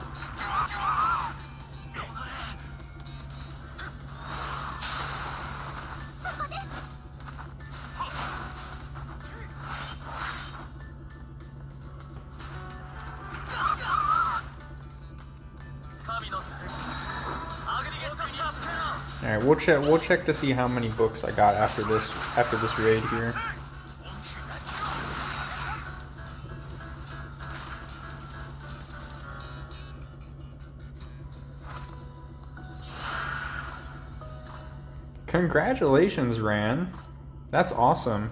S1: Alright, we'll check to see how many books I got after this raid here. Congratulations, Ran. That's awesome.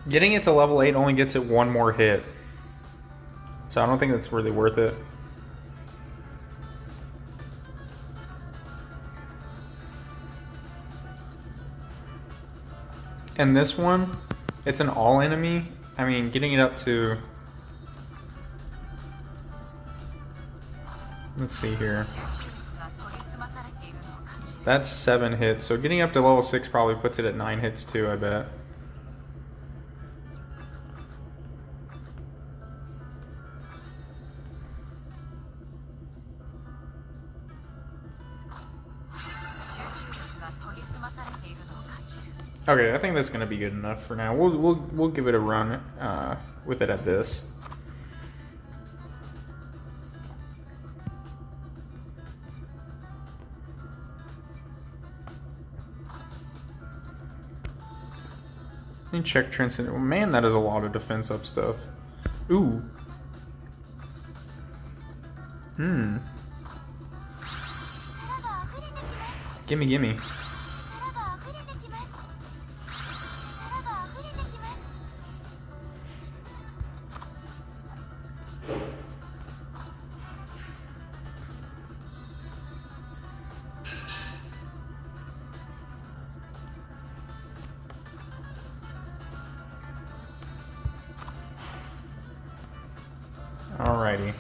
S1: Getting it to level 8 only gets it 1 more hit. So I don't think that's really worth it. And this one, it's an all enemy. I mean, getting it up to... Let's see here. That's 7 hits. So getting up to level 6 probably puts it at 9 hits too, I bet. Okay, I think that's gonna be good enough for now. We'll give it a run with it at this. Let me check Transcendent. Man, that is a lot of defense up stuff. Ooh. Gimme. Alrighty.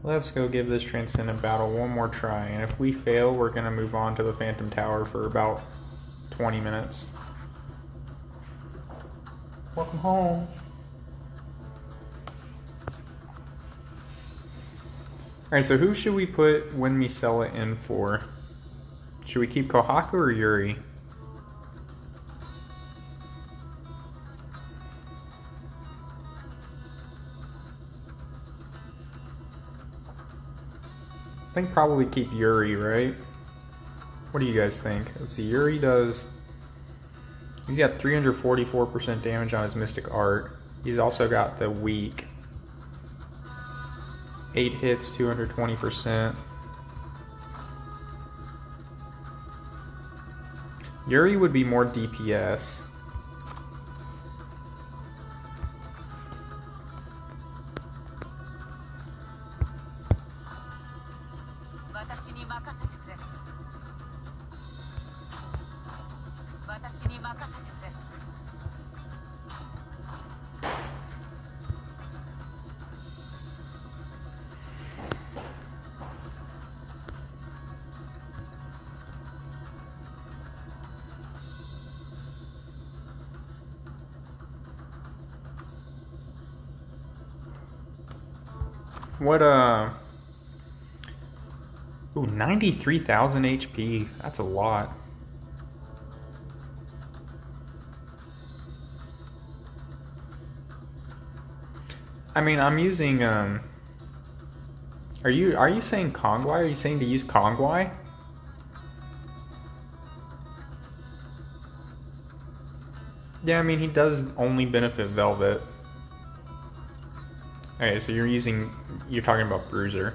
S1: Let's go give this Transcendent battle one more try, and if we fail, we're going to move on to the Phantom Tower for about 20 minutes. Welcome home. Alright, so who should we put when we sell it in for? Should we keep Kohaku or Yuri? I think probably keep Yuri, right? What do you guys think? Let's see, Yuri does... He's got 344% damage on his Mystic Art. He's also got the weak. 8 hits, 220%. Yuri would be more DPS. What, ooh, 93,000 HP. That's a lot. I mean, I'm using, are you saying Kongwai? Are you saying to use Kongwai? Yeah, I mean, he does only benefit Velvet. Okay, so you're talking about Bruiser.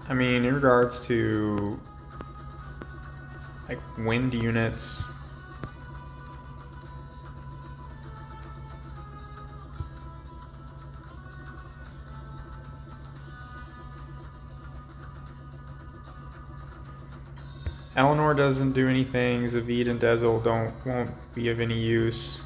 S1: I mean, in regards to like wind units, Eleanor doesn't do anything. Zavid and Dezel won't be of any use.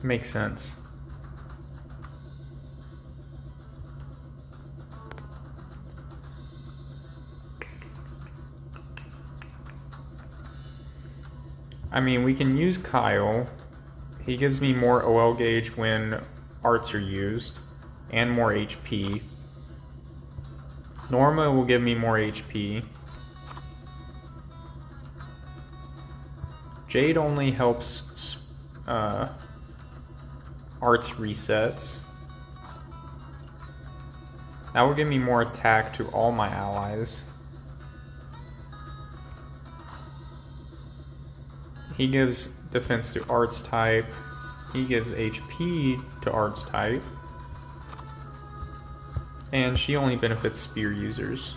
S1: Makes sense. I mean, we can use Kyle. He gives me more OL gauge when arts are used, and more HP. Norma will give me more HP. Jade only helps arts resets. That will give me more attack to all my allies. He gives defense to arts type. He gives HP to arts type. And she only benefits spear users.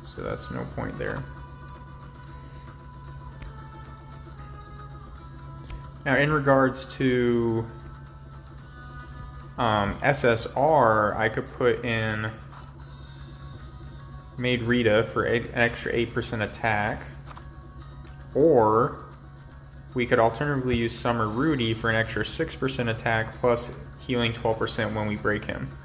S1: So that's no point there. Now in regards to SSR, I could put in Maid Rita for an extra 8% attack. Or we could alternatively use Summer Rudy for an extra 6% attack plus healing 12% when we break him.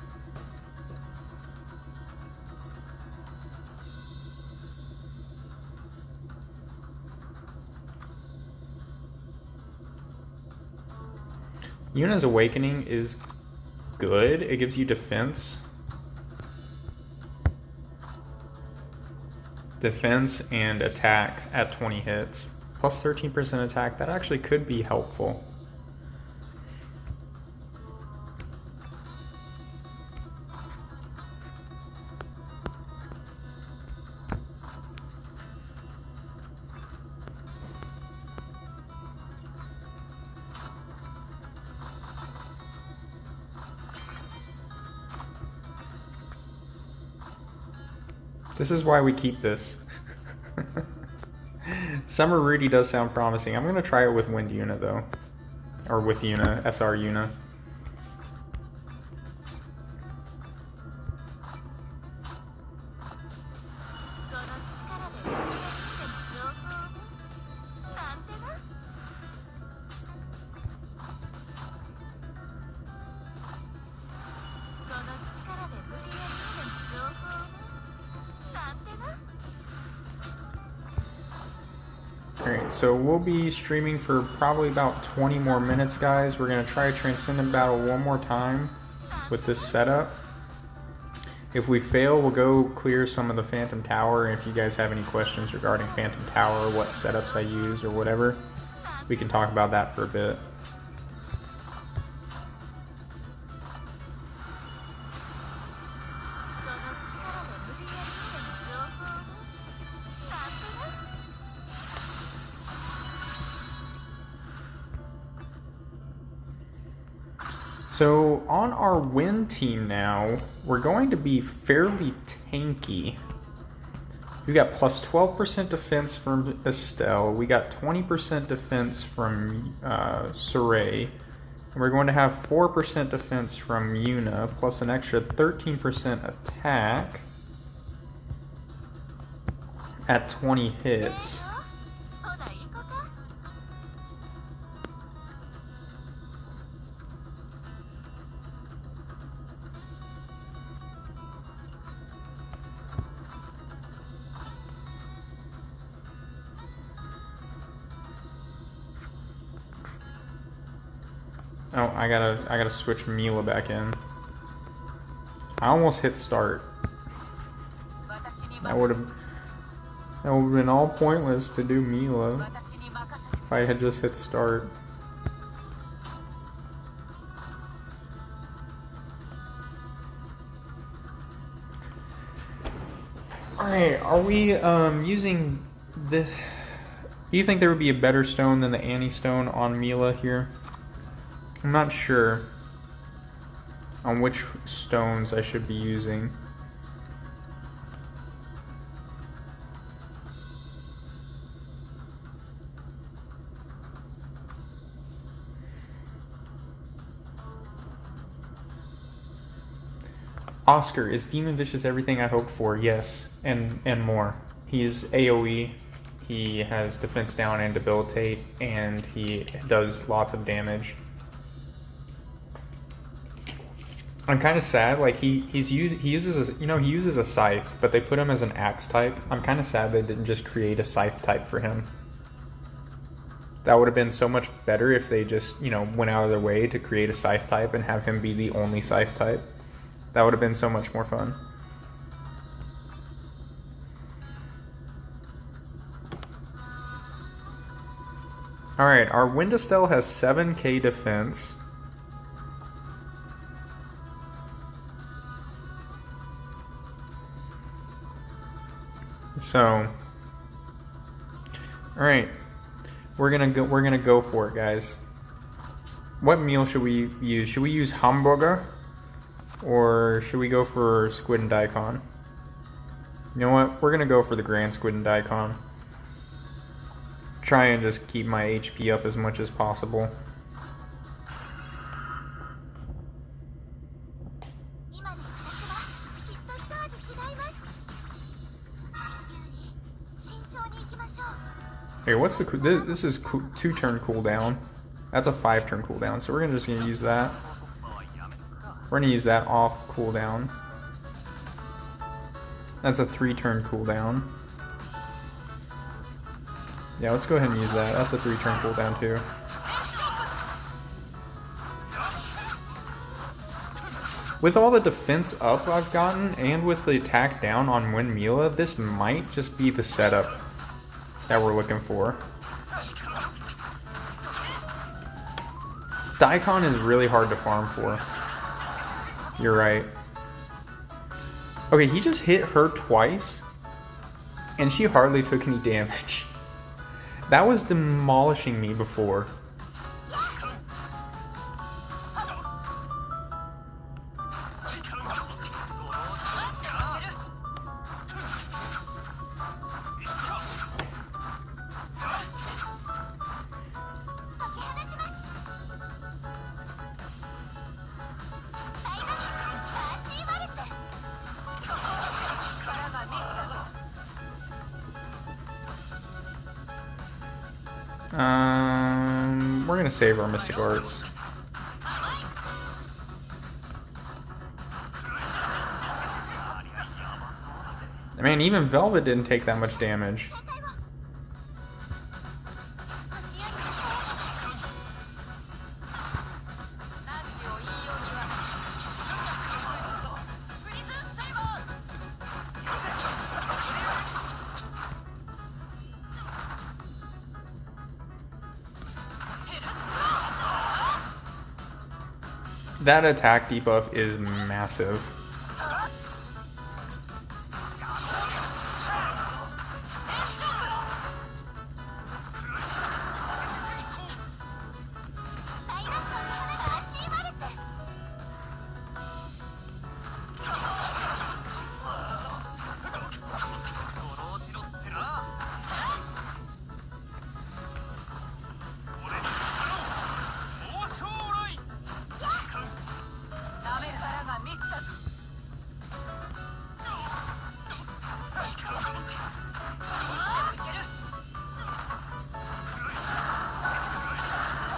S1: Yuna's Awakening is good. It gives you defense. Defense and attack at 20 hits. Plus 13% attack. That actually could be helpful. This is why we keep this. Summer Rudy does sound promising. I'm going to try it with Wind Yuna though. Or with Yuna, SR Yuna. Alright, so we'll be streaming for probably about 20 more minutes, guys. We're going to try a Transcendent battle one more time with this setup. If we fail, we'll go clear some of the Phantom Tower. If you guys have any questions regarding Phantom Tower, what setups I use or whatever, we can talk about that for a bit. So on our win team now, we're going to be fairly tanky. We got plus 12% defense from Estelle. We got 20% defense from Saray. And we're going to have 4% defense from Yuna, plus an extra 13% attack at 20 hits. Oh, I gotta switch Mila back in. I almost hit start. That would have been all pointless to do Mila if I had just hit start. Alright, are we using the... Do you think there would be a better stone than the Annie stone on Mila here? I'm not sure on which stones I should be using. Oscar, is Demon Vicious everything I hoped for? Yes, and more. He's AoE, he has defense down and debilitate, and he does lots of damage. I'm kind of sad, like he uses a scythe, but they put him as an axe type. I'm kind of sad they didn't just create a scythe type for him. That would have been so much better if they just, went out of their way to create a scythe type and have him be the only scythe type. That would have been so much more fun. Alright, our Windestelle has 7k defense. So, all right, we're gonna go for it, guys. What meal should we use? Should we use hamburger, or should we go for squid and daikon? You know what? We're gonna go for the grand squid and daikon. Try and just keep my HP up as much as possible. Here, what's the this is 2-turn cooldown. That's a 5-turn cooldown, so we're just gonna use that. We're gonna use that off cooldown. That's a 3-turn cooldown. Yeah, let's go ahead and use that. That's a 3-turn cooldown too. With all the defense up I've gotten, and with the attack down on Wind Mila, this might just be the setup that we're looking for. Daikon is really hard to farm for. You're right. Okay, he just hit her twice, and she hardly took any damage. That was demolishing me before. We're gonna save our Mystic Arts. I mean, even Velvet didn't take that much damage. That attack debuff is massive.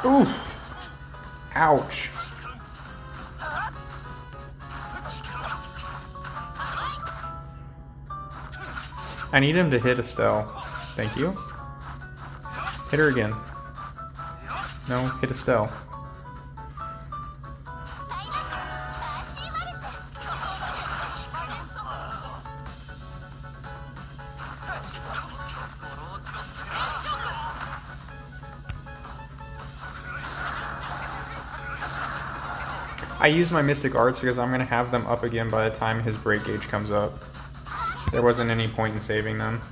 S1: Oof. Ouch. I need him to hit Estelle. Thank you. Hit her again. No, hit Estelle. I used my Mystic Arts because I'm going to have them up again by the time his break gauge comes up. There wasn't any point in saving them.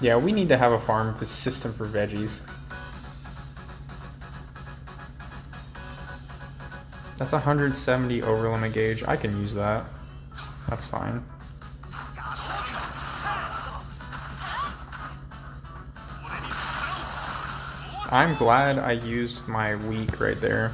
S1: Yeah, we need to have a farm system for veggies. That's 170 over limit gauge. I can use that. That's fine. I'm glad I used my weak right there.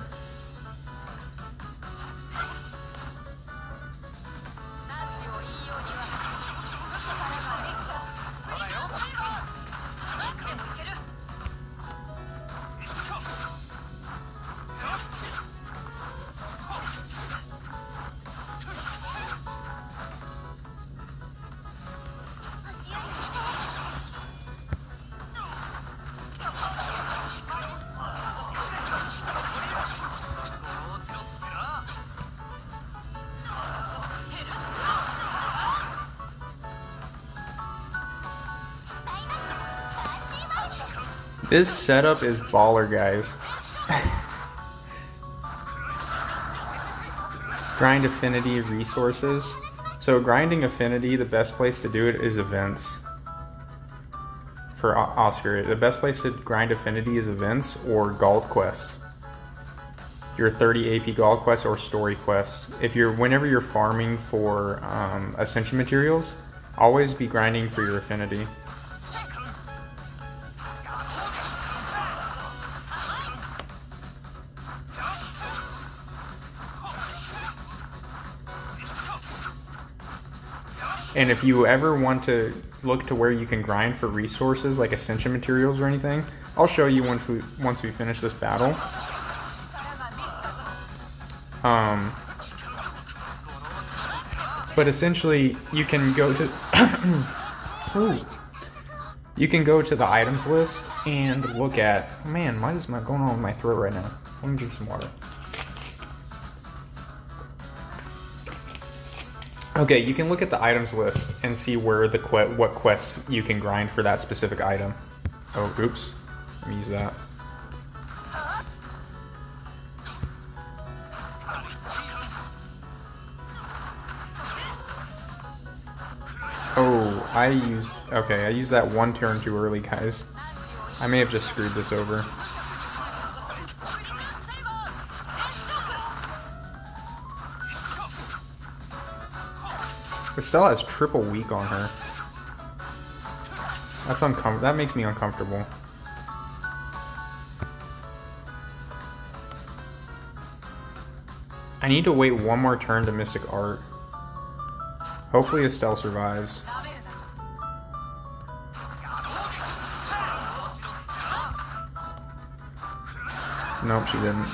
S1: This setup is baller, guys. Grind affinity resources. So grinding affinity, the best place to do it is events. For Oscar, the best place to grind affinity is events or Gald quests. Your 30 AP Gald quests or story quests. Whenever you're farming for ascension materials, always be grinding for your affinity. And if you ever want to look to where you can grind for resources like ascension materials or anything, I'll show you once we finish this battle. But essentially, you can go to you can go to the items list and look at. Man, what is going on with my throat right now? Let me drink some water. Okay, you can look at the items list and see where what quests you can grind for that specific item. Oh, oops. Let me use that. Oh, I used that one turn too early, guys. I may have just screwed this over. Estelle has triple weak on her. That's uncomfortable. That makes me uncomfortable. I need to wait one more turn to Mystic Art. Hopefully Estelle survives. Nope, she didn't.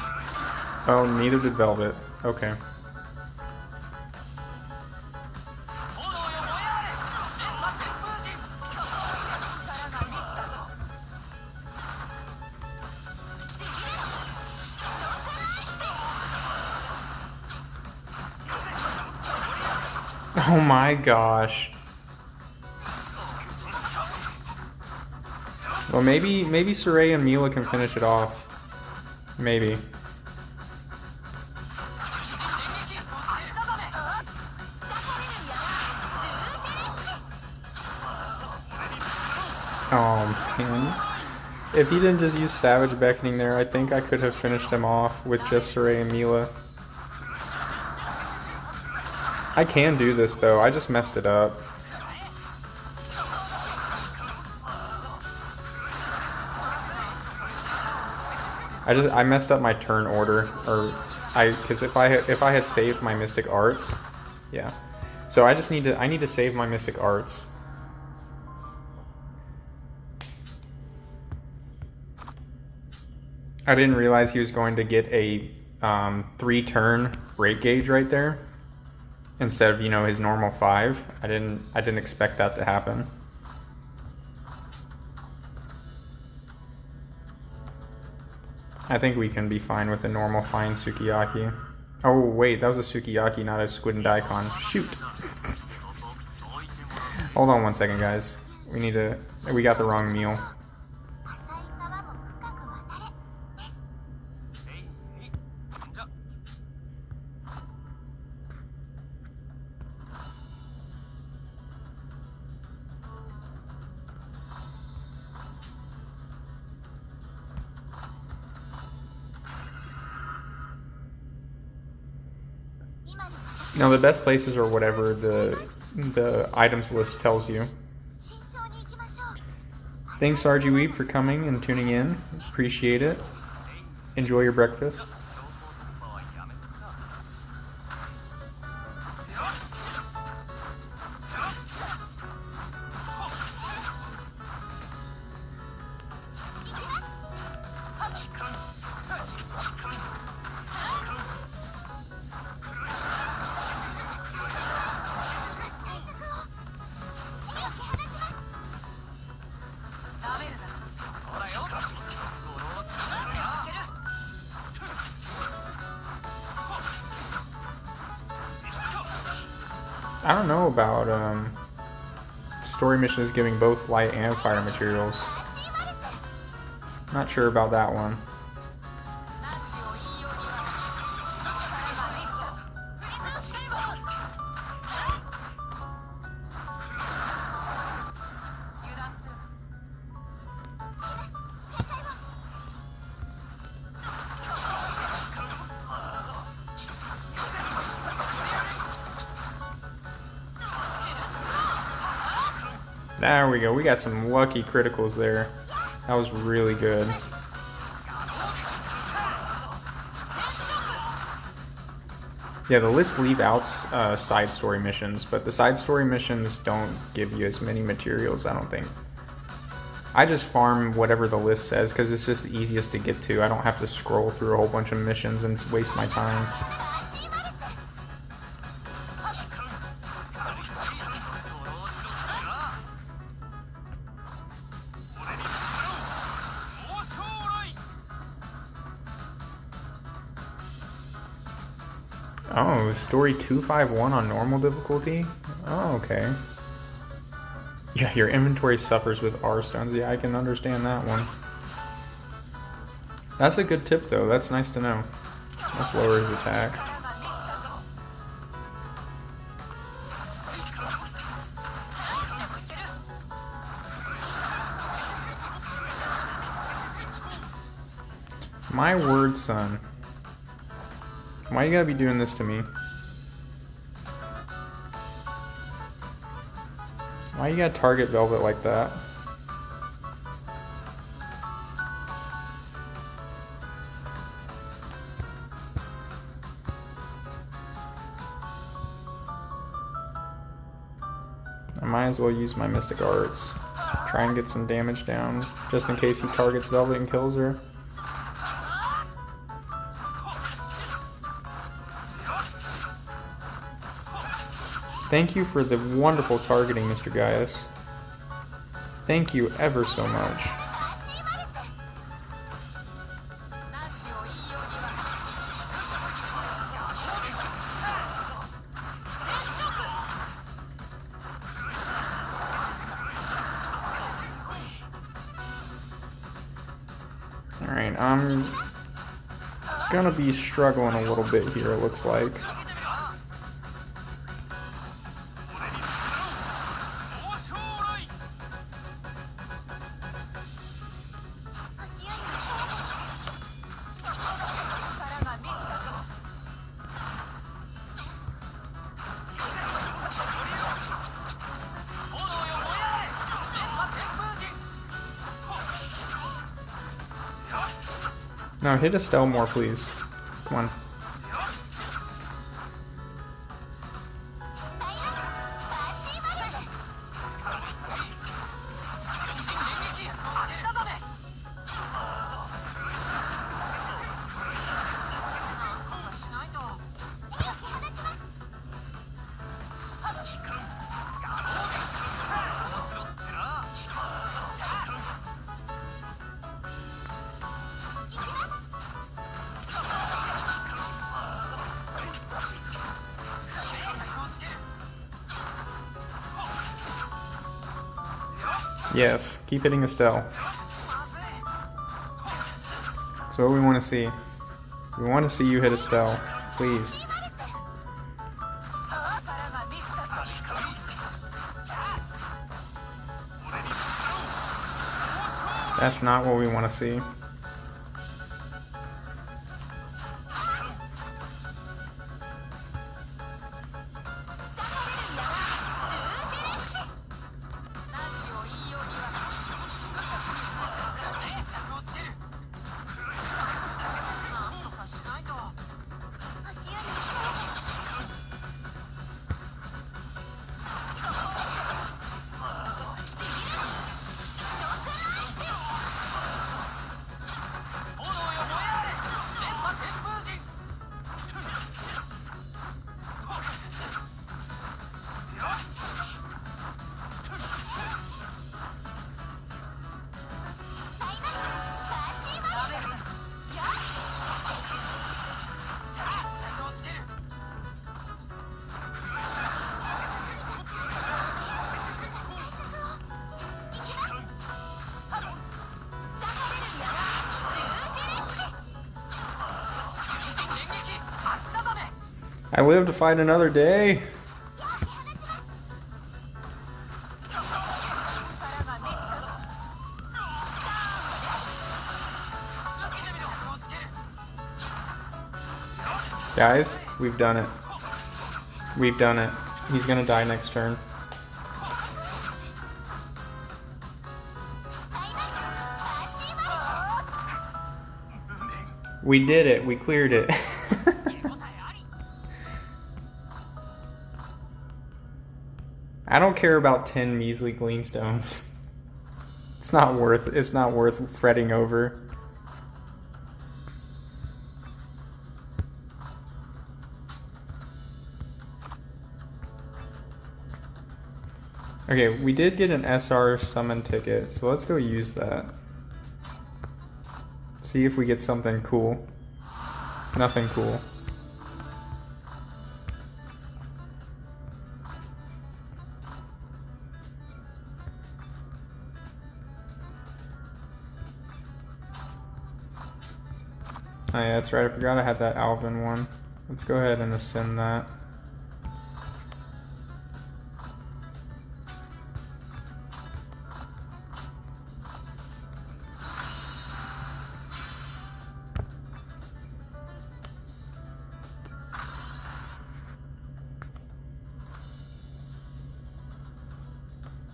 S1: Oh, neither did Velvet. Okay. Oh my gosh. Well, maybe Saray and Mila can finish it off. Maybe. Oh man. If he didn't just use Savage Beckoning there, I think I could have finished him off with just Saray and Mila. I can do this though, I just messed it up. I messed up my turn order, because if I had saved my Mystic Arts, yeah. So I need to save my Mystic Arts. I didn't realize he was going to get a 3-turn rate gauge right there instead of, you know, his normal 5. I didn't expect that to happen. I think we can be fine with a normal fine Sukiyaki. Oh wait, that was a Sukiyaki, not a Squid and Daikon. Shoot! Hold on one second, guys. We got the wrong meal. Now the best places are whatever the items list tells you. Thanks RG Weep for coming and tuning in. Appreciate it. Enjoy your breakfast. I don't know about story missions giving both light and fire materials. Not sure about that one. There we go. We got some lucky criticals there. That was really good. Yeah, the lists leave out side story missions, but the side story missions don't give you as many materials, I don't think. I just farm whatever the list says because it's just the easiest to get to. I don't have to scroll through a whole bunch of missions and waste my time. Oh, story 251 on normal difficulty? Oh, okay. Yeah, your inventory suffers with R stones. Yeah, I can understand that one. That's a good tip, though. That's nice to know. Let's lower his attack. My word, son. Why you gotta be doing this to me? Why you gotta target Velvet like that? I might as well use my Mystic Arts. Try and get some damage down, just in case he targets Velvet and kills her. Thank you for the wonderful targeting, Mr. Gaius. Thank you ever so much. Alright, I'm gonna be struggling a little bit here, it looks like. No, hit Estelle more, please. Come on. Yes, keep hitting Estelle. That's what we want to see. We want to see you hit Estelle, please. That's not what we want to see. I live to fight another day. Guys, we've done it. We've done it. He's gonna die next turn. We did it. We cleared it. I don't care about 10 measly gleamstones. It's not worth fretting over. Okay, we did get an SR summon ticket, so let's go use that. See if we get something cool. Nothing cool. Oh yeah, that's right, I forgot I had that Alvin one. Let's go ahead and ascend that.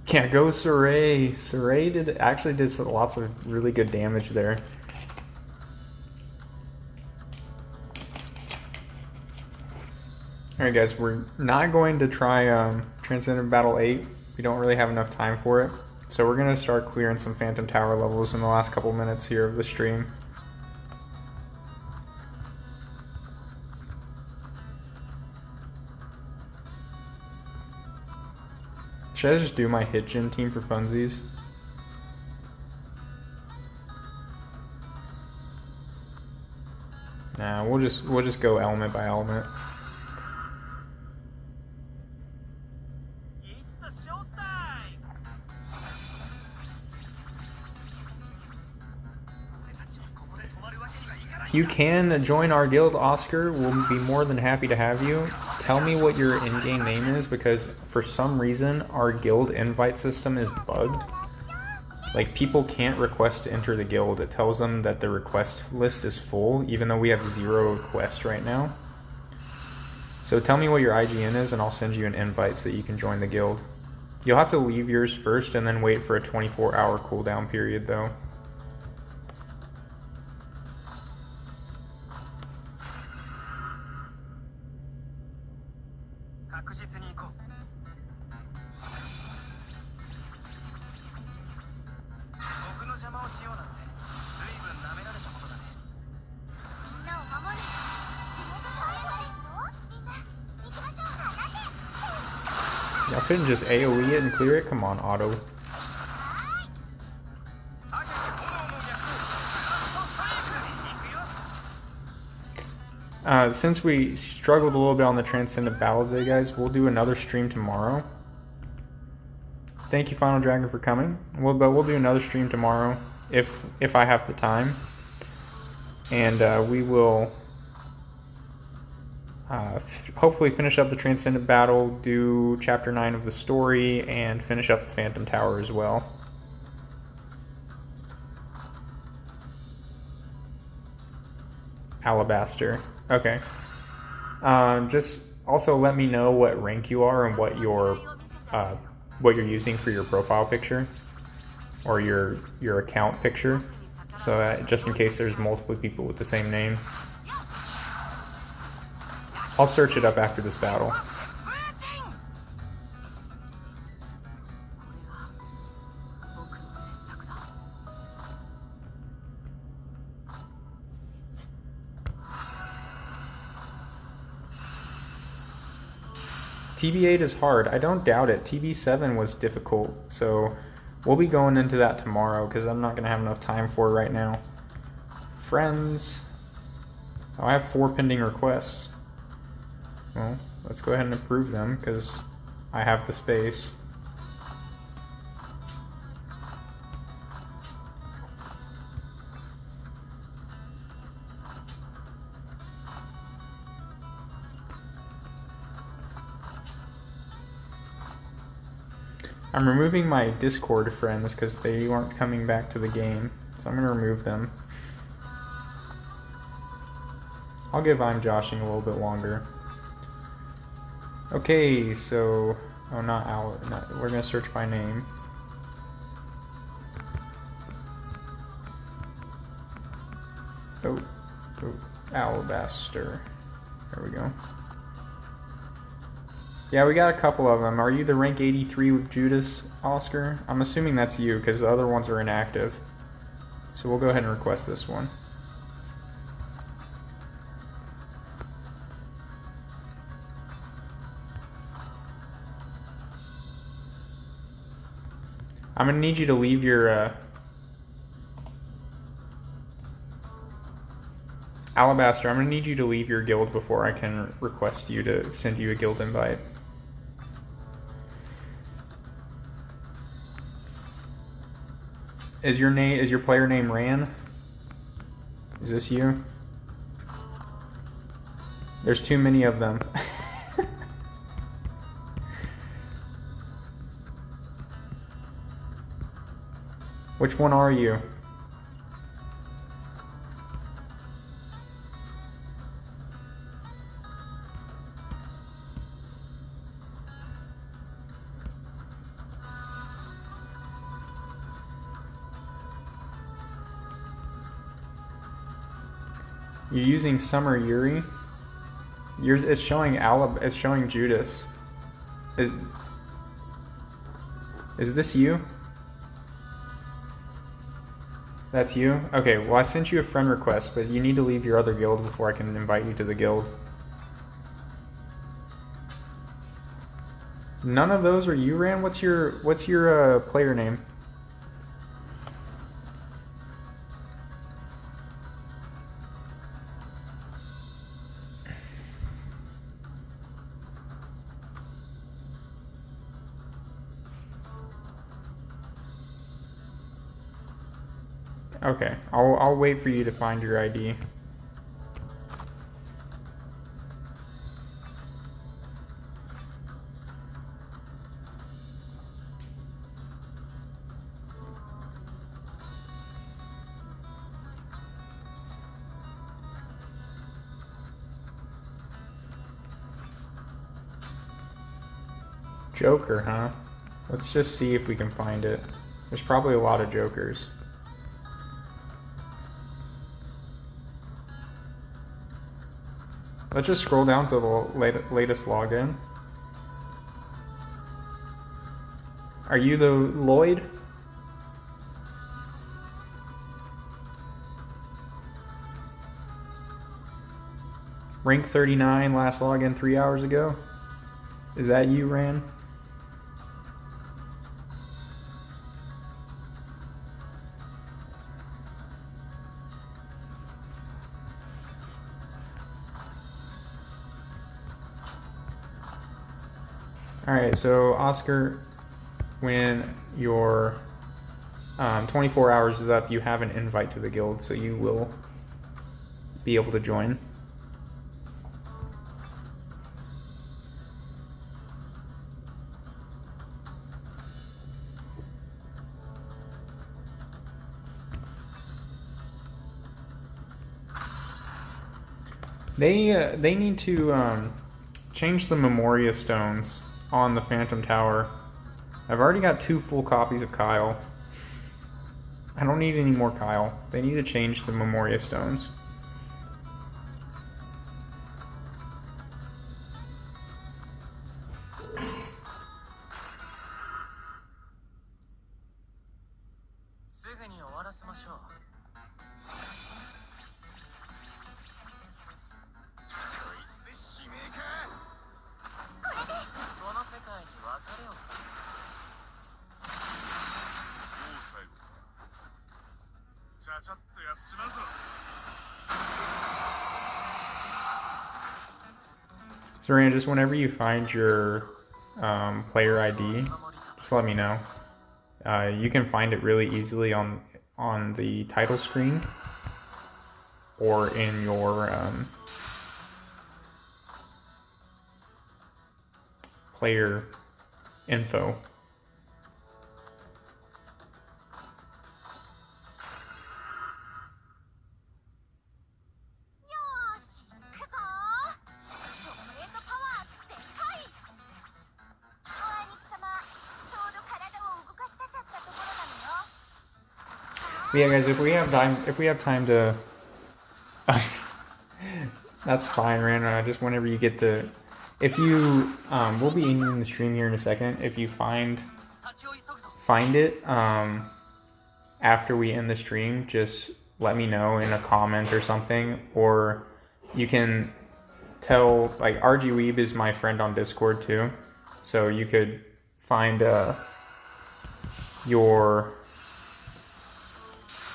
S1: Yeah, go Saray. Saray actually did lots of really good damage there. Alright guys, we're not going to try Transcendent Battle 8 We don't really have enough time for it. So we're going to start clearing some Phantom Tower levels in the last couple minutes here of the stream. Should I just do my Hitchin team for funsies? Nah, we'll just go element by element. You can join our guild, Oscar. We'll be more than happy to have you. Tell me what your in-game name is, because for some reason our guild invite system is bugged. Like, people can't request to enter the guild. It tells them that the request list is full, even though we have 0 requests right now. So tell me what your IGN is, and I'll send you an invite so you can join the guild. You'll have to leave yours first and then wait for a 24-hour cooldown period, though. Y'all couldn't just AoE it and clear it? Come on, Auto. Since we struggled a little bit on the Transcendent Battle today, guys, we'll do another stream tomorrow. Thank you, Final Dragon, for coming. But we'll do another stream tomorrow if I have the time, and we will hopefully finish up the Transcendent Battle, do Chapter 9 of the story, and finish up the Phantom Tower as well. Alabaster. Okay. Just also let me know what rank you are and what you're using for your profile picture or your account picture, so that just in case there's multiple people with the same name. I'll search it up after this battle. TB8 is hard. I don't doubt it. TB7 was difficult, so we'll be going into that tomorrow because I'm not going to have enough time for it right now. Friends. Oh, I have 4 pending requests. Well, let's go ahead and approve them because I have the space. I'm removing my Discord friends because they weren't coming back to the game, so I'm going to remove them. I'll give I'm Joshing a little bit longer. Okay, so... Oh, not Al... we're going to search by name. Oh, Alabaster. There we go. Yeah, we got a couple of them. Are you the rank 83 with Judas, Oscar? I'm assuming that's you, because the other ones are inactive. So we'll go ahead and request this one. I'm going to need you to leave your... Alabaster, I'm going to need you to leave your guild before I can request you to send you a guild invite. Is your player name Ran? Is this you? There's too many of them. Which one are you? You're using Summer Yuri. Yours it's showing Judas. Is this you? That's you? Okay, well I sent you a friend request, but you need to leave your other guild before I can invite you to the guild. None of those are you, Ran? What's your player name? Okay, I'll wait for you to find your ID. Joker, huh? Let's just see if we can find it. There's probably a lot of jokers. Let's just scroll down to the latest login. Are you the Lloyd? Rank 39, last login 3 hours ago. Is that you, Ran? Alright, so Oscar, when your 24 hours is up, you have an invite to the guild, so you will be able to join. They need to change the Memoria stones on the Phantom Tower. I've already got 2 full copies of Kyle. I don't need any more Kyle. They need to change the Memoria stones. Serena, just whenever you find your player ID, just let me know. You can find it really easily on the title screen or in your player info. But yeah, guys, if we have time to, that's fine, Ran. Just whenever you get the, if you, we'll be ending the stream here in a second. If you find it after we end the stream, just let me know in a comment or something, or you can tell, like, RG Weeb is my friend on Discord too, so you could find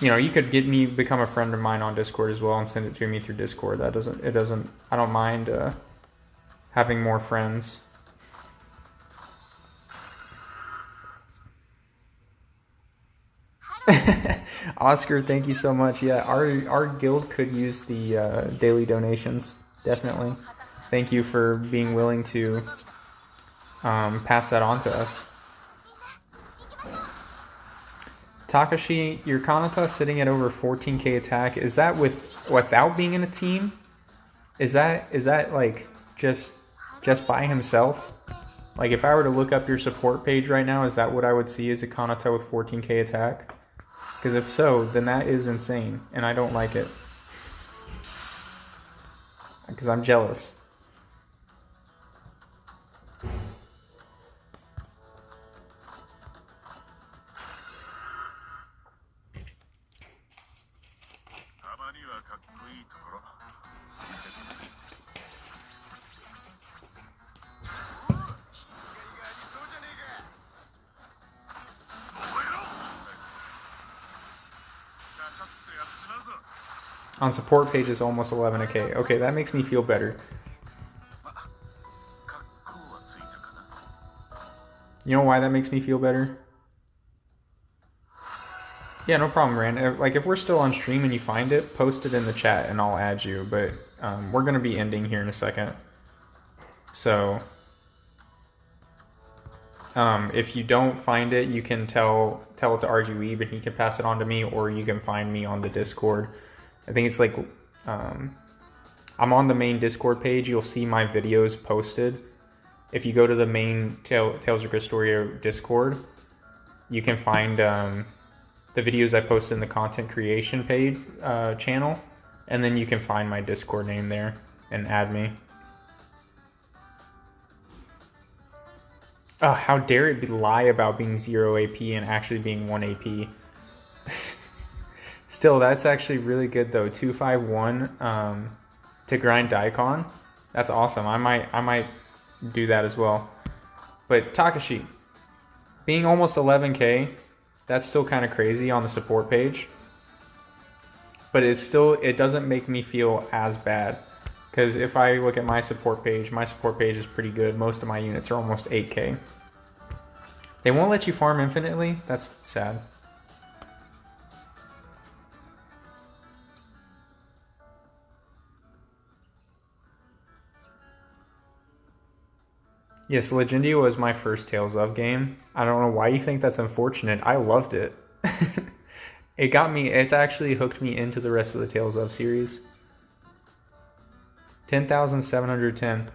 S1: you could become a friend of mine on Discord as well and send it to me through Discord. I don't mind having more friends. Oscar, thank you so much. Yeah, our guild could use the daily donations, definitely. Thank you for being willing to pass that on to us. Takashi, your Kanata sitting at over 14k attack. Is that without being in a team? Is that like just by himself? Like, if I were to look up your support page right now, is that what I would see as a Kanata with 14k attack? Because if so, then that is insane, and I don't like it. Because I'm jealous. On support page is almost 11k. Okay, that makes me feel better. You know why that makes me feel better? Yeah, no problem, Rand. Like, if we're still on stream and you find it, post it in the chat and I'll add you. But we're going to be ending here in a second. So, if you don't find it, you can tell it to RGWeeb and he can pass it on to me, or you can find me on the Discord. I think it's like, I'm on the main Discord page. You'll see my videos posted. If you go to the main Tales of Crestoria Discord, you can find the videos I post in the content creation page channel, and then you can find my Discord name there and add me. Oh, how dare it lie about being 0 AP and actually being 1 AP. Still, that's actually really good though. 251 to grind Daikon. That's awesome. I might do that as well. But Takashi, being almost 11k, that's still kind of crazy on the support page. But it doesn't make me feel as bad. Because if I look at my support page is pretty good. Most of my units are almost 8k. They won't let you farm infinitely? That's sad. Yes, Legendia was my first Tales of game. I don't know why you think that's unfortunate. I loved it. It's actually hooked me into the rest of the Tales of series. 10,710.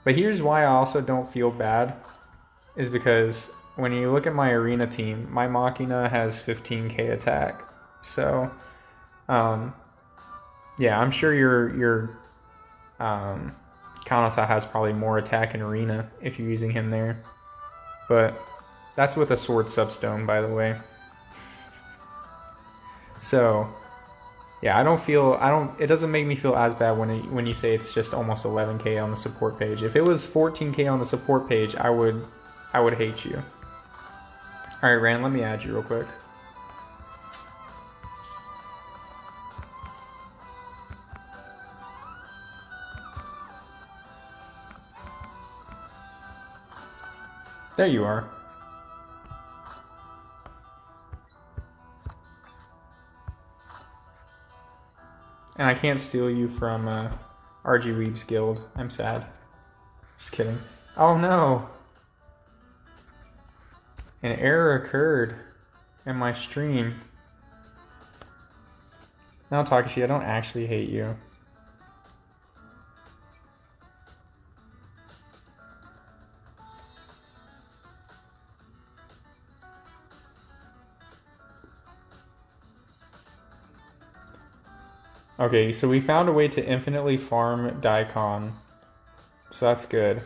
S1: But here's why I also don't feel bad, is because when you look at my arena team, my Machina has 15k attack. So, yeah, I'm sure your Kanata has probably more attack in arena if you're using him there. But that's with a sword substone, by the way. So, yeah, it doesn't make me feel as bad when you say it's just almost 11k on the support page. If it was 14k on the support page, I would hate you. All right, Rand, let me add you real quick. There you are. And I can't steal you from RG Weeb's guild. I'm sad. Just kidding. Oh no! An error occurred in my stream. No, Takashi, I don't actually hate you. Okay, so we found a way to infinitely farm Daikon. So that's good.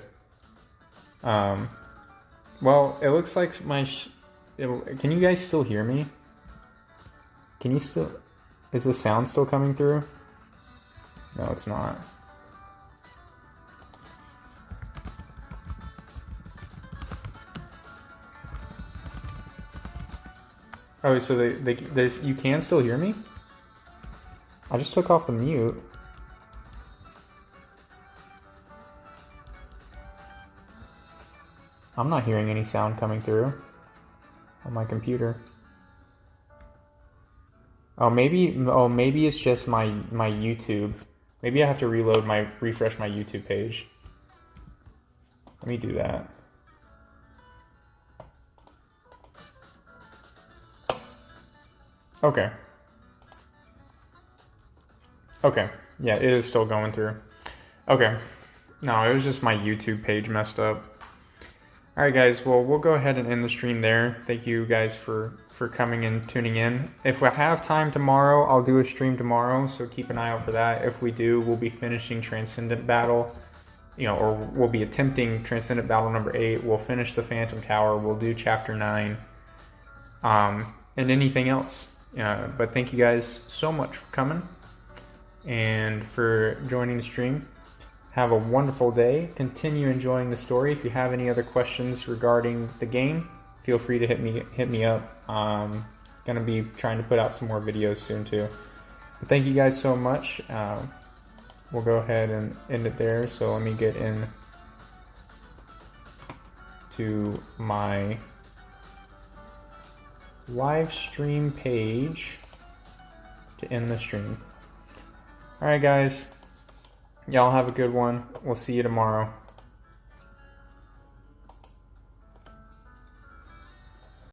S1: Well, it looks like can you guys still hear me? Is the sound still coming through? No, it's not. Oh, so you can still hear me? I just took off the mute. I'm not hearing any sound coming through on my computer. Oh, maybe it's just my YouTube. Maybe I have to refresh my YouTube page. Let me do that. Okay. Okay, yeah, it is still going through. Okay, no, it was just my YouTube page messed up. Alright guys, well, we'll go ahead and end the stream there. Thank you guys for coming and tuning in. If we have time tomorrow, I'll do a stream tomorrow, so keep an eye out for that. If we do, we'll be finishing Transcendent Battle, or we'll be attempting Transcendent Battle number 8. We'll finish the Phantom Tower, we'll do Chapter 9, and anything else. But thank you guys so much for coming. and for joining the stream. Have a wonderful day. Continue enjoying the story. If you have any other questions regarding the game, feel free to hit me up. Gonna be trying to put out some more videos soon too. But thank you guys so much. We'll go ahead and end it there. So let me get in to my live stream page to end the stream. Alright guys, y'all have a good one. We'll see you tomorrow.